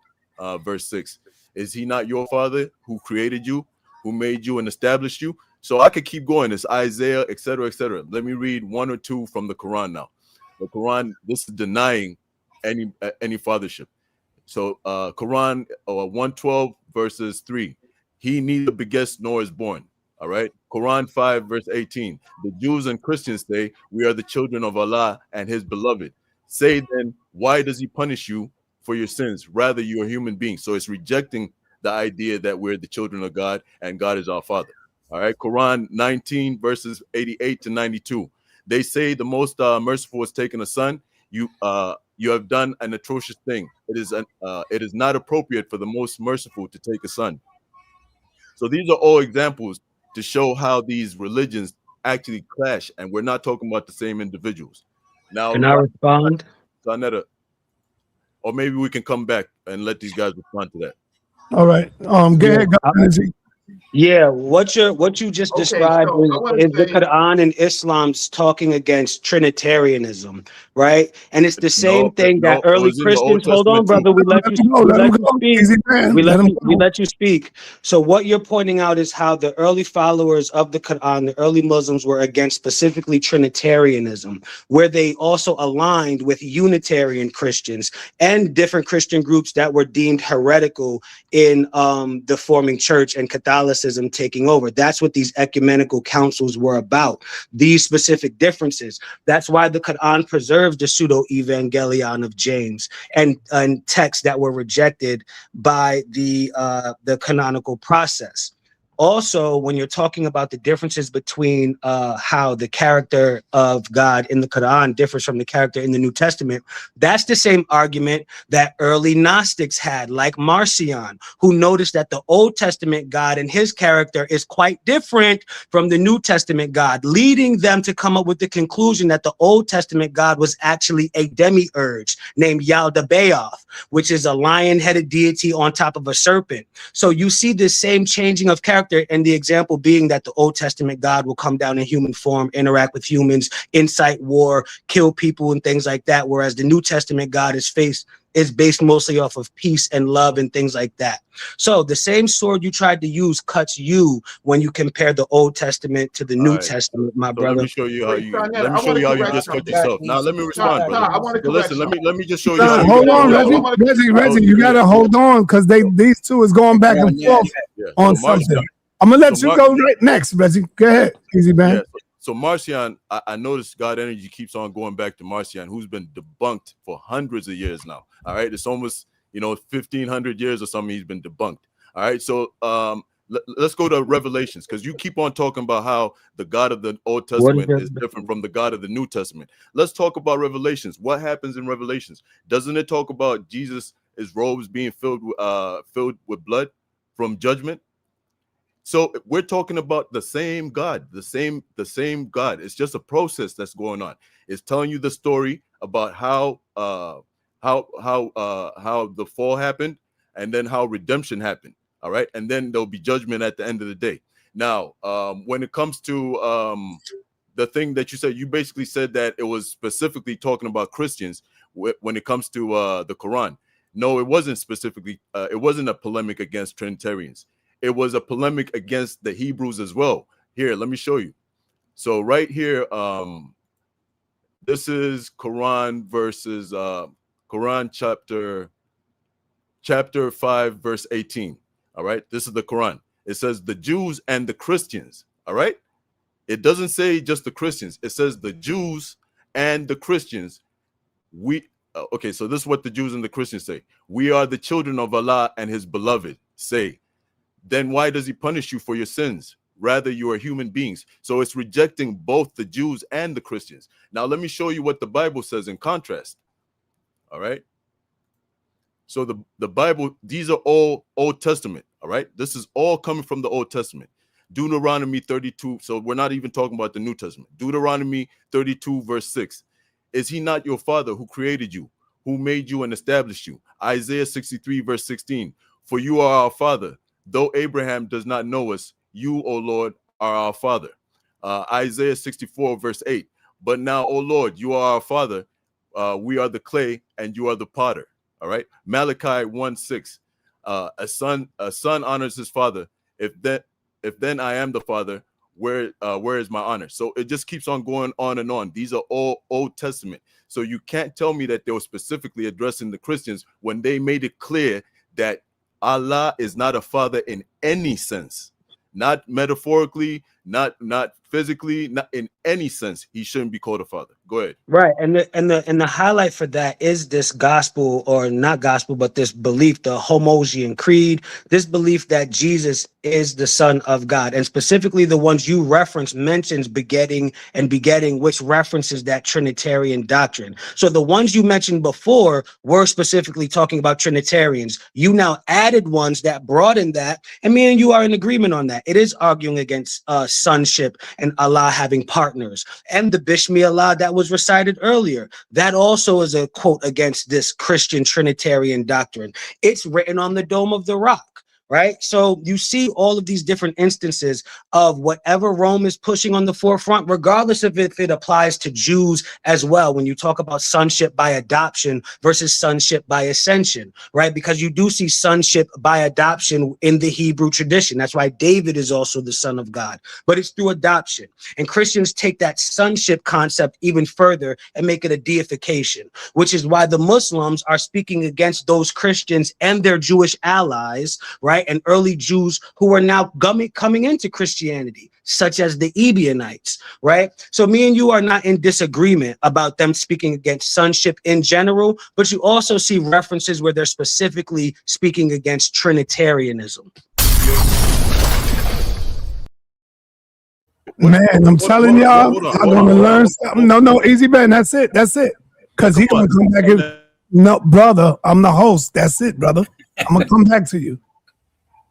verse 6. Is he not your father who created you, who made you and established you? So I could keep going. It's Isaiah, etc., etc. Let me read one or two from the Quran now. The Quran, this is denying any fathership. So Quran 112 verses 3. He neither begets nor is born. All right. Quran 5 verse 18. The Jews and Christians say we are the children of Allah and his beloved. Say then, why does he punish you for your sins? Rather, you are human beings. So it's rejecting the idea that we're the children of God and God is our father. All right. Quran 19 verses 88 to 92. They say the most merciful is taking a son. You have done an atrocious thing. It is not appropriate for the most merciful to take a son. So these are all examples to show how these religions actually clash, and we're not talking about the same individuals. Now, Can I respond? sa.neter, or maybe we can come back and let these guys respond to that. All right. Go ahead, Governor. Yeah, what you just described is the Quran and Islam's talking against Trinitarianism, right? And it's the same thing that early Christians. Hold on, brother. We let you speak. We let you speak. So what you're pointing out is how the early followers of the Quran, the early Muslims, were against specifically Trinitarianism, where they also aligned with Unitarian Christians and different Christian groups that were deemed heretical in the forming church and Catholicism taking over. That's what these ecumenical councils were about, these specific differences. That's why the Quran preserves the pseudo-evangelion of James and texts that were rejected by the canonical process. Also, when you're talking about the differences between how the character of God in the Quran differs from the character in the New Testament, that's the same argument that early Gnostics had, like Marcion, who noticed that the Old Testament God and his character is quite different from the New Testament God, leading them to come up with the conclusion that the Old Testament God was actually a demiurge named Yaldabaoth, which is a lion-headed deity on top of a serpent. So you see this same changing of character, and the example being that the Old Testament God will come down in human form, interact with humans, incite war, kill people and things like that, whereas the New Testament God is based mostly off of peace and love and things like that. So the same sword you tried to use cuts you when you compare the Old Testament to the New Testament, my brother. Let me show you how you just cut yourself. Now let me respond, brother. So listen, let me just show you how hold on, Reggie, you gotta hold on because these two is going back and forth on something. I'm gonna let you go right next, Reggie. Go ahead, easy man. Yeah, so Marcion, I noticed God Energy keeps on going back to Marcion, who's been debunked for hundreds of years now. All right, it's almost 1,500 years or something he's been debunked. All right, so let's go to Revelations, because you keep on talking about how the God of the Old Testament is different from the God of the New Testament. Let's talk about Revelations. What happens in Revelations? Doesn't it talk about Jesus' robes being filled with blood from judgment? So we're talking about the same God, the same God. It's just a process that's going on. It's telling you the story about how the fall happened, and then how redemption happened. All right, and then there'll be judgment at the end of the day. Now, when it comes to the thing that you said, you basically said that it was specifically talking about Christians when it comes to the Quran. No, it wasn't specifically. It wasn't a polemic against Trinitarians. It was a polemic against the Hebrews as well. Here, let me show you. So right here, this is Quran verses Quran chapter 5 verse 18. All right, this is the Quran. It says the Jews and the Christians. All right, it doesn't say just the Christians. It says the Jews and the Christians. Okay, so this is what the Jews and the Christians say. We are the children of Allah and his beloved. Say, then why does he punish you for your sins? Rather, you are human beings. So it's rejecting both the Jews and the Christians. Now, let me show you what the Bible says in contrast. All right. So the Bible, these are all Old Testament. All right. This is all coming from the Old Testament. Deuteronomy 32. So we're not even talking about the New Testament. Deuteronomy 32 verse 6. Is he not your father who created you, who made you and established you? Isaiah 63 verse 16. For you are our father. Though Abraham does not know us, you, O Lord, are our father. Isaiah 64 verse 8. But now, O Lord, you are our father. We are the clay and you are the potter. All right. Malachi 1:6. A son honors his father. If then I am the father, where is my honor? So it just keeps on going on and on. These are all Old Testament. So you can't tell me that they were specifically addressing the Christians when they made it clear that Allah is not a father in any sense, not metaphorically, not physically, not in any sense. He shouldn't be called a father. Go ahead. Right, and the highlight for that is this gospel, or not gospel, but this belief, the Homoousian creed, this belief that Jesus is the Son of God, and specifically the ones you reference mentions begetting, which references that Trinitarian doctrine. So the ones you mentioned before were specifically talking about Trinitarians. You now added ones that broaden that, and me and you are in agreement on that. It is arguing against sonship and Allah having partners, and the Bishmi Allah that was recited earlier, that also is a quote against this Christian Trinitarian doctrine. It's written on the Dome of the Rock. Right. So you see all of these different instances of whatever Rome is pushing on the forefront, regardless of if it applies to Jews as well. When you talk about sonship by adoption versus sonship by ascension, right? Because you do see sonship by adoption in the Hebrew tradition. That's why David is also the son of God, but it's through adoption. And Christians take that sonship concept even further and make it a deification, which is why the Muslims are speaking against those Christians and their Jewish allies, right? And early Jews who are now coming into Christianity, such as the Ebionites, right? So me and you are not in disagreement about them speaking against sonship in general, but you also see references where they're specifically speaking against Trinitarianism. Man, I'm telling y'all, I'm gonna learn something. No, easy, man. That's it. Because he's gonna come back and no, brother, I'm the host. That's it, brother. I'm gonna come back to you.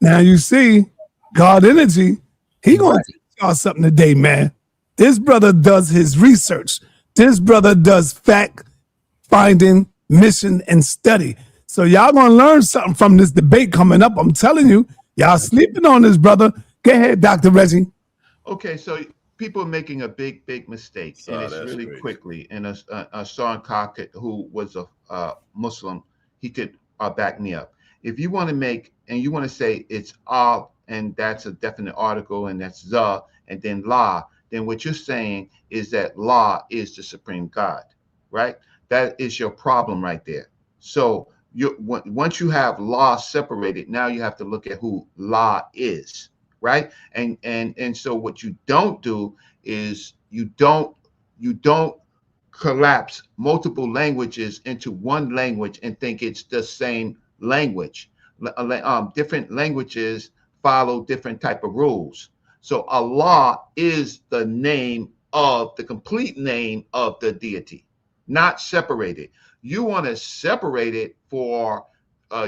Now you see, God Energy, he gonna teach y'all something today, man. This brother does his research. This brother does fact finding, mission, and study. So y'all gonna learn something from this debate coming up. I'm telling you, y'all sleeping on this, brother. Go ahead, Dr. Reggie. Okay, so people are making a big mistake, and it's really crazy. Quickly. And Sean Cockett, who was a Muslim, he could back me up. If you want to make, and you want to say it's all, and that's a definite article, and that's the, and then la, then what you're saying is that la is the supreme God, right? That is your problem right there. So once you have la separated, now you have to look at who la is, right? And so what you don't do is you don't collapse multiple languages into one language and think it's the same language. Different languages follow different type of rules. So Allah is the name of the complete name of the deity, not separated. You want to separate it for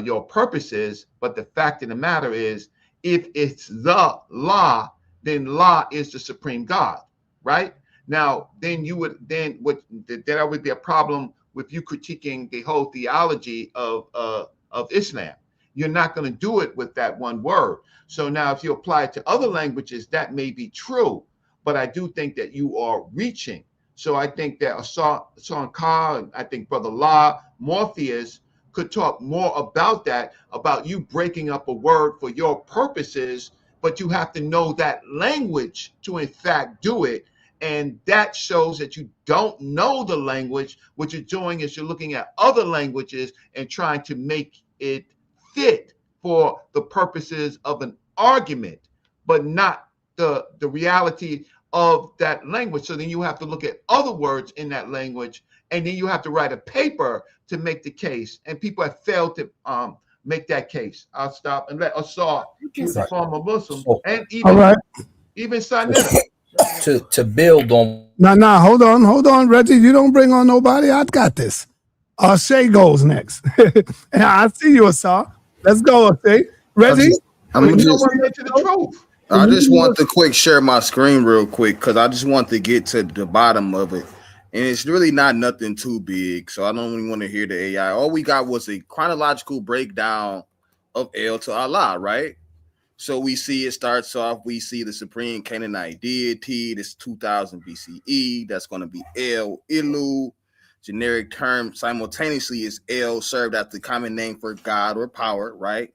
your purposes, but the fact of the matter is, if it's the La, then La is the supreme God, right? Now, then that would be a problem with you critiquing the whole theology of Islam. You're not going to do it with that one word. So now if you apply it to other languages, that may be true, but I do think that you are reaching. So I think that Hassan Khan, I think Brother La, Morpheus could talk more about that, about you breaking up a word for your purposes, but you have to know that language to in fact do it. And that shows that you don't know the language. What you're doing is you're looking at other languages and trying to make it fit for the purposes of an argument, but not the reality of that language. So then you have to look at other words in that language, and then you have to write a paper to make the case. And people have failed to make that case. I'll stop and let Asar, who's a former Muslim, and even sa.neter. To build on. No, hold on, Reggie. You don't bring on nobody. I got this. Shay goes next. And I see you, Asar. Let's go, Shay. Reggie. I just want to quick share my screen real quick because I just want to get to the bottom of it. And it's really not nothing too big, so I don't even want to hear the AI. All we got was a chronological breakdown of El to Allah, right? So we see it starts off, we see the supreme Canaanite deity, this 2000 BCE, that's going to be El Ilu. Generic term simultaneously is El, served as the common name for God or power, right?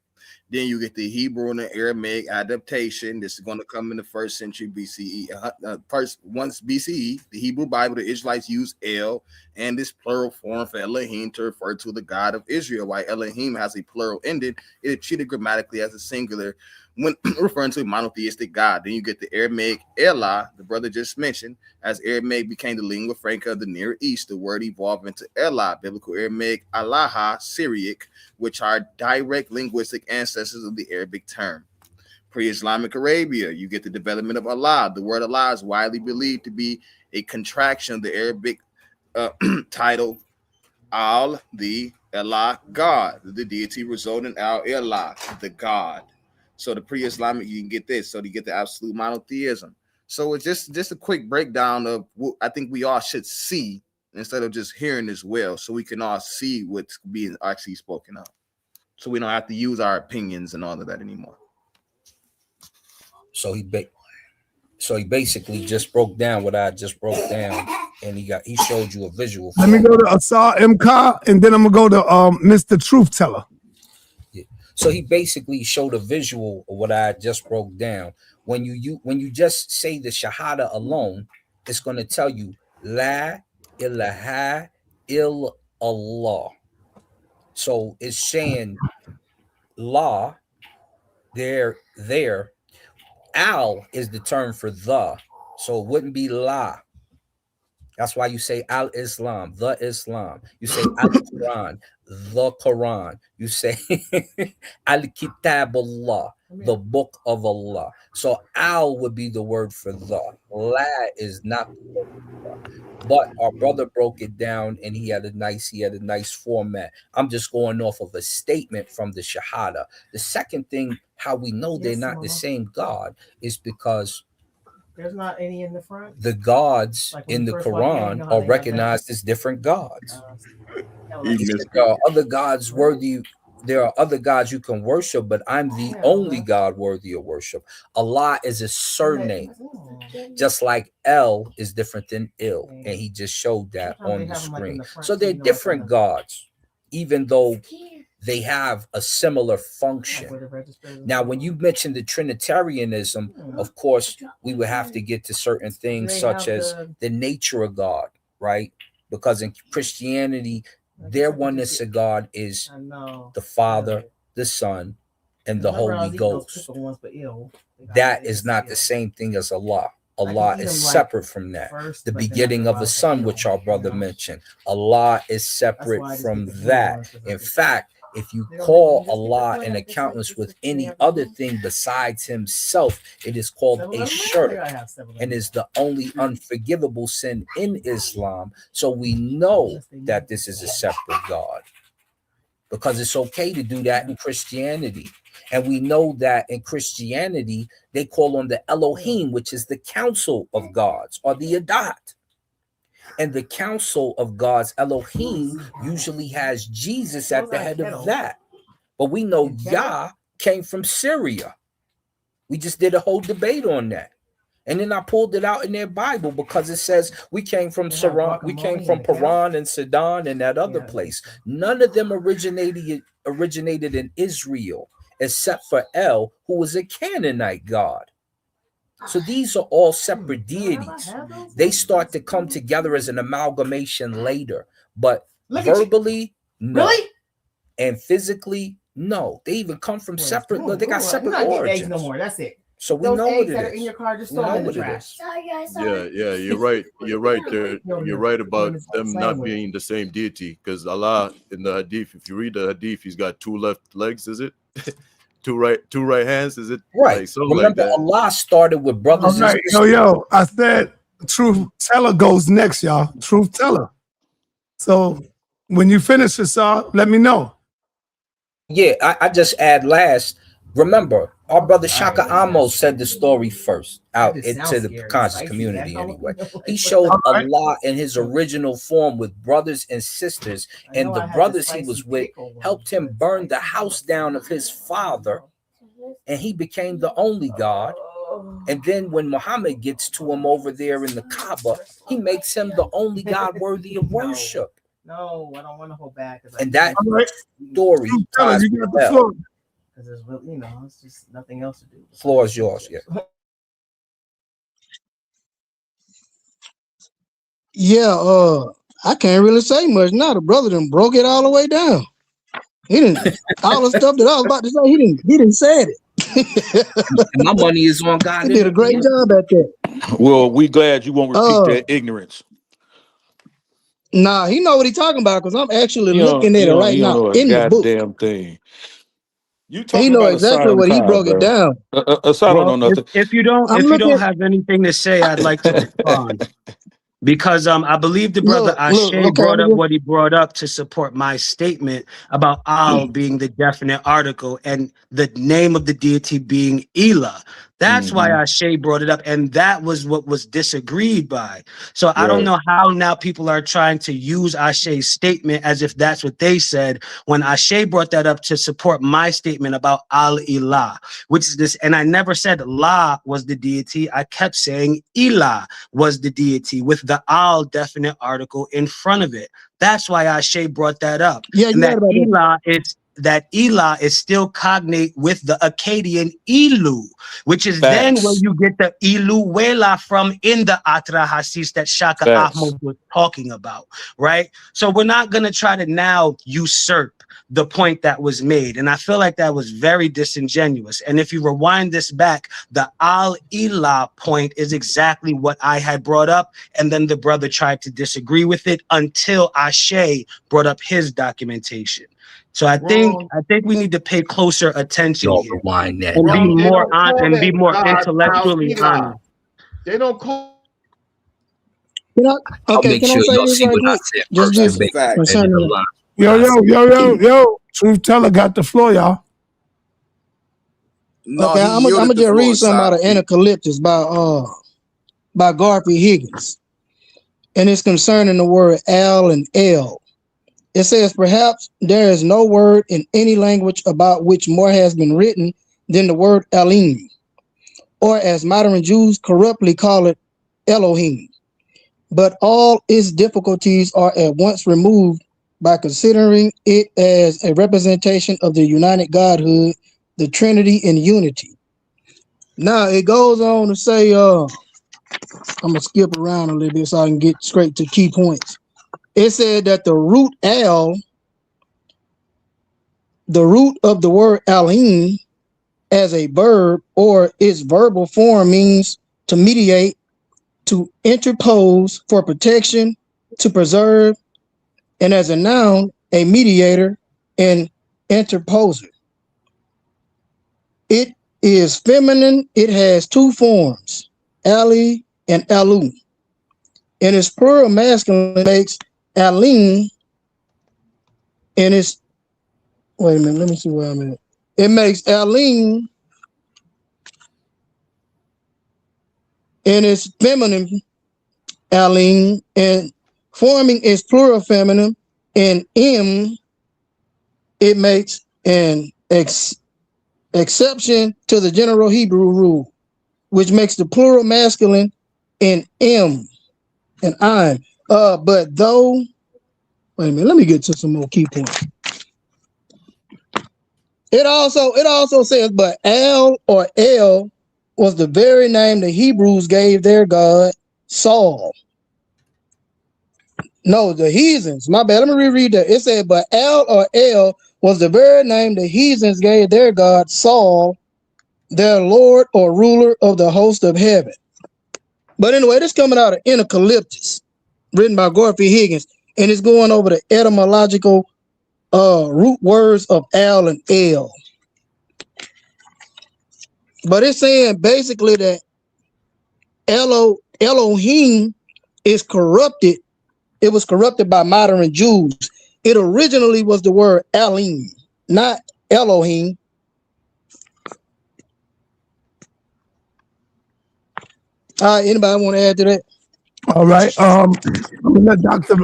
Then you get the Hebrew and the Aramaic adaptation. This is going to come in the 1st century BCE. Once BCE, the Hebrew Bible, the Israelites use El and this plural form for Elohim to refer to the God of Israel. While Elohim has a plural ending, it is treated grammatically as a singular when referring to a monotheistic God. Then you get the Aramaic Elah, the brother just mentioned. As Aramaic became the lingua franca of the Near East, the word evolved into Elah, Biblical Aramaic, Alaha, Syriac, which are direct linguistic ancestors of the Arabic term. Pre-Islamic Arabia, you get the development of Allah. The word Allah is widely believed to be a contraction of the Arabic title Al, the Allah, God, the deity resulting in Al Elah, the God. So the pre-Islamic, you can get this. So you get the absolute monotheism. So it's just a quick breakdown of what I think we all should see instead of just hearing as well, so we can all see what's being actually spoken of. So we don't have to use our opinions and all of that anymore. So he basically just broke down what I just broke down, and he showed you a visual. Let me go to Asar Mka, and then I'm gonna go to Mr. Truth Teller. Yeah. So he basically showed a visual of what I just broke down. When you just say the Shahada alone, it's going to tell you La ilaha illallah. So it's saying La there. Al is the term for the, so it wouldn't be La. That's why you say Al-Islam, the Islam. You say Al-Quran, the Quran. You say Al-Kitabullah, the book of Allah. So Al would be the word for the. La is not the word for the. But our brother broke it down, and he had a nice format. I'm just going off of a statement from the Shahada. The second thing, how we know they're not the same God, is because there's not any in the front. The gods in the Quran are recognized as different gods. There are other gods worthy. There are other gods you can worship, but I'm the only God worthy of worship. Allah is a surname, just like El is different than Il, and he just showed that on the screen. So they're different gods, even though they have a similar function. Now, when you mention the Trinitarianism, of course, we would have to get to certain things such as the nature of God, right? Because in Christianity, their oneness of God is the Father, the Son, and the Holy Ghost. That is not the same thing as Allah. Allah is separate from that. The beginning of the Son, which our brother mentioned, Allah is separate from that. In fact, if you call Allah in accountance with any other thing besides himself, it is called a shirk and is the only unforgivable sin in Islam. So we know that this is a separate God, because it's okay to do that in Christianity. And we know that in Christianity, they call on the Elohim, which is the council of gods, or the Adat. And the council of gods, Elohim, usually has Jesus at the head of that. But we know Yah came from Syria. We just did a whole debate on that. And then I pulled it out in their Bible, because it says we came from Saran, we came from Paran and Sidon and that other place. None of them originated in Israel, except for El, who was a Canaanite god. So these are all separate deities. They start to come together as an amalgamation later, but verbally, no. Really? And physically, no. They even come from separate. They got separate origins. No more. That's it. So we know what it is. In your car, just throw in the trash. Yeah, you're right. You're right there. You're right about them not being the same deity, because Allah in the Hadith, if you read the Hadith, he's got two left legs. Is it? two right hands. Is it? Right. Like, so remember, like Allah started with brothers. Right. Yo, I said Truth Teller goes next, y'all. Truth Teller. So when you finish this, let me know. Yeah, I just add last. Remember, our brother Shaka Amos said the story first out into the conscious community anyway. He showed Allah in his original form with brothers and sisters, and the brothers he was with helped him burn the house down of his father, and he became the only God. And then when Muhammad gets to him over there in the Kaaba, he makes him the only God worthy of worship. No, I don't want to hold back. And that story. because there's really, it's just nothing else to do. Floor is yours. Yeah. Yeah, I can't really say much now. The brother done broke it all the way down. He didn't all the stuff that I was about to say. He didn't say it. My money is on God. He did a great job at that. Well, we glad you won't repeat that ignorance. Nah, he know what he talking about because I'm actually He looking at it right now know a in the book. goddamn thing. You He talking know about exactly Asylum what he Kai, broke it bro. down. Asylum Well, don't know nothing. if you don't have anything to say, I'd like to respond. Because I believe the brother Ashe brought up what he brought up to support my statement about Al being the definite article and the name of the deity being Elah. That's why Ashe brought it up, and that was what was disagreed by. So I don't know how now people are trying to use Ashe's statement as if that's what they said when Ashe brought that up to support my statement about Al-Ilah, which is this. And I never said La was the deity. I kept saying Elah was the deity with the Al definite article in front of it. That's why Ashe brought that up. Yeah, and that Elah is still cognate with the Akkadian Elu, which is then where you get the Iluwela from in the Atra Hasis that Shaka Ahmad was talking about, right? So we're not going to try to now usurp the point that was made. And I feel like that was very disingenuous. And if you rewind this back, the Al-Ilah point is exactly what I had brought up. And then the brother tried to disagree with it until Ashe brought up his documentation. So I think we need to pay closer attention here and be more intellectually honest. They don't call. Okay, can I say this right quick? Just concerning Yo, Truth Teller got the floor, y'all. No, okay, I'm gonna just read something out of Anacalyptus by Garfield Higgins, and it's concerning the word al and el. It says, perhaps there is no word in any language about which more has been written than the word Elohim, or as modern Jews corruptly call it, Elohim. But all its difficulties are at once removed by considering it as a representation of the united Godhood, the Trinity in unity. Now it goes on to say, I'm gonna skip around a little bit so I can get straight to key points. It said that the root al, the root of the word Elohim as a verb or its verbal form means to mediate, to interpose, for protection, to preserve, and as a noun, a mediator and interposer. It is feminine. It has two forms, Ali and Alu. And its plural masculine makes Alim, and it's, wait a minute, let me see where I'm at. It makes Alim, and it's feminine, Alim, and forming its plural feminine, and M, it makes an exception to the general Hebrew rule, which makes the plural masculine in M and I'm. But though, wait a minute, let me get to some more key points. It also says, but Al or El was the very name the Hebrews gave their God, Saul. No, the heathens. My bad. Let me reread that. It said, but Al or El was the very name the heathens gave their God, Saul, their Lord or ruler of the host of heaven. But anyway, this coming out of Anacalyptus, written by Garfield Higgins, and it's going over the etymological root words of Al and El. But it's saying basically that Elohim is corrupted. It was corrupted by modern Jews. It originally was the word Elim, not Elohim. Anybody want to add to that? All right. I'm gonna let Dr.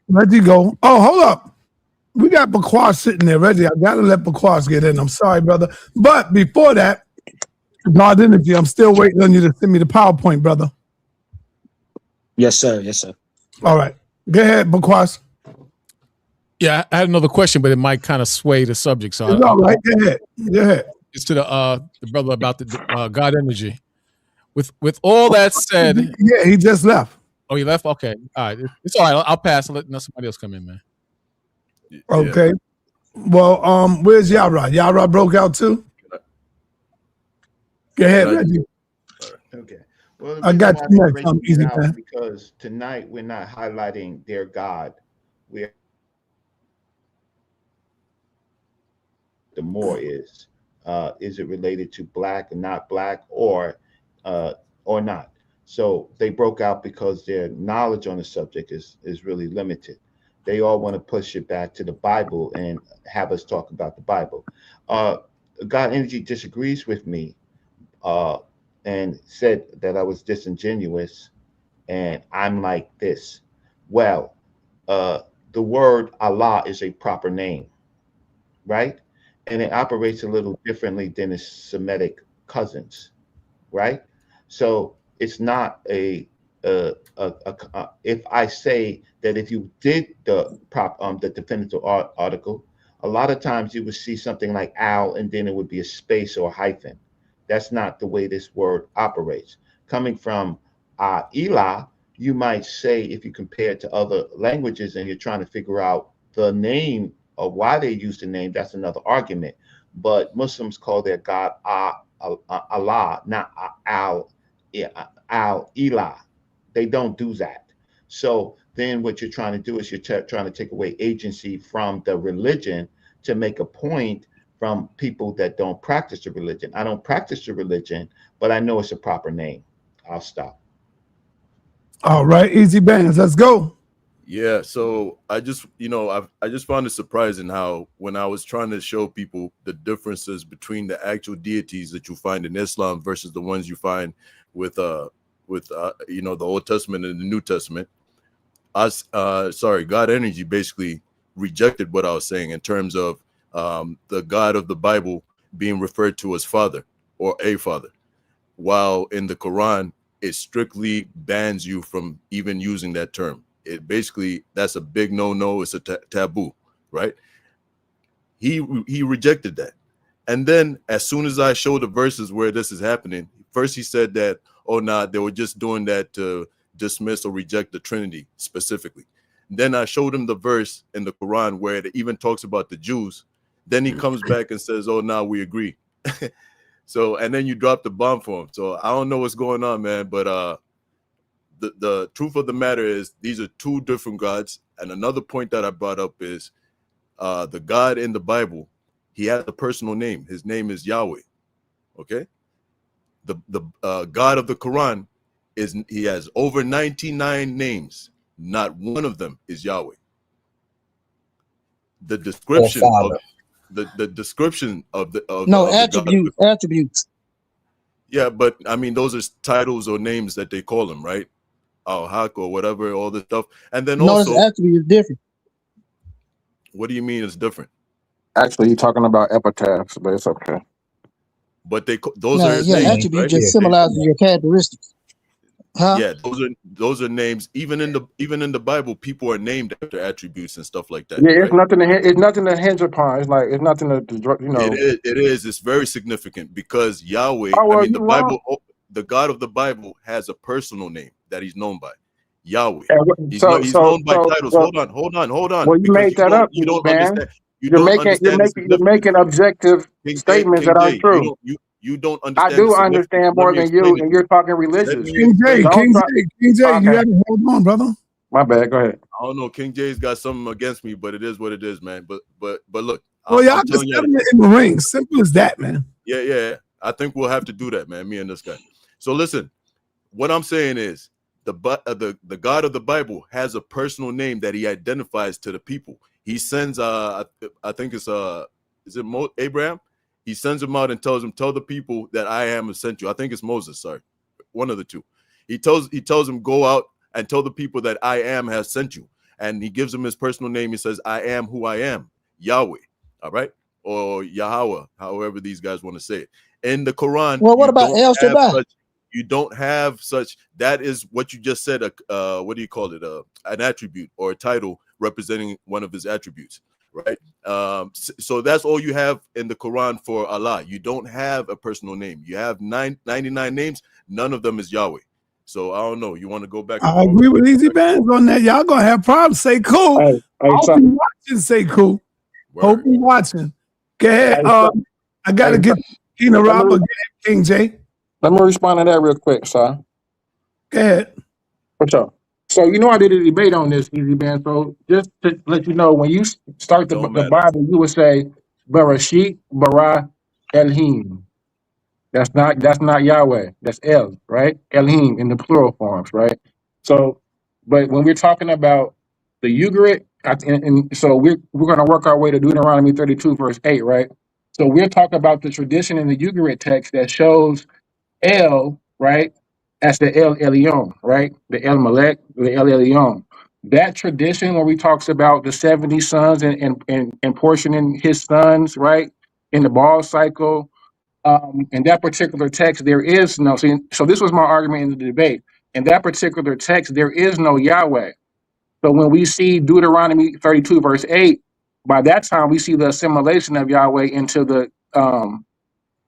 Reggie go. Oh, hold up. We got Bakwas sitting there, Reggie. I gotta let Bakwas get in. I'm sorry, brother. But before that, God energy, I'm still waiting on you to send me the PowerPoint, brother. Yes, sir. Yes, sir. All right. Go ahead, Bakwas. Yeah, I had another question, but it might kind of sway the subject. So It's all right. Go ahead. Go ahead. It's to the brother about the God energy. With all that said, Yeah, he just left. Oh, he left. Okay, all right. It's all right. I'll pass and let somebody else come in, man. Okay. Well, where's Yara? Yara broke out too. Go ahead, Reggie. Okay. Well, I got you next. Easy, man. Because tonight we're not highlighting their God. We're the more is it related to black and not black or not? So they broke out because their knowledge on the subject is really limited. They all want to push it back to the Bible and have us talk about the Bible. God Energy disagrees with me and said that I was disingenuous and I'm like this. Well, the word Allah is a proper name, right? And it operates a little differently than its Semitic cousins, right? So it's not if I say that if you did the definitive article, a lot of times you would see something like al and then it would be a space or a hyphen. That's not the way this word operates. Coming from Elah, you might say, if you compare it to other languages and you're trying to figure out the name or why they use the name, that's another argument. But Muslims call their God Allah, not Elah. They don't do that. So then what you're trying to do is you're trying to take away agency from the religion to make a point from people that don't practice the religion. I don't practice the religion, but I know it's a proper name. I'll stop. All right, Easy Bands, let's go. Yeah, so I just, I just found it surprising how when I was trying to show people the differences between the actual deities that you find in Islam versus the ones you find with the Old Testament and the New Testament, God Energy basically rejected what I was saying in terms of the God of the Bible being referred to as Father or a Father, while in the Quran it strictly bans you from even using that term. It basically, that's a big no. It's a taboo, right? He rejected that, and then as soon as I showed the verses where this is happening, first he said that, oh nah, they were just doing that to dismiss or reject the Trinity specifically. Then I showed him the verse in the Quran where it even talks about the Jews. Then he comes back and says, oh nah, we agree. So, and then you drop the bomb for him. So I don't know what's going on, man, but the truth of the matter is these are two different gods. And another point that I brought up is the God in the Bible, he has a personal name. His name is Yahweh. Okay. The God of the Quran he has over 99 names. Not one of them is Yahweh. The description of the description of attributes. Yeah, but I mean, those are titles or names that they call them, right? Al-Haq or whatever, all this stuff. And then also, attribute is different. What do you mean it's different? Actually, you're talking about epitaphs, but it's okay. But those are his names, attribute right? just symbolizes your characteristics. Huh? Yeah, those are names. Even in the Bible, people are named after attributes and stuff like that. Yeah, right? it's nothing to hinge upon. It's like it's nothing to It is. It's very significant because Yahweh. Oh, well, I mean, the Bible, the God of the Bible has a personal name that he's known by. Yahweh. He's known by titles. Hold on. Well, you made that up, You don't man. understand. You're making objective statements that aren't true. You don't understand. I do understand more than you, and you're talking religious. King J, you got to hold on, brother. My bad. Go ahead. I don't know. King J's got something against me, but it is what it is, man. But look. Well, y'all just having it in the ring. Simple as that, man. Yeah. I think we'll have to do that, man. Me and this guy. So listen, what I'm saying is the God of the Bible has a personal name that he identifies to the people. He sends I think it's Abraham? He sends him out and tells him, tell the people that I am has sent you. I think it's Moses, sorry. One of the two. He tells him, go out and tell the people that I am has sent you. And he gives him his personal name. He says, I am who I am, Yahweh. All right? Or Yahweh, however these guys want to say it. In the Quran, well, what about El Shaddai? You don't have such. That is what you just said. What do you call it? An attribute or a title representing one of his attributes, right? So that's all you have in the Quran for Allah. You don't have a personal name. You have 99 names. None of them is Yahweh. So I don't know. You want to go back? I agree with Easy Bands on that. Y'all gonna have problems. Say cool. Hey, Hope so, you watching. Say cool. Hope you watching. Go ahead. I gotta get Tina Robert. King J. Let me respond to that real quick, sir. Go ahead. What's up? So you know I did a debate on this, Easy Band. So just to let you know, when you start the Bible, you would say Bereshit bara Elohim. That's not Yahweh. That's El, right? Elohim in the plural forms, right? So, but when we're talking about the Ugarit, and so we're going to work our way to Deuteronomy 32 verse 8, right? So we're talking about the tradition in the Ugarit text that shows El, right, as the El Elyon, right? The El Melech, the El Elyon. That tradition where we talks about the 70 sons and portioning his sons, right, in the ball cycle. In that particular text, there is no. So this was my argument in the debate. In that particular text, there is no Yahweh. So when we see Deuteronomy 32 verse 8, by that time we see the assimilation of Yahweh into the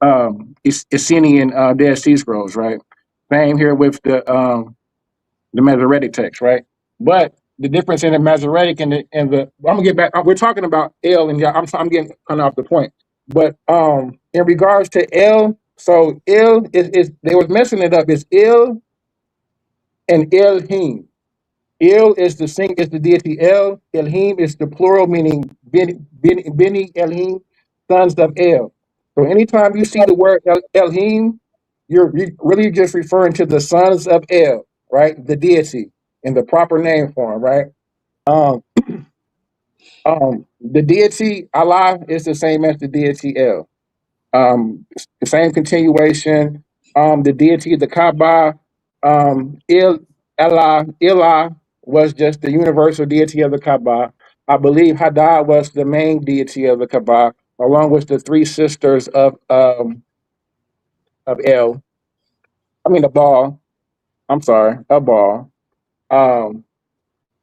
Essenian Dead Sea Scrolls, right? Same here with the Masoretic text, right? But the difference in the Masoretic and the I'm gonna get back. We're talking about El and Yah. I'm getting kind of off the point. But in regards to El, so El is they was messing it up. It's El and Elohim. El is the deity El. Elohim is the plural, meaning Beni Elohim, sons of El. So anytime you see the word Elohim, you're really just referring to the sons of El, right? The deity in the proper name form, right? Um, the deity Allah is the same as the deity El. The same continuation. The deity, the Kaaba, Ilah was just the universal deity of the Kaaba. I believe Hadad was the main deity of the Kaaba, along with the three sisters of El. I mean, the Baal. I'm sorry, a Baal. Um,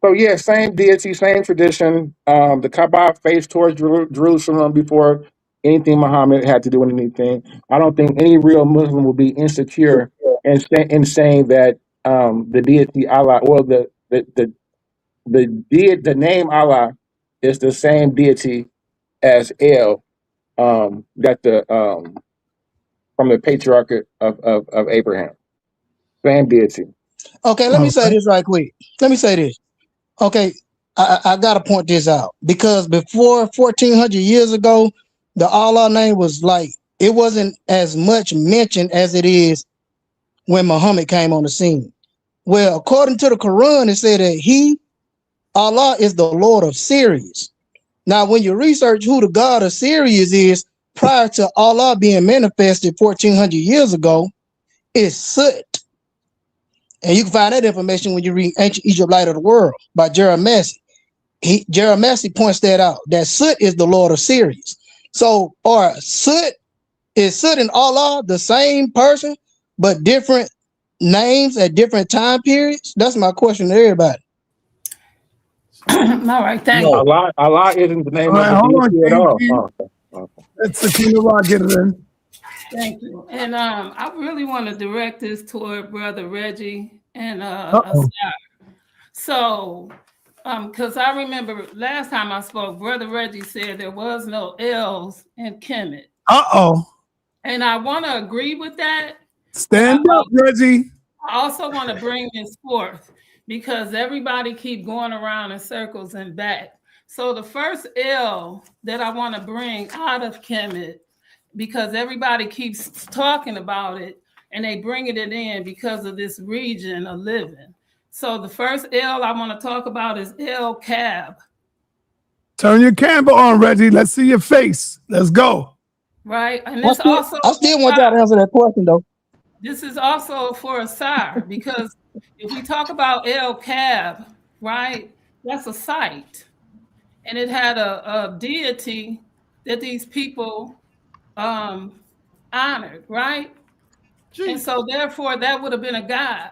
So yeah, same deity, same tradition. The Kaaba faced towards Jerusalem before anything Muhammad had to do with anything. I don't think any real Muslim will be insecure in saying that the deity Allah or the name Allah is the same deity as El that the from the patriarch of Abraham. Same deity. Okay, let me say this right quick. Let me say this. Okay, I got to point this out because before 1400 years ago, the Allah name was like, it wasn't as much mentioned as it is when Muhammad came on the scene. Well, according to the Quran, it said that Allah is the Lord of Sirius. Now, when you research who the God of Sirius is prior to Allah being manifested 1400 years ago, it's Sut. And you can find that information when you read Ancient Egypt Light of the World by Jeremiah. Jeremiah points that out, that Sut is the Lord of Sirius. So, or Sut and Allah the same person, but different names at different time periods? That's my question to everybody. All right, thank you. Allah isn't the name of the deity at all. Let's Sakina Rock get it in. Thank you. And I really want to direct this toward Brother Reggie and So, because I remember last time I spoke, Brother Reggie said there was no L's in Kemet. And I want to agree with that. Stand up, Reggie. I also want to bring this forth because everybody keep going around in circles and back. So the first L that I want to bring out of Kemet, because everybody keeps talking about it and they bringing it in because of this region of living. So the first L I want to talk about is El Cab. Turn your camera on, Reggie. Let's see your face. Let's go. Right. And this also I still want y'all to answer that question though. This is also for Asar, because if we talk about El Cab, right, that's a site. And it had a deity that these people honored, right? And so therefore that would have been a god.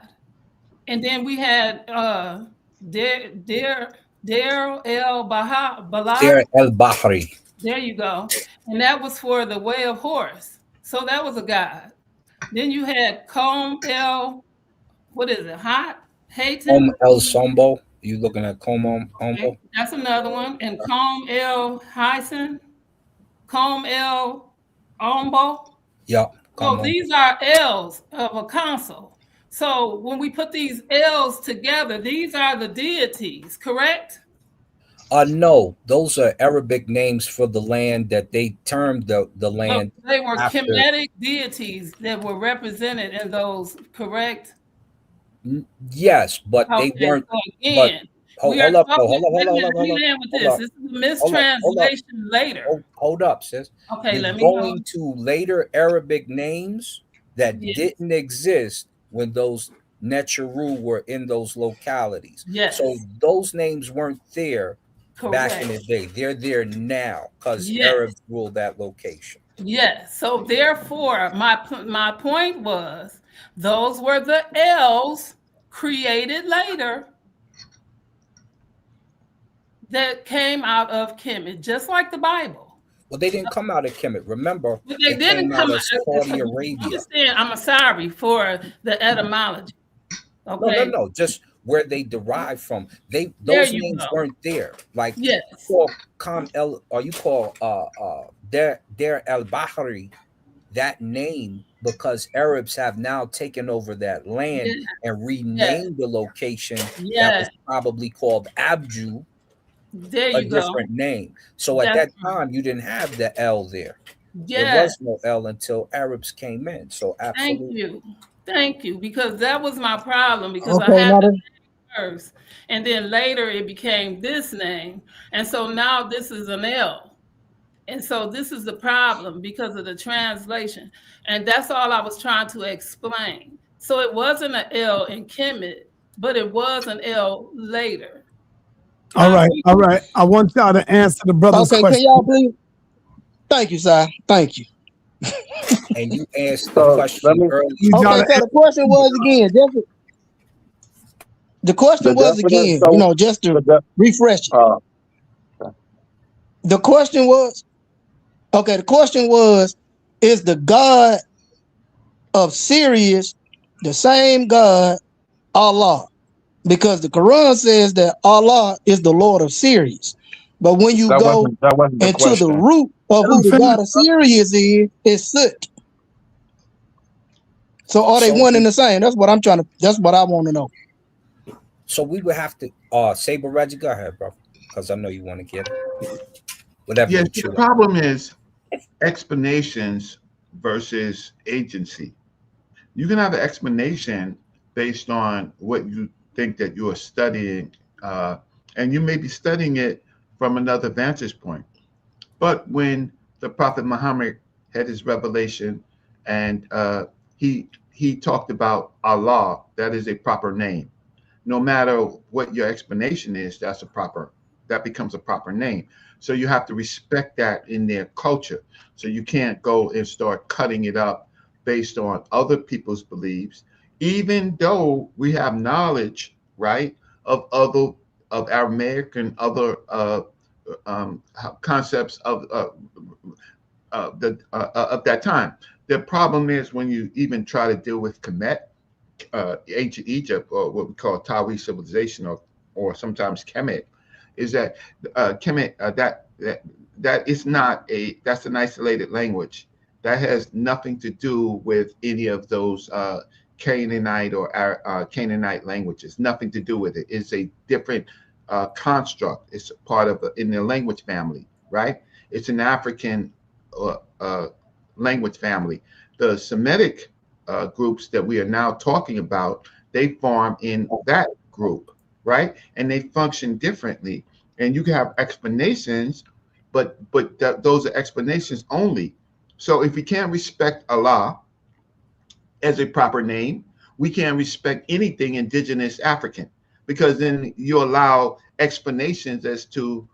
And then we had Deir el Deir Bahari. el Bahri. There you go. And that was for the way of horse. So that was a god. Then you had Com el, what is it? Hayton? El Sombo. You looking at Combo? Okay, that's another one. And Com el Hyson, Com el Ombo. Yep. So these are L's of a council. So when we put these L's together, these are the deities, correct? No, those are Arabic names for the land that they termed the land. So they were after. Kemetic deities that were represented in those, correct? Yes, but they weren't. So again, hold we are up, talking, hold up. with this. This is a mistranslation later. Hold up, sis. Okay, You're let me know. going to later Arabic names that didn't exist when those Neteru were in those localities. Yes. So those names weren't there back in the Correct. day. They're there now because Yes. Arabs ruled that location. Yes. So therefore, my point was those were the L's created later that came out of Kemet, just like the Bible. Well, they didn't come out of Kemet. Remember, But they didn't came come out of Saudi out. Arabia. Understand? I'm sorry for the etymology. Okay. No. Just where they derived from. There Those you names go. weren't there. Like Yes. you call Deir el Bahri that name because Arabs have now taken over that land and renamed the location that was probably called Abju. There a you go. different name. So at that time, you didn't have the L there. There Yes. was no L until Arabs came in. So absolutely. Thank you, because that was my problem, because I Okay, had now the that, name first, and then later it became this name, and so now this is an L, and so this is the problem because of the translation, and that's all I was trying to explain. So it wasn't an L in Kemet, but it was an L later. All right. I want y'all to answer the brother's okay, question. can y'all please? Thank you, sir. Thank you. And you asked the question earlier. Okay, so the question was again, just to refresh it. The question was, is the God of Sirius the same God, Allah? Because the Quran says that Allah is the Lord of Sirius. But when you go into the root of who the God of Sirius is, it's Sut. So are they one and the same? That's what I want to know. So we would have to Saber Reggie, go ahead, bro. Because I know you want to get it. Whatever. Yes, the problem is explanations versus agency. You can have an explanation based on what you think that you are studying, and you may be studying it from another vantage point. But when the Prophet Muhammad had his revelation and he talked about Allah, that is a proper name. No matter what your explanation is, that becomes a proper name. So you have to respect that in their culture. So you can't go and start cutting it up based on other people's beliefs, even though we have knowledge, right, of Aramaic and other concepts of that time. The problem is when you even try to deal with Kemet, ancient Egypt, or what we call Tawi civilization, or sometimes Kemet, is that Kemet that is not that's an isolated language. That has nothing to do with any of those Canaanite or Canaanite languages. Nothing to do with it. It's a different construct. It's part of in the language family, right? It's an African language family. The Semitic groups that we are now talking about, they form in that group, right? And they function differently. And you can have explanations, but those are explanations only. So if we can't respect Allah as a proper name, we can't respect anything indigenous African, because then you allow explanations as to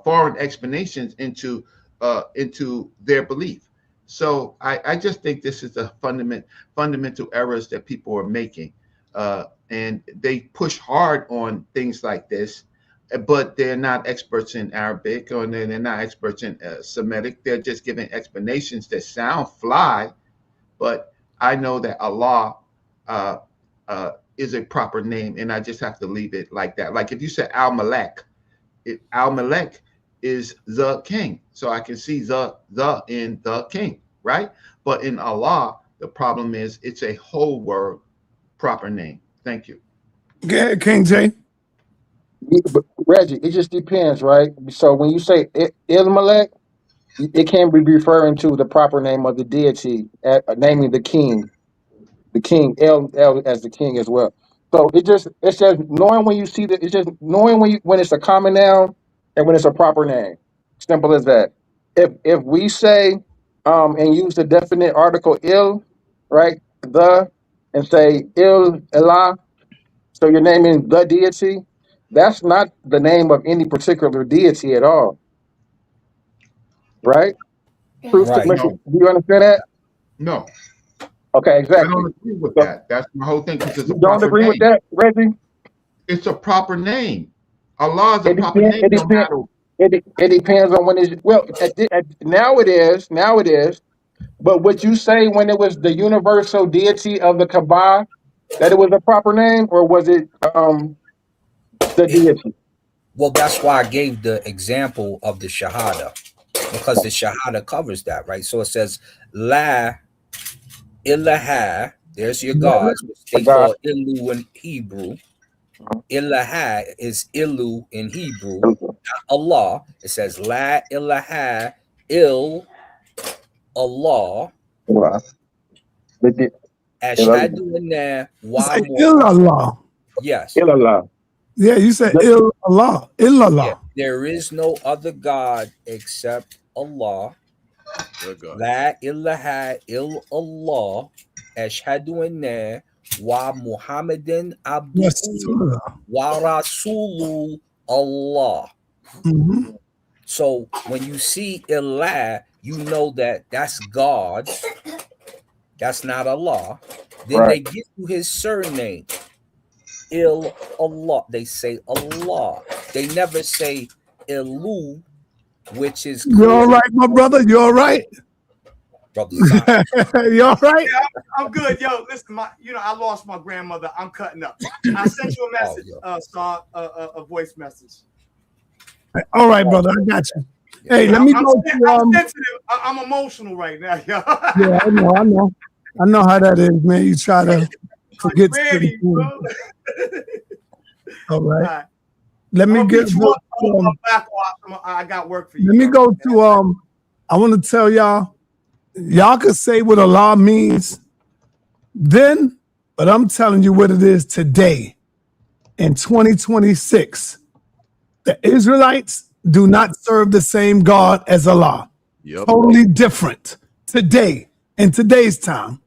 foreign explanations into their belief. So I just think this is a fundamental errors that people are making. And they push hard on things like this, but they're not experts in Arabic, or they're not experts in Semitic. They're just giving explanations that sound fly, but I know that Allah is a proper name, and I just have to leave it like that. Like if you said Al-Malek, Al-Malek is the king. So I can see the in the king, right? But in Allah, the problem is it's a whole word proper name. Thank you. Yeah, King J. But Reggie, it just depends, right? So when you say Ilmalek, it can be referring to the proper name of the deity, naming the king El as the king as well. So it's just knowing when you see that, it's just knowing when it's a common noun and when it's a proper name. Simple as that. If we say and use the definite article il, right, the, and say il elah, so you're naming the deity, that's not the name of any particular deity at all, right? Truth Right. submission. Do you understand that? No. Okay, I exactly. don't agree with So that. That's my whole thing, because it's a you don't proper agree with name. that, Reggie? It's a proper name. Allah is a It proper depends. name, no matter. It depends on when it's well. Now it is. Now it is. But would you say when it was the universal deity of the Kaaba that it was a proper name, or was it the deity? Well, that's why I gave the example of the Shahada, because the Shahada covers that, right? So it says La ilaha. There's your gods, which they call Ilu in Hebrew. Ilaha is Ilu in Hebrew, not Allah. It says La ilaha il Allah. Ashhadu anna wa Illallah. Yes. Illallah. Yeah, you said illallah. Illallah. Yeah. There is no other God except Allah. La ilaha illallah. Ashhadu anna wa Muhammadan abduhu wa rasulu Allah. Mm-hmm. So when you see ilah, you know that that's God. That's not Allah. Then they give you his surname. Allah. They say Allah. They never say Ilu, which is clear. You're all right, my brother. You're all right. Brother, you all right? Yeah, I'm good. Yo, listen, I lost my grandmother. I'm cutting up. I sent you a message, a voice message. All right, brother. I got you. Hey, let me go to I'm sensitive. I'm emotional right now, yo. Yeah, I know how that is, man. You try to forget. Ready, bro. All right. Let me get. I got work for you. Let me go to I want to tell y'all can say what Allah means then, but I'm telling you what it is today in 2026. The Israelites do not serve the same God as Allah. Yep. Totally different today, in today's time.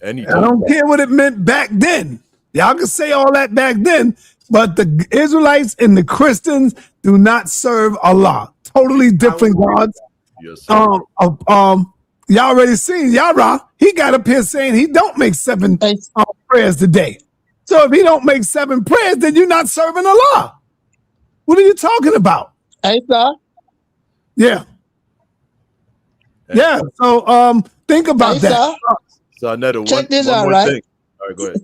I don't care what it meant back then. Y'all can say all that back then, but the Israelites and the Christians do not serve Allah. Totally different gods. Yes, Y'all already seen Yara. He got up here saying he don't make 7 prayers a day. So if he don't make 7 prayers, then you're not serving Allah. What are you talking about? Hey, sir. Yeah. Yeah. So think about that. sa.neter, Check this one out, more right? thing. All right, go ahead.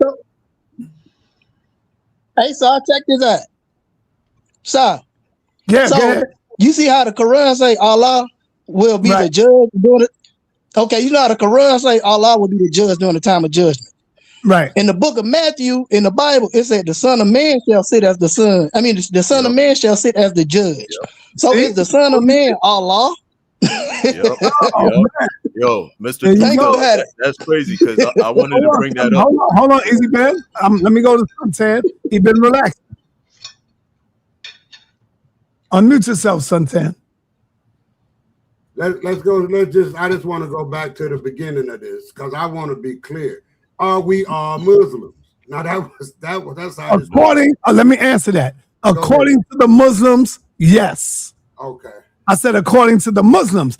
Hey, sir, check this out. Sir. Yeah, so go ahead. You see how the Quran say Allah will be the judge doing it? Okay, you know how the Quran say Allah will be the judge during the time of judgment. Right. In the book of Matthew, in the Bible, it said the Son of Man shall sit as the son. I mean, the Son of Man shall sit as the judge. So is the Son of Man Allah? Yo, Mr. Tuka, that's crazy, because I wanted to bring that up. Hold on, Easy Ben. Let me go to Suntan. He been relaxed. Unmute yourself, Suntan. Let's go. I just want to go back to the beginning of this, because I want to be clear. Are we all Muslims? Now that's how. According, let me answer that. According to the Muslims, yes. Okay. I said according to the Muslims,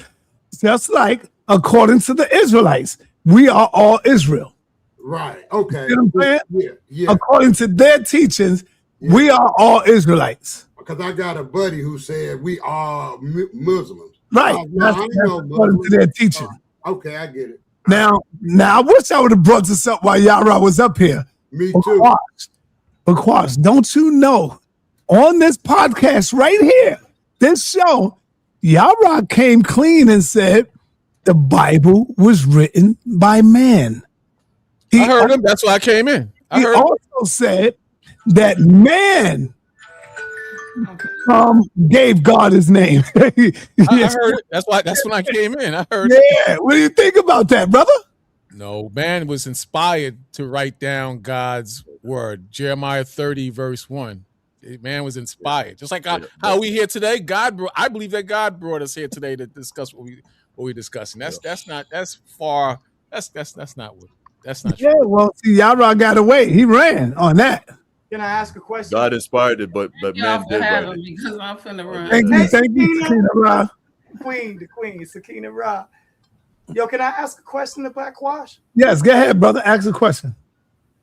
just like according to the Israelites. We are all Israel. Right. Okay. You know what I'm saying? Yeah. Yeah. According to their teachings, we are all Israelites. Because I got a buddy who said we are Muslims. Right. That's according to their teaching. Okay, I get it. Now, I wish I would have brought this up while Yara was up here. Me too. Because don't you know, on this podcast right here, this show, Yara came clean and said the Bible was written by man. I heard him. That's why I came in. He also said that man gave God his name. I heard it. That's when I came in. I heard it. What do you think about that, brother? No, man was inspired to write down God's word. Jeremiah 30, verse 1. Man was inspired. Just like how we here today, I believe that God brought us here today to discuss what we're discussing. That's not Yeah, well, see, Yara got away. He ran on that. Can I ask a question? God inspired it, but man did write it. Because I'm finna run. Thank you, Sakina Ra. The queen, Sakina Ra. Yo, can I ask a question to Black Quash? Yes, go ahead, brother. Ask a question.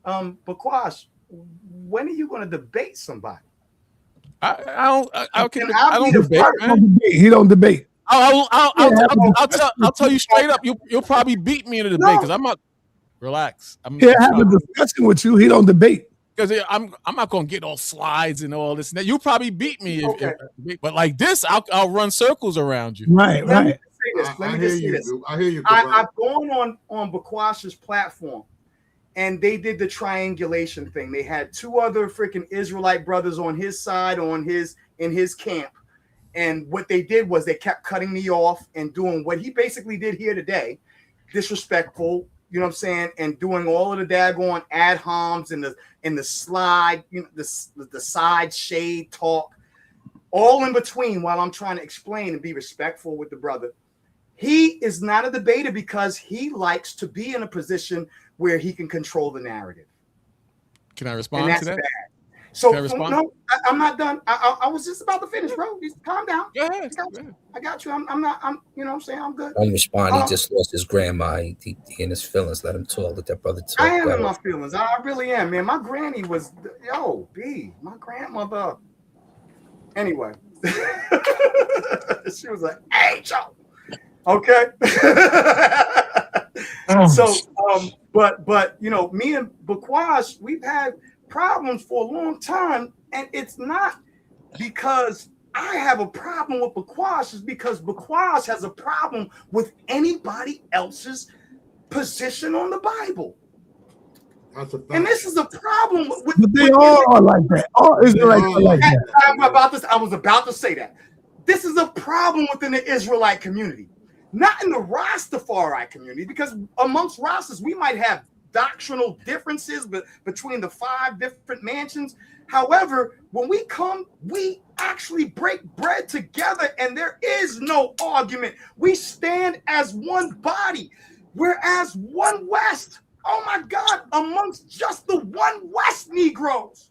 Bakwash, when are you going to debate somebody? I don't debate, man. He don't debate. I'll tell you straight up. You'll probably beat me in a debate because I'm not. Relax. He'll have a discussion with you. He don't debate. Because I'm not gonna get all slides and all this. You probably beat me, but like this, I'll run circles around you. Right. Let me just say this. I hear you. I've gone on Bakwash's platform, and they did the triangulation thing. They had two other freaking Israelite brothers on his side, in his camp, and what they did was they kept cutting me off and doing what he basically did here today, disrespectful. You know what I'm saying? And doing all of the daggone ad homs and the slide, the side shade talk, all in between while I'm trying to explain and be respectful with the brother. He is not a debater because he likes to be in a position where he can control the narrative. Can I respond to that? Bad. So no, I'm not done. I was just about to finish, bro. Just calm down. Go ahead. I got you. I'm not. You know what I'm saying? I'm good. Don't respond. He just lost his grandma. He in his feelings. Let him talk. Let that brother talk. I am in my feelings. I really am, man. My granny was, my grandmother. Anyway, she was an angel. Okay. So, but you know, me and Bakwash, we've had problems for a long time, and it's not because I have a problem with Bakwash, it's because Bakwash has a problem with anybody else's position on the Bible. And this is a problem with but they all are like that. All Israelites are like that. I was about to say that. This is a problem within the Israelite community, not in the Rastafari community, because amongst Rastas, we might have doctrinal differences between the 5 different mansions. However, when we come, we actually break bread together and there is no argument. We stand as one body. Whereas One West, oh my God, amongst just the One West Negroes,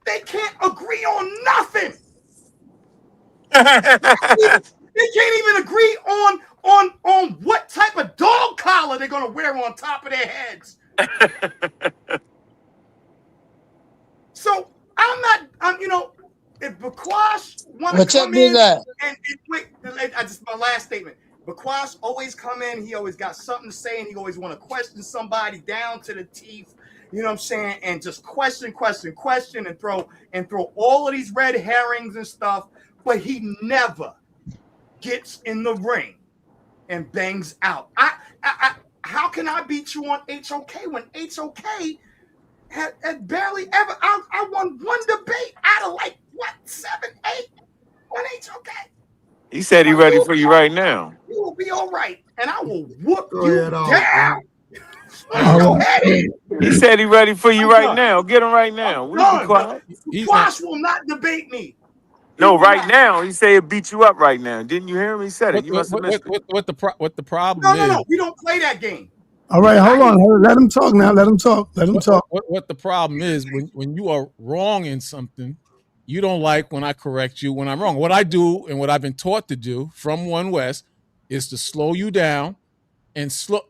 they can't agree on nothing. They can't even agree on what type of dog collar they're going to wear on top of their heads. So if Bakwash want to come in, and wait, my last statement. Bakwash always come in, he always got something to say, and he always want to question somebody down to the teeth. You know what I'm saying? And just question, and throw all of these red herrings and stuff. But he never gets in the ring and bangs out. How can I beat you on HOK when HOK had barely ever? I won one debate out of 7, 8 on HOK. He said he's ready for you right now. You will be all right, and I will whoop you down. Go ahead. He said he's ready for you right now. Get him right now. We be quiet. Quash will not debate me. No, right now. He said he'll beat you up right now. Didn't you hear him? He said it. You must have missed it. What the problem is? No. We don't play that game. All right, hold on. Let him talk now. Let him talk. What the problem is when you are wrong in something, you don't like when I correct you when I'm wrong. What I do and what I've been taught to do from One West is to slow you down and slow.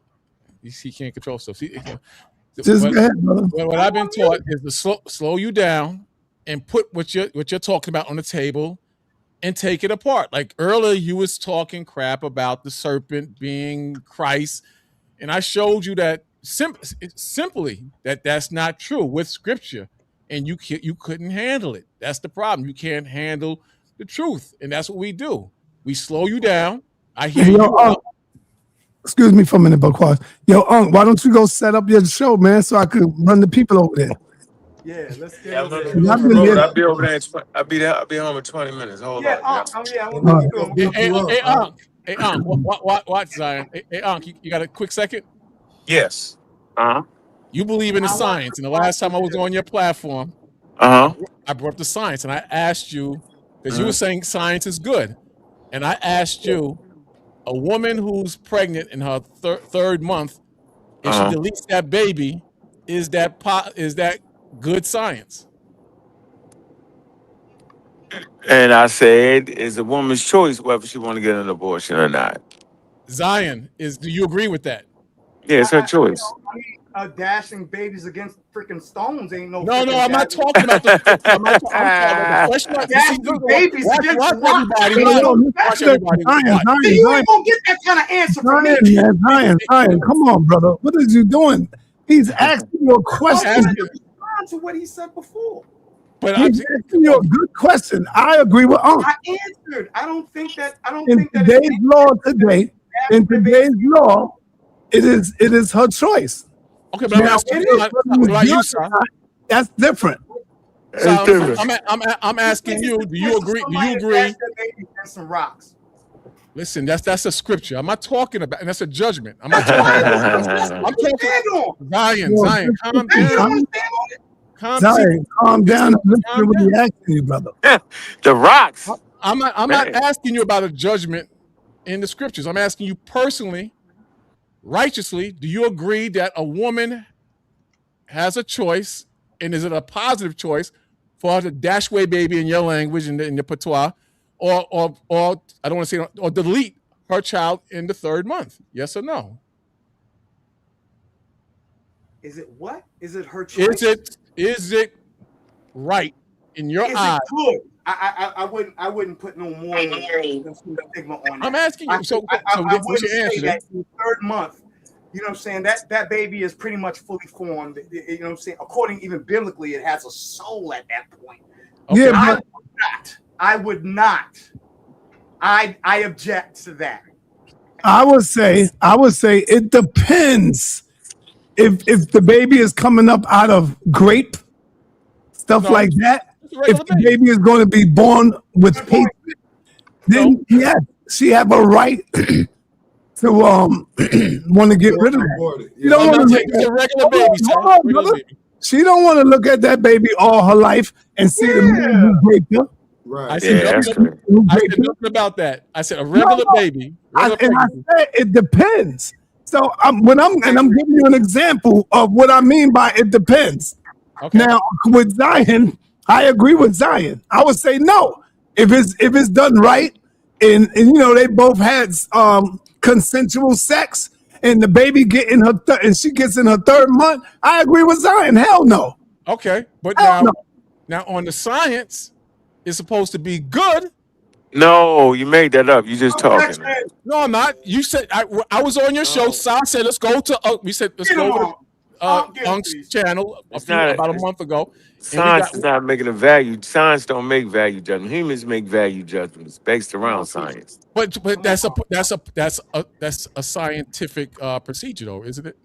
He can't control stuff. Just go ahead, brother. What I've been taught is to slow you down and put what you're talking about on the table and take it apart. Like earlier, you was talking crap about the serpent being Christ, and I showed you that simply that's not true with Scripture, and you couldn't handle it. That's the problem. You can't handle the truth, and that's what we do. We slow you down. I hear Hey, you. Excuse me for a minute, Buckwas. Yo, why don't you go set up your show, man, so I could run the people over there? Yeah, let's get Yeah, over there. I'll be over there. I'll be home in 20 minutes. Hold on. Hey, Unc, what, Zion? Hey, Unc, you got a quick second? Yes. You believe in the science, and the last time I was on your platform, I brought up the science, and I asked you, because you were saying science is good, and I asked you, a woman who's pregnant in her third month, if she deletes that baby, is that good science? And I said, it's a woman's choice whether she want to get an abortion or not. Zion, do you agree with that? Yeah, it's her choice. Dashing babies against freaking stones ain't no. No, I'm not talking about the. I'm talking about the question. Dashing babies against Watch everybody. You ain't gonna get that kind of answer from me. Zion, come on, brother. What is you doing? He's asking you a question. Respond to what he said before. But he's asking you a good question. I agree with Unc. I answered. I don't think that. In today's law, it is her choice. Okay, but I'm asking you, that's different. So I'm asking you. Do you agree? Do you agree? Some rocks. Listen, that's a scripture. I'm not talking about, and that's a judgment. I'm not talking. I'm talking. Zion, calm down. Calm down. Listen to what he's asking you, brother. The rocks. I'm not asking you about a judgment in the scriptures. I'm asking you personally, righteously, do you agree that a woman has a choice, and is it a positive choice for her to dash away baby in your language, in the patois, or I don't want to say, or delete her child in the third month? Yes or no? Is it what? Is it her choice? Is it right in your eyes? It good? I wouldn't put no more stigma on that. I'm asking you. I wouldn't say that in the third month. You know what I'm saying? That baby is pretty much fully formed. You know what I'm saying? According even biblically, it has a soul at that point. Okay. Yeah, I would not. I object to that. I would say it depends. If the baby is coming up out of grape, stuff like that, if the baby is going to be born with hatred, then yes, she have a right to want to get rid of it. You don't want to look at a regular baby. She don't want to look at that baby all her life and see the man who raped her. Right. I said nothing about that. I said a regular baby. I said it depends. So I'm giving you an example of what I mean by it depends. Okay. Now with Zion, I agree with Zion. I would say no. If it's done right, and you know they both had consensual sex, and the baby and she gets in her third month, I agree with Zion. Hell no. Okay, but now on the science, it's supposed to be good. No, you made that up. You just talking. No, I'm not. You said I was on your show. Sal said let's go to. We said let's go to Unc's channel about a month ago. Science is not making a value. Science don't make value judgment. Humans make value judgments based around science. But that's a scientific procedure, though, isn't it?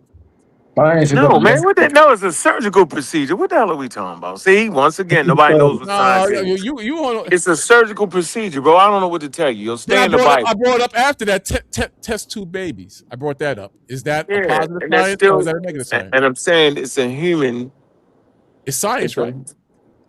No, man. No, it's a surgical procedure. What the hell are we talking about? See, once again, nobody knows what science is. It's a surgical procedure, bro. I don't know what to tell you. You'll stay in the Bible. I brought up after that test tube babies. I brought that up. Is that a positive science or is that a negative science? And I'm saying it's a human. It's science, right?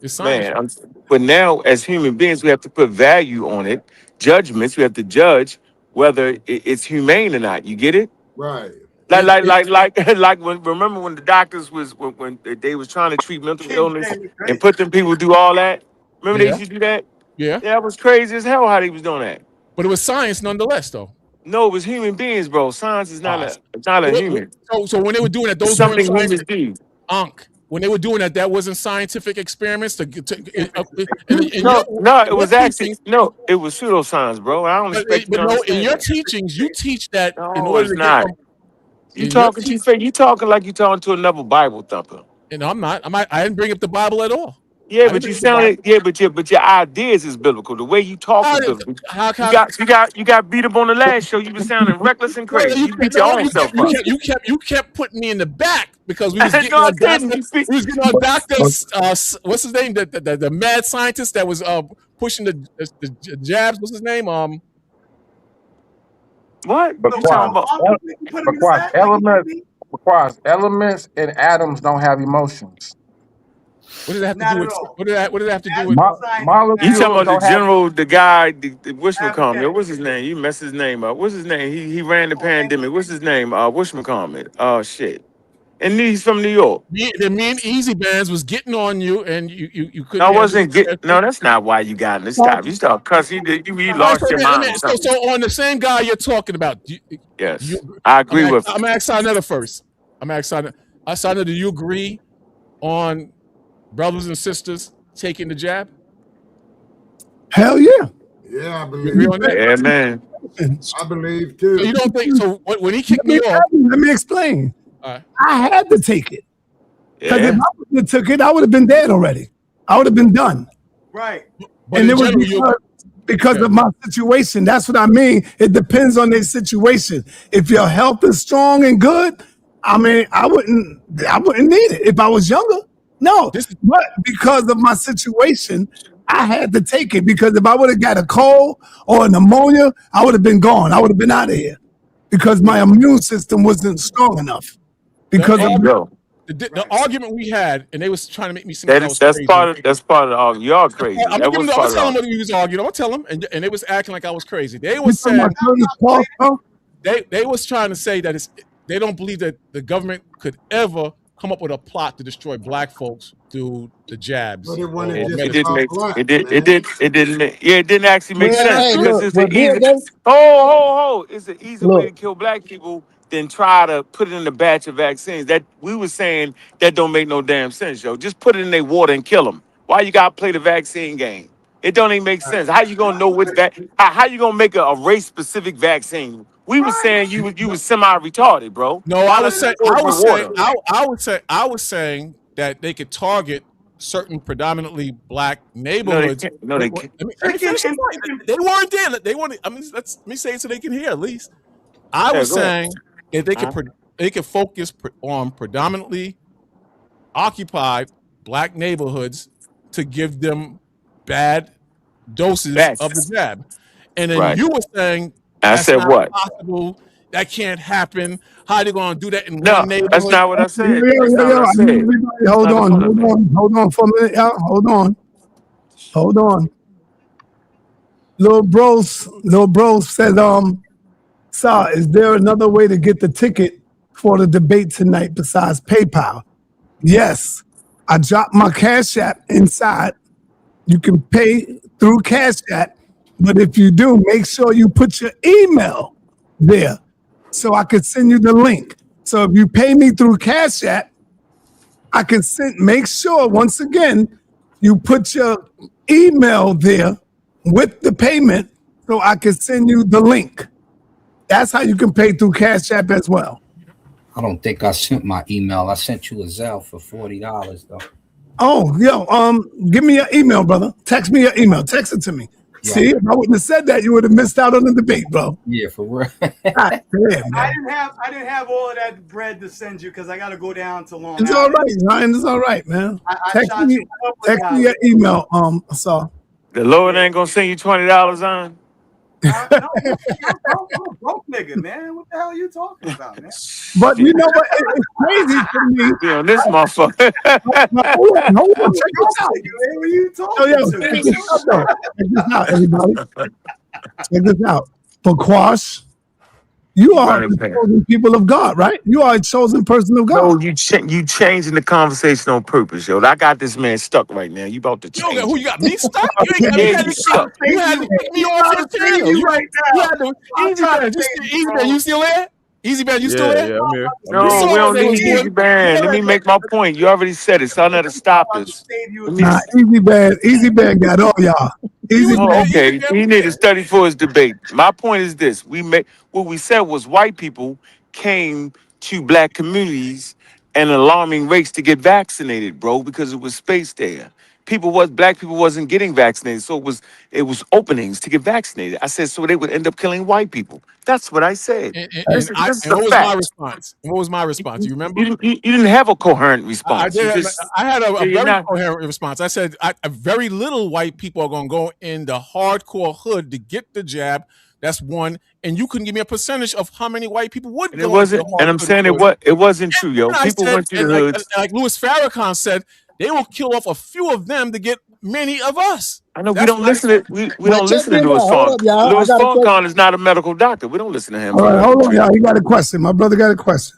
It's science. Man, but now as human beings, we have to put value on it. Judgments. We have to judge whether it's humane or not. You get it? Right. Like when remember when the doctors when they was trying to treat mental illness and put them people do all that. Remember they used to do that? Yeah. That was crazy as hell how they was doing that. But it was science nonetheless, though. No, it was human beings, bro. Science is not a human. So when they were doing that, It's those weren't something humans scientific. do. When they were doing that, that wasn't scientific experiments. No, it was actually it was pseudoscience, bro. I don't expect you to But no, in understand your that. teachings, you teach that in No, order it's to get not. from. You talking too fast. You talking like you talking to another Bible thumper. And I'm not. I didn't bring up the Bible at all. Yeah, but you sounded. Yeah, but your ideas is biblical. The way you talk is biblical. You got beat up on the last show. You were sounding reckless and crazy. You beat your own self up. You kept putting me in the back because we was getting No, I on didn't. Doctor. What's his name? The mad scientist that was pushing the jabs. What's his name? What? Because elements and atoms don't have emotions. What does that have to do with? What did that have to do with? You talking about the guy, the whatchamacallit? What's his name? You messed his name up. What's his name? He ran the pandemic. What's his name? Whatchamacallit? Oh shit. And he's from New York. Me and Easy Bands was getting on you, and you couldn't. No, I wasn't getting. No, that's not why you got in. Stop. You start cussing. You lost your mind. So on the same guy you're talking about. Yes, I agree with. I'm asking sa.neter first. I'm asking sa.neter, do you agree on brothers and sisters taking the jab? Hell yeah. Yeah, I You believe. agree on that? Yeah, man. I believe too. So you don't think so? When he kicked me off, let me explain. right. I had to take it. Because Yeah. if I wouldn't have took it, I would have been dead already. I would have been done. Right. But And in it was general, because of my situation. That's what I mean. It depends on their situation. If your health is strong and good, I mean, I wouldn't need it. If I was younger, no. But because of my situation, I had to take it. Because if I would have got a cold or a pneumonia, I would have been gone. I would have been out of here. Because my immune system wasn't strong enough. Because the argument we had, and they was trying to make me seem like I was That's crazy. part of the argument. Y'all crazy. I'm That gonna was tell part them of what we was arguing. I'm gonna tell them, and they was acting like I was crazy. They You was talking saying about Curtis Paul, huh? they was trying to say that they don't believe that the government could ever come up with a plot to destroy black folks through the jabs. But it wasn't It just didn't about make black, it did man. it did it didn't yeah it didn't actually make Well, sense hey, because look, it's well, an easy then, it's an easy way look, to kill black people than try to put it in a batch of vaccines. That we were saying that don't make no damn sense, yo. Just put it in their water and kill them. Why you gotta play the vaccine game? It don't even make sense. How you gonna know what how you gonna make a race specific vaccine? We were saying you was semi retarded, bro. No, I was saying that they could target certain predominantly black No, they neighborhoods. can't. No, they can't. Let me finish the point. They weren't there. They wanted. I mean, let me say it so they can hear at least. I Yeah, was go ahead. saying if they could focus on predominantly occupied black neighborhoods to give them bad doses of the jab, and then Right. you were saying I that's said not what? possible. That can't happen. How are they going to do that in No, one neighborhood? that's not what I said. Yo, That's not what I I said. need everybody, hold on for a minute. Yeah, hold on. Little bros said, Sir, is there another way to get the ticket for the debate tonight besides PayPal? Yes. I dropped my Cash App inside. You can pay through Cash App, but if you do, make sure you put your email there so I can send you the link. So if you pay me through Cash App, I can make sure, once again, you put your email there with the payment so I can send you the link. That's how you can pay through Cash App as well. I don't think I sent my email. I sent you a Zelle for $40 though. Oh, give me your email, brother. Text me your email. Text it to me. Yeah. See, if I wouldn't have said that, you would have missed out on the debate, bro. Yeah, for real. God damn, I man. didn't have all of that bread to send you because I got to go down to Long It's Island. all right, Ryan. It's all right, man. I Text shot me you a couple of your email, so. The Lord ain't gonna send you $20 on. No, I'm broke nigga, man. What the hell are you talking about, man? But you know what? It's crazy for me. Yeah, this motherfucker. Hold on, check this out. Who are you talking Check this out, though. Check this out, everybody. Check this out. For Quash, You Keep are running the past. chosen people of God, right? You are a chosen person of God. No, you changing the conversation on purpose, yo. I got this man stuck right now. You about to You don't got change who it. you got me stuck? You ain't got Yeah, you had you to kick stuck. you had to kick me off your channel. You had to Easy Man. Easy Man, you still there? Easy Man, you still Yeah, there? yeah, I'm here. I'm You here. No, we saw what don't they was need doing. easy band. Let me make my point. You already said it. So I to stop this. Let me. Nah, Easy Band got all y'all. He Easy was Oh, there. Band. Easy okay. Man He was need to there. study for his debate. My point is this: what we said was white people came to black communities at an alarming rates to get vaccinated, bro, because it was space there. Black people wasn't getting vaccinated, so it was openings to get vaccinated. I said so they would end up killing white people. That's what I said. This is And a what was my fact. response? And what was my response? You remember? You didn't have a coherent I response. You did. just I had a you're very not. coherent response. I said, very little white people are going to go in the hardcore hood to get the jab. That's one. And you couldn't give me a percentage of how many white people would And it go into the wasn't. And I'm hardcore saying hood. it wasn't true, yo. And I People said, went to the and hoods. like Louis Farrakhan said, they will kill off a few of them to get many of us. I know we That's don't what I listen said. to we But don't check listen to this Louis out. Hold up, Farrakhan. y'all. I Louis got a question. Farrakhan is not a medical doctor. We don't listen to him All for right, hold medical on, y'all. treatment. He got a question. My brother got a question.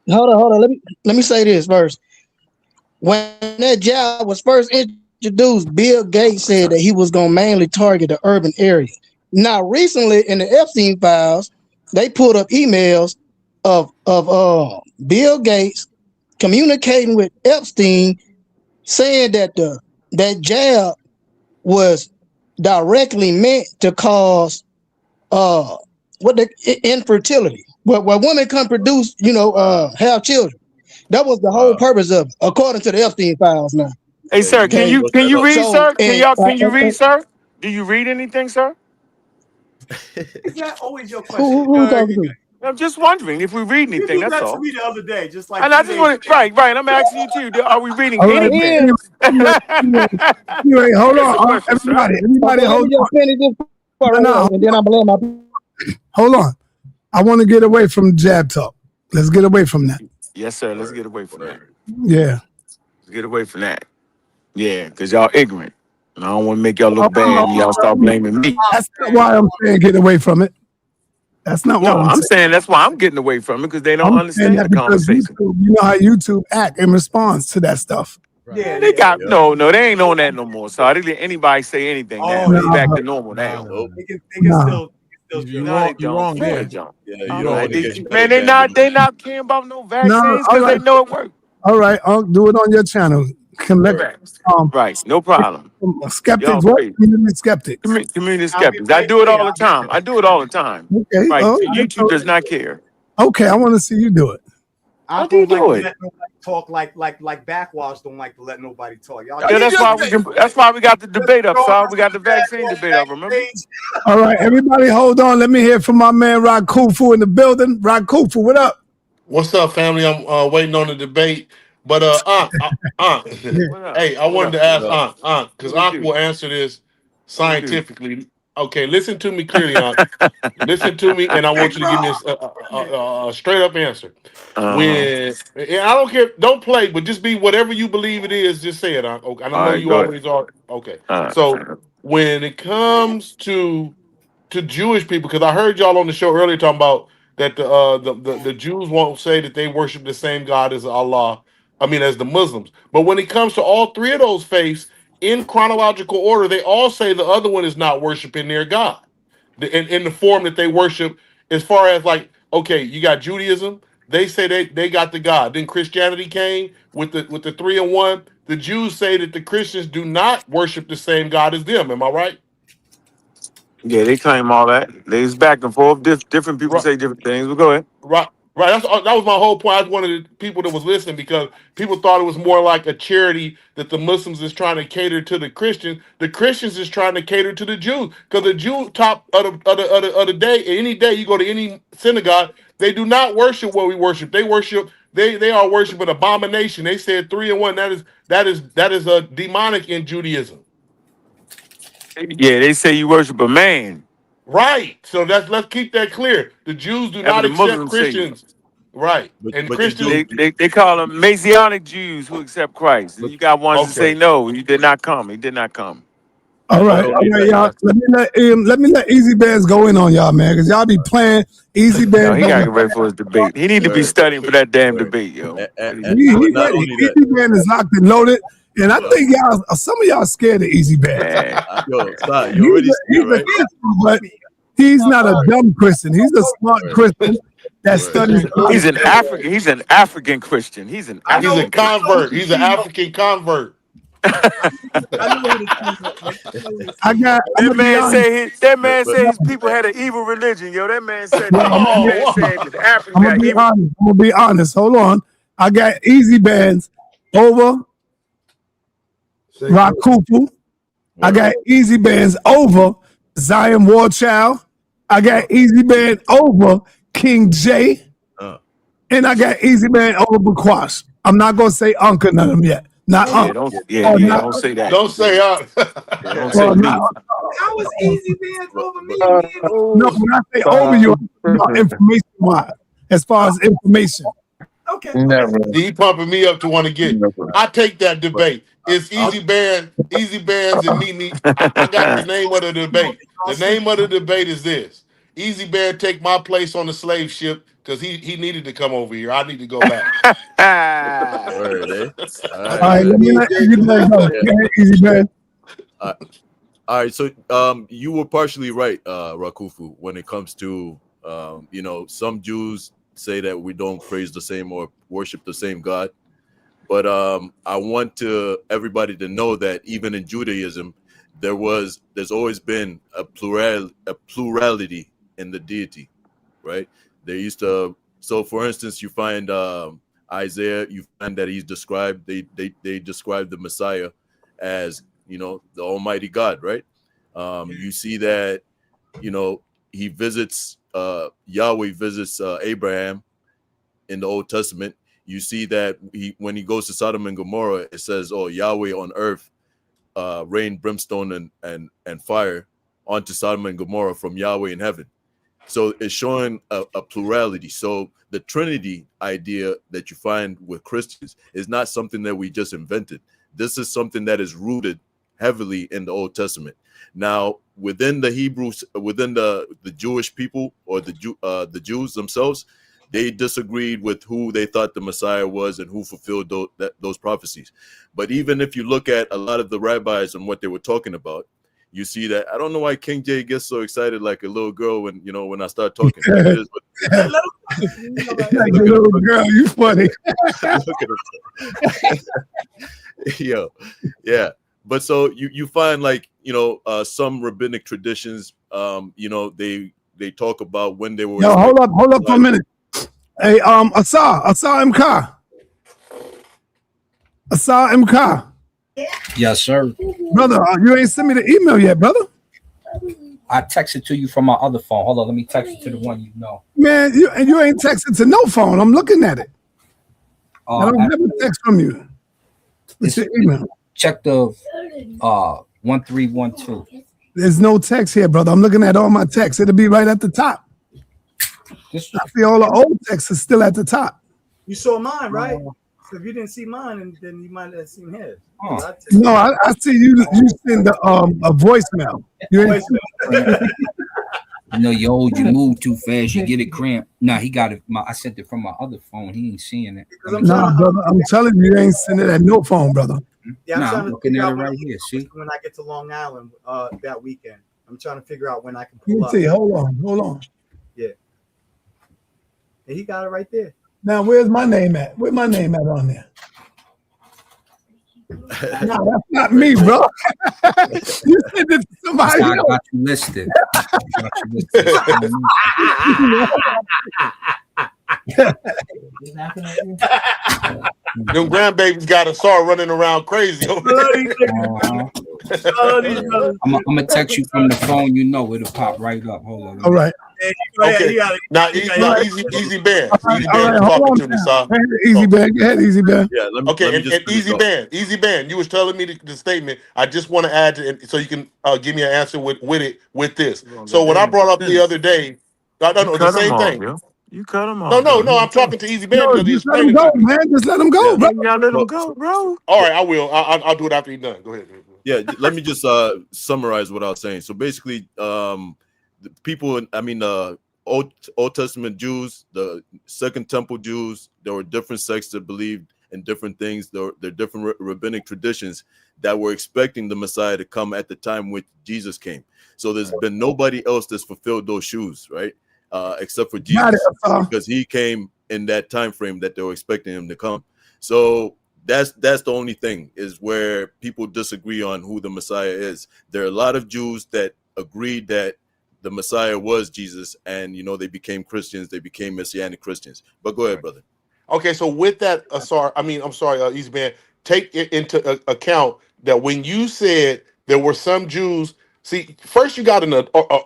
Hold on. Let me say this first. When that jab was first introduced, Bill Gates said that he was gonna mainly target the urban area. Now, recently in the Epstein files, they put up emails of Bill Gates communicating with Epstein, saying that that jab was directly meant to cause infertility, where women can produce, have children. That was the whole purpose of it, according to the Epstein files. Now, Hey, sir, can okay. you read, So, sir? Can you read, sir? Do you read anything, sir? Is that always your question? who we talking to? I'm just wondering if we read You anything. did That's that to all. me the other day, just like And I 2 just days want to, ago. right. I'm asking you too. Are we reading All right, anything? anyway, hold Answer the on. question, sir. Everybody, Okay, let hold me just finish this part on. right No, here, and then I'm gonna let my. hold on. I want to get away from jab talk. Let's get away from that. Yes, sir. Let's get away from that. Yeah. Let's get away from that. Yeah, because y'all ignorant. And I don't want to make y'all Oh, look bad and y'all start blaming me. that's not why I'm saying get away from it. That's not what No, I'm I'm saying. saying that's why I'm getting away from it because they don't I'm saying understand that the because conversation. YouTube, you know how YouTube act in response to that stuff. Man, they got no, they ain't on that no more. So I didn't let anybody say anything now. It's back Nah, to normal now. They can nah. still You No, they wrong. You don't. wrong No, they there. don't. You wrong there. Man, they not caring about no No, vaccines all because they right. know it works. All right. I'll do it on your channel. Collect um Right, no problem. Y'all skeptics, what? crazy. Community skeptics. Community skeptics. I do it all the time. I do it all the time. Okay. Right. Oh, YouTube does not care. okay. I want to see you do it. How I do you don't like do to it? let nobody talk like backwash don't like to let nobody talk. Y'all Yeah, just that's why we got the just debate up, throwing so us we got the vaccine backwash debate up, remember? backstage. All right, everybody, hold on. Let me hear from my man Rod Kufu in the building. Rod Kufu, what up? What's up, family? I'm waiting on the debate, but What up? hey, I What wanted up? to ask because What we do? Will answer this What we do? scientifically. Okay, listen to me clearly, Listen to me, and I want you to give me a straight up answer. Uh-huh. When and I don't care, don't play, but just be whatever you believe it is. Just say it. Okay, and I All know right, you go ahead. always are. Okay, All so right. when it comes to Jewish people, because I heard y'all on the show earlier talking about that the Jews won't say that they worship the same God as Allah. I mean, as the Muslims. But when it comes to all three of those faiths, in chronological order, they all say the other one is not worshiping their God in the form that they worship. As far as like, okay, you got Judaism. They say they got the God. Then Christianity came with the three in one. The Jews say that the Christians do not worship the same God as them. Am I right? Yeah, they claim all that. There's back and forth. Different people Right. say different things, but go ahead. Right, right. That was my whole point. I was one of the people that was listening because people thought it was more like a charity that the Muslims is trying to cater to the Christians. The Christians is trying to cater to the Jews because the Jew top of the day, any day you go to any synagogue, they do not worship what we worship. They worship. They are worshiping abomination. They said three and one. That is a demonic in Judaism. Yeah, they say you worship a man. Right. So let's keep that clear. The Jews do That's what not the accept Muslims say. Christians. Right. And Christians. They call them Messianic Jews who accept Christ. And you got ones that say Okay. no, he did not come. He did not come. All right, y'all. Let me let Easy Bands go in on y'all, man, because y'all be playing Easy No, Bands. he got to get ready for his debate. He need to be studying for that damn debate, yo. He ready. Easy Band is locked and loaded, and I think y'all, some of y'all scared of Easy Band. Yo, stop. You already see it, right? But he's not a dumb Christian. He's a smart Christian that studies. He's an African. He's an African Christian. He's an He's a convert. He's an African convert. I got that man said his people had an evil religion, yo. That man said the African got evil. I'm gonna be honest. Hold on. I got Easy Bands over Rakufu. I got Easy Bands over Zion Warchild. I got Easy Band over King J. And I got Easy Band over Bukwash. I'm not gonna say Uncle none of them yet. Not don't say that. Don't say don't say me. How was Easy Bands over me? No, when I say over you, I'm talking about information wise, as far as information. Okay. He pumping me up to want to get. I take that debate. It's Easy Bands and Mimi. I got the name of the debate. The name of the debate is this: Easy Band take my place on the slave ship because he needed to come over here. I need to go back. Word, eh? All right, let me let Easy Band go. Go ahead, Easy Band. All right, so you were partially right, Rakufu, when it comes to some Jews say that we don't praise the same or worship the same God. But I want everybody to know that even in Judaism, there's always been a plurality in the deity, right? They used to. So, for instance, you find Isaiah. You find that he's described. They describe the Messiah as the Almighty God, right? You see that he visits Yahweh visits Abraham in the Old Testament. You see that when he goes to Sodom and Gomorrah, it says, "Oh, Yahweh on earth rained brimstone and fire onto Sodom and Gomorrah from Yahweh in heaven." So it's showing a plurality. So the Trinity idea that you find with Christians is not something that we just invented. This is something that is rooted heavily in the Old Testament. Now, within the Hebrews, within the Jewish people or the Jews themselves, they disagreed with who they thought the Messiah was and who fulfilled those prophecies. But even if you look at a lot of the rabbis and what they were talking about, you see that I don't know why King J gets so excited like a little girl when I start talking. Like little girl, you funny. Look at him. Yo, yeah. But so you find some rabbinic traditions, they talk about when they were. Yo, hold up for a minute. Hey, Asa MK. Yes, sir. Brother, you ain't sent me the email yet, brother. I texted to you from my other phone. Hold on, let me text it to the one you know. Man, you ain't texting to no phone. I'm looking at it. I don't have a text from you. What's your email? Check the 1312. There's no text here, brother. I'm looking at all my texts. It'll be right at the top. I see all the old texts is still at the top. You saw mine, right? So if you didn't see mine, then you might have seen his. No, I see you send a voicemail. You move too fast, you get it cramped. Nah, he got it. I sent it from my other phone. He ain't seeing it. Nah, brother, I'm telling you ain't sending it at no phone, brother. Yeah, I'm looking at it right here. See, when I get to Long Island that weekend, I'm trying to figure out when I can pull up. See, hold on. Yeah, and he got it right there. Now, where's my name at? Where's my name at on there? No, that's not me, bro. You sent it to somebody else. I got you listed. Them grandbabies got a saw running around crazy. I'm gonna text you from the phone. It'll pop right up. Hold on. All right. Okay. Now, Easy Band. Easy Band talking to me, son. Easy Band. Go ahead, Easy Band. Yeah. Okay. And Easy Band. You was telling me the statement. I just want to add to it so you can give me an answer with this. So when I brought up the other day, the same thing. You cut him off. No. I'm talking to Easy Band because he's let him go, man. Just let him go, bro. Y'all let him go, bro. All right, I will. I'll do it after he's done. Go ahead. Yeah, let me just summarize what I was saying. So basically, the people, Old Testament Jews, the Second Temple Jews, there were different sects that believed in different things. There are different rabbinic traditions that were expecting the Messiah to come at the time when Jesus came. So there's been nobody else that's fulfilled those shoes, right? Except for Jesus, because he came in that time frame that they were expecting him to come. So that's the only thing, is where people disagree on who the Messiah is. There are a lot of Jews that agreed that the Messiah was Jesus, and they became Christians, they became Messianic Christians. But go ahead, brother. Okay, so with that, I'm sorry, Easy Man, take it into account that when you said there were some Jews, see, first you got an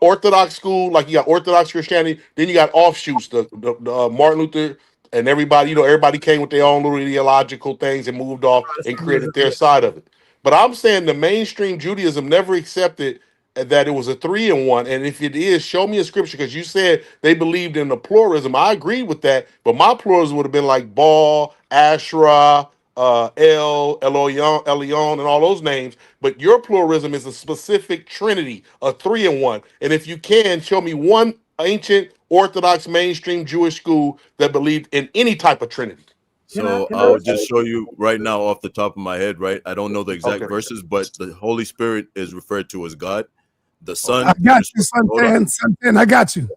Orthodox school, like you got Orthodox Christianity, then you got offshoots, the Martin Luther and everybody, everybody came with their own little ideological things and moved off and created their side of it. But I'm saying the mainstream Judaism never accepted that it was a 3-in-1, and if it is, show me a scripture, because you said they believed in the pluralism. I agree with that, but my pluralism would have been like Baal, Asherah, Elyon, and all those names. But your pluralism is a specific trinity, a 3-in-1. And if you can, show me one ancient Orthodox mainstream Jewish school that believed in any type of trinity. So I'll just show you right now off the top of my head, right? I don't know the exact verses, but the Holy Spirit is referred to as God. The Son, I got you, Santan. I got you.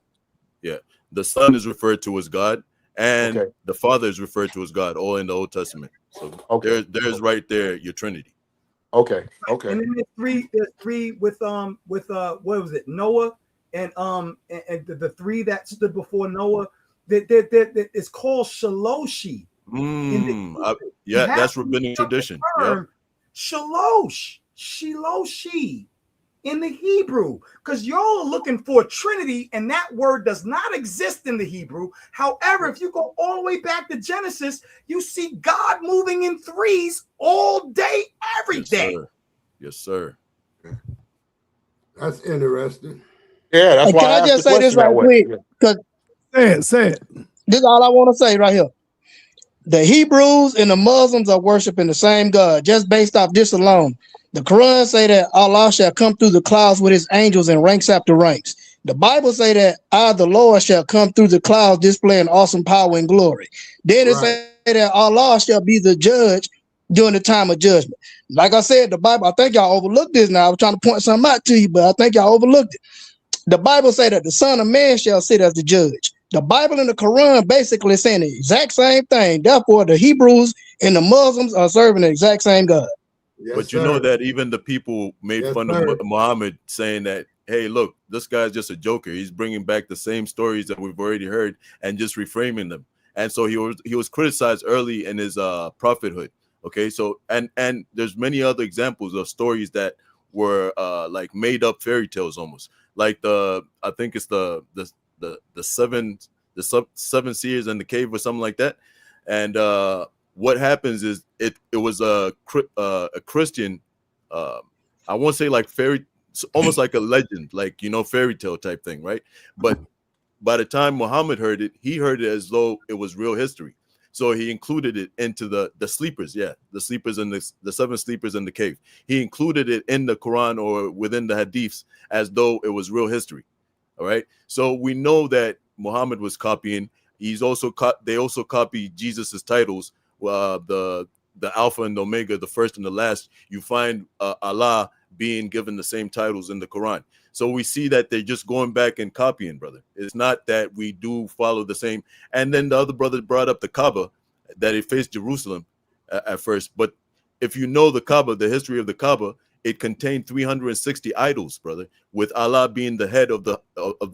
Yeah, the Son is referred to as God, and the Father is referred to as God, all in the Old Testament. So there's right there your Trinity. Okay. And then there's three with what was it, Noah, and the three that stood before Noah. That it's called Shaloshi. That's rabbinic tradition. Yeah, Shiloshi in the Hebrew, because y'all are looking for a Trinity, and that word does not exist in the Hebrew. However, if you go all the way back to Genesis, you see God moving in threes all day, every day. Sir. Yes, sir. That's interesting. Yeah, that's why can I just say this right quick? Because say it. This is all I want to say right here. The Hebrews and the Muslims are worshiping the same God, just based off this alone. The Quran say that Allah shall come through the clouds with his angels in ranks after ranks. The Bible say that I, the Lord, shall come through the clouds displaying awesome power and glory. Then it say that Allah shall be the judge during the time of judgment. Like I said, the Bible, I think y'all overlooked this now. I was trying to point something out to you, but I think y'all overlooked it. The Bible say that the Son of Man shall sit as the judge. The Bible and the Quran basically saying the exact same thing. Therefore, the Hebrews and the Muslims are serving the exact same God. But you know that even the people made fun of Muhammad, saying that, hey, look, this guy's just a joker. He's bringing back the same stories that we've already heard and just reframing them. And so he was criticized early in his prophethood. Okay, so and there's many other examples of stories that were like made up fairy tales almost, like I think it's the seven seers in the cave or something like that. And what happens is it was a Christian, I won't say like almost like a legend, like fairy tale type thing, right? But by the time Muhammad heard it, he heard it as though it was real history. So he included it into the sleepers, the sleepers and the 7 sleepers in the cave. He included it in the Quran or within the hadiths as though it was real history. All right. So we know that Muhammad was copying. They also copy Jesus's titles. The Alpha and Omega, the first and the last. You find Allah being given the same titles in the Quran. So we see that they're just going back and copying, brother. It's not that we do follow the same. And then the other brother brought up the Kaaba, that it faced Jerusalem at first. But if you know the Kaaba, the history of the Kaaba, it contained 360 idols, brother, with Allah being the head of the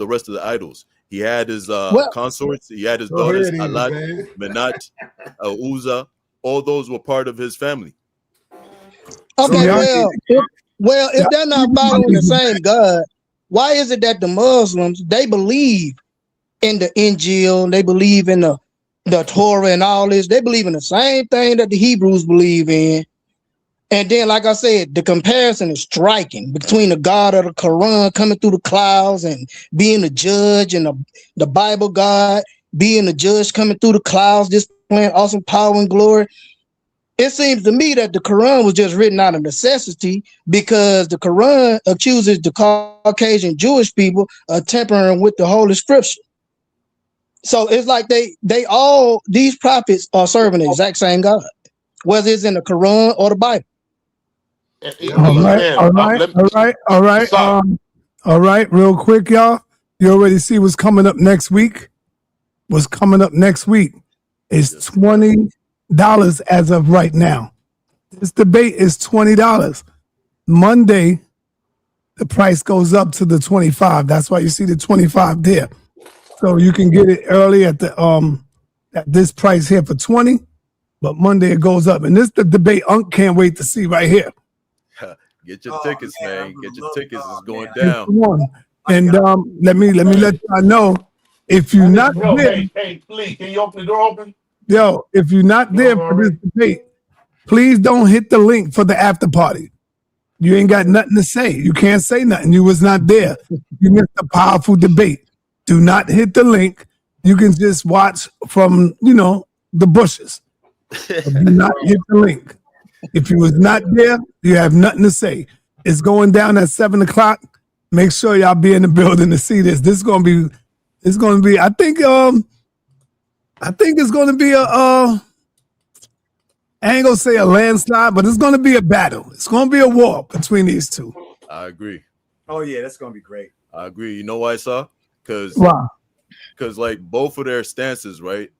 rest of the idols. He had his consorts, he had his daughters, Alat, Menat, Uzzah. All those were part of his family. Okay, if they're not following the same God, why is it that the Muslims, they believe in the Injil, they believe in the Torah and all this, they believe in the same thing that the Hebrews believe in? And then, like I said, the comparison is striking between the God of the Quran coming through the clouds and being the judge, and the Bible God being the judge coming through the clouds, displaying awesome power and glory. it seems to me that the Quran was just written out of necessity because the Quran accuses the Caucasian Jewish people of tampering with the Holy Scripture. So it's like these prophets are serving the exact same God, whether it's in the Quran or the Bible. All right. Real quick, y'all. You already see what's coming up next week. What's coming up next week is $20 as of right now. This debate is $20. Monday, the price goes up to the $25. That's why you see the $25 there. So you can get it early at this price here for $20, but Monday it goes up. And this the debate Unc can't wait to see right here. Get your tickets, man. Get your tickets. It's going down. And let me let y'all know, if you're not there, Hey, please, can you open the door open? yo, if you're not there for this debate, please don't hit the link for the after party. You ain't got nothing to say. You can't say nothing. You was not there. You missed a powerful debate. Do not hit the link. You can just watch from, the bushes. Do not hit the link. If you was not there, you have nothing to say. It's going down at 7:00. Make sure y'all be in the building to see this. It's gonna be. I think it's gonna be I ain't gonna say a landslide, but it's gonna be a battle. It's gonna be a war between these two. I agree. Oh yeah, that's gonna be great. I agree. You know why, sir? Because like both of their stances, right?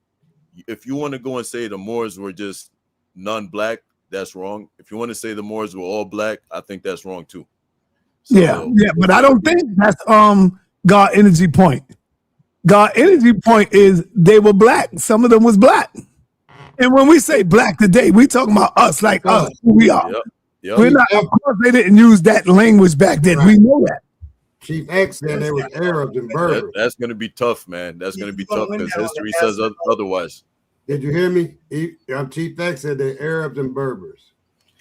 If you want to go and say the Moors were just non-black, that's wrong. If you want to say the Moors were all black, I think that's wrong too. So, yeah, but I don't think that's God energy point. God energy point is they were black. Some of them was black. And when we say black today, we talking about us, like us, who we are. Yep. We're not. Of course, they didn't use that language back then. Right. We know that. Chief X said they were Arabs and Berbers. That's going to be tough, man. That's going to be tough because history says otherwise. Did you hear me? Chief X said they're Arabs and Berbers.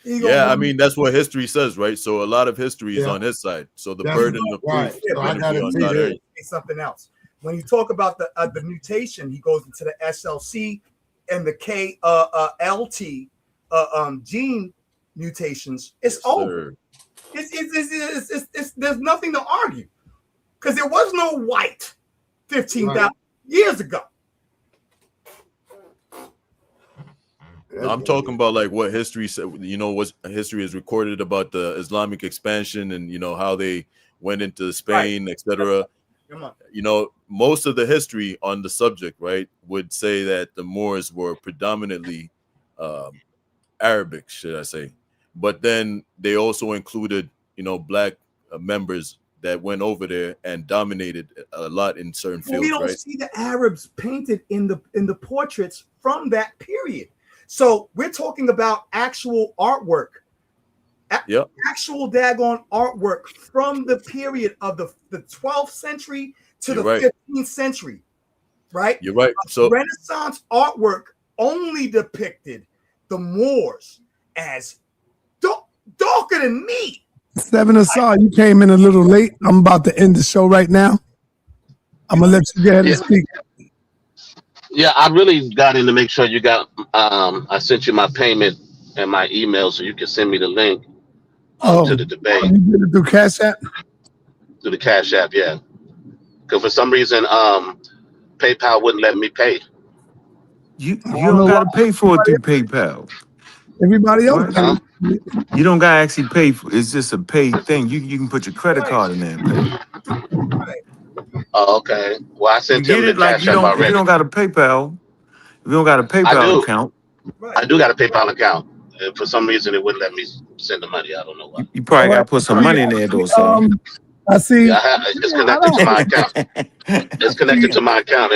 Yeah, I mean, that's what history says, right? So a lot of history is on his side. So the burden of proof is going to be on that area. Something else. When you talk about the mutation, he goes into the SLC and the KLT gene mutations. It's over. It's there's nothing to argue because there was no white 15,000 years ago. I'm talking about like what history said, what history is recorded about the Islamic expansion and, how they went into Spain, etc. Most of the history on the subject, right, would say that the Moors were predominantly Arabic, should I say. But then they also included, black members that went over there and dominated a lot in certain fields. We don't see the Arabs painted in the portraits from that period. So we're talking about actual artwork, actual daggone artwork from the period of the 12th century to the 15th century, right? You're right. So Renaissance artwork only depicted the Moors as darker than me. 7 Asar, you came in a little late. I'm about to end the show right now. I'm gonna let you go ahead and speak. Yeah, I really got in to make sure you got. I sent you my payment and my email so you can send me the link to the debate. You did it through Cash App? Through the Cash App, yeah. Because for some reason, PayPal wouldn't let me pay. You don't gotta pay for it through PayPal. Everybody else. You don't gotta actually pay for it. It's just a paid thing. You can put your credit card in there and pay. Oh, okay. Well, I sent you him get the it like Cash App already. if you don't got a PayPal, if you don't got a PayPal account. I do got a PayPal account. For some reason, it wouldn't let me send the money. I don't know why. You probably gotta put some money in there though, so. I see. Yeah, it's connected to my account. It's connected to my account.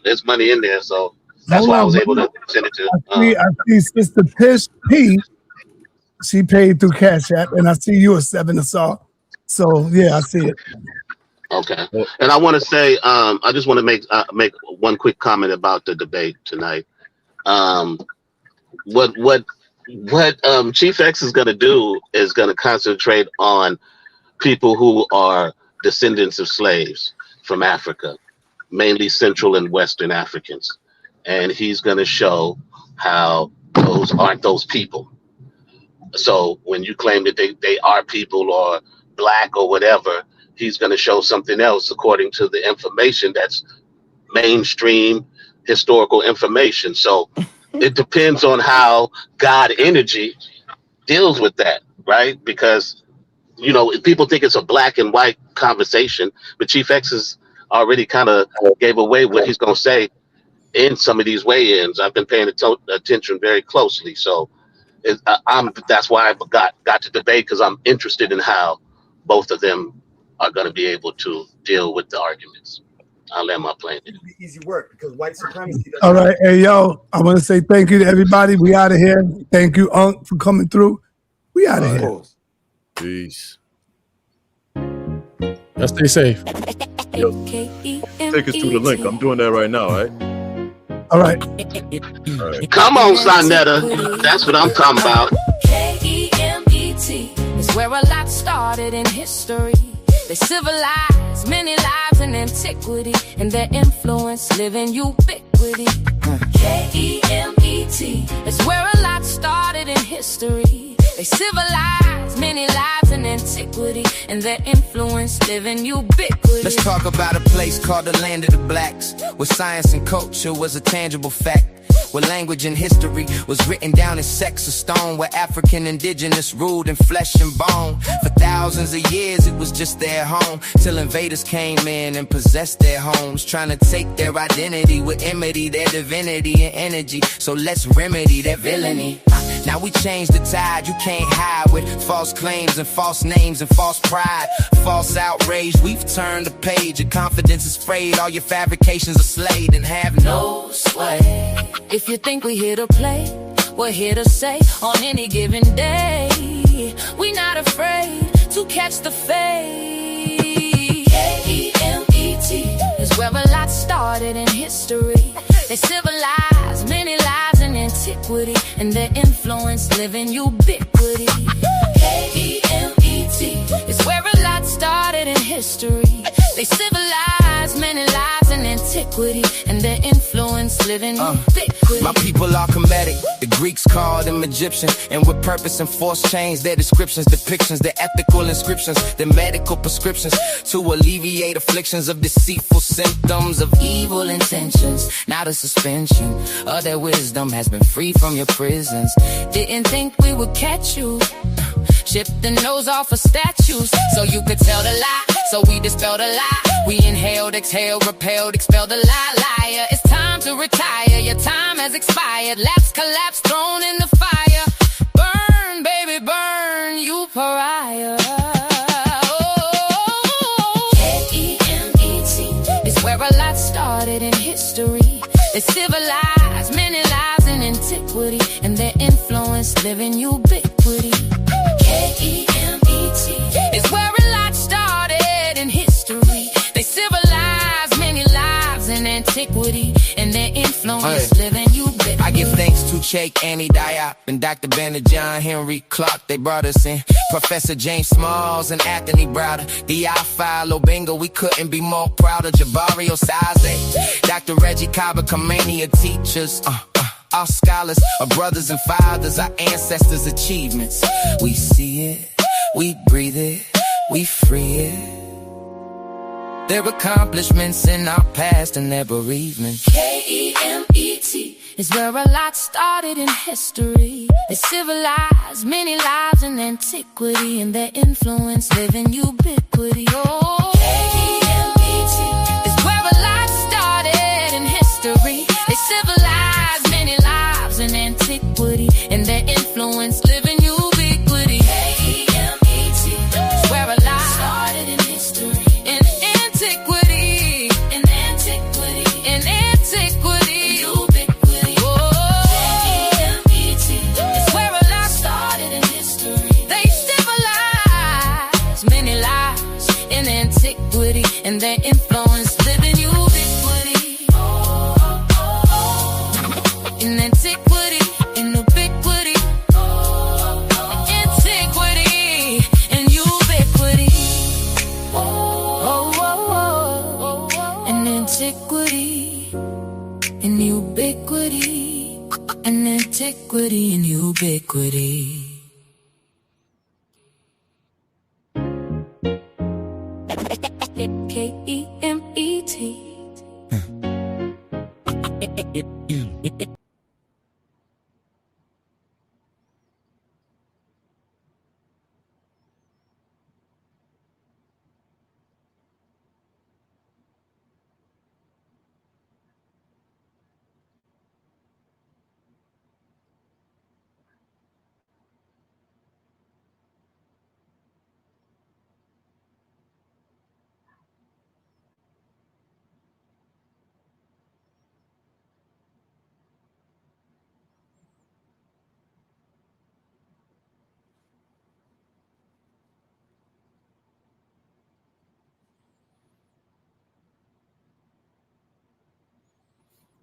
There's money in there, so that's why I was able to send it to. I see Sister Pish P. She paid through Cash App, and I see you a 7 Asar. So yeah, I see it. Okay, and I want to say, I just want to make one quick comment about the debate tonight. What Chief X is going to do is going to concentrate on people who are descendants of slaves from Africa, mainly Central and Western Africans, and he's going to show how those those aren't those people. So when you claim that they are people or black or whatever, he's going to show something else according to the information that's mainstream historical information. So it depends on how God energy deals with that, right? Because, you know, people think it's a black and white conversation, but Chief X has already kind of gave away what he's going to say in some of these weigh-ins. I've been paying attention very closely. So that's why I got to debate, because I'm interested in how both of them are going to be able to deal with the arguments. I'll land my plane. It'll be easy work because white supremacy. All right, hey yo, I want to say thank you to everybody. We out of here. Thank you, Unc, for coming through. We out of here. Peace. Let's stay safe. Yo, take us to the link. I'm doing that right now, all right? All right. All right. Come on, sa.neter. That's what I'm talking about. Gambit is where a lot started in history. They civilized many lives in antiquity, and their influence live in ubiquity. Gambit is where a lot started in history. They civilized many lives in antiquity, and their influence live in ubiquity. Let's talk about a place called the land of the blacks, where science and culture was a tangible fact, where language and history was written down in sex of stone, where African indigenous ruled in flesh and bone. For thousands of years it was just their home, till invaders came in and possessed their homes, trying to take their identity with enmity, their divinity and energy. So let's remedy their villainy. Now we change the tide, you can't hide with false claims and false names and false pride, false outrage. We've turned the page, your confidence is frayed, all your fabrications are slayed and have no sway. If you think we here to play, we're here to say on any given day, we not afraid to catch the fade. Gambit is where a lot started in history. They civilized many lives in antiquity, and their influence live in ubiquity. Gambit is where a lot started in history. They civilized many lives in antiquity, and their influence live in ubiquity. My people are combatic, the Greeks called them Egyptian, and with purpose and force change their descriptions, depictions, their ethical inscriptions, their medical prescriptions to alleviate afflictions of deceitful symptoms of evil intentions. Now the suspension of their wisdom has been free from your prisons. Didn't think we would catch you, shipped the nose off of statues so you could tell the lie. So we dispelled a lie. We inhaled, exhaled, repelled, expelled the lie. Liar, it's time to retire. Your time has expired. Lapse, collapse, thrown in the fire. Burn, baby, burn, you pariah. Gambit is where a lot started in history. They civilized many lives in antiquity, and their influence live in ubiquity. Gambit is where a lot started in history. They civilized many lives in antiquity, and their influence live in ubiquity. I give thanks to Cheikh Annie Diop and Dr. Bennett, John Henry Clark. They brought us in. Professor James Smalls and Anthony Browder, D.I. Lobinga, we couldn't be more prouder. Jabario Saze, Dr. Reggie Kaba, Kamania teachers. Our scholars, our brothers and fathers, our ancestors' achievements. We see it, we breathe it, we free it. Their accomplishments in our past and their bereavements. Gambit is where a lot started in history. They civilized many lives in antiquity, and their influence live in ubiquity. Oh, Gambit is where a lot started in history. They civilized many lives in antiquity, and their influence live in ubiquity. Gambit is where a lot started in history. In antiquity, in antiquity, in antiquity, ubiquity. Oh, Gambit is where a lot started in history. They civilized many lives in antiquity, and their influence live in ubiquity. In antiquity, in ubiquity, antiquity, and ubiquity. In antiquity, in ubiquity, and antiquity. antiquity and ubiquity.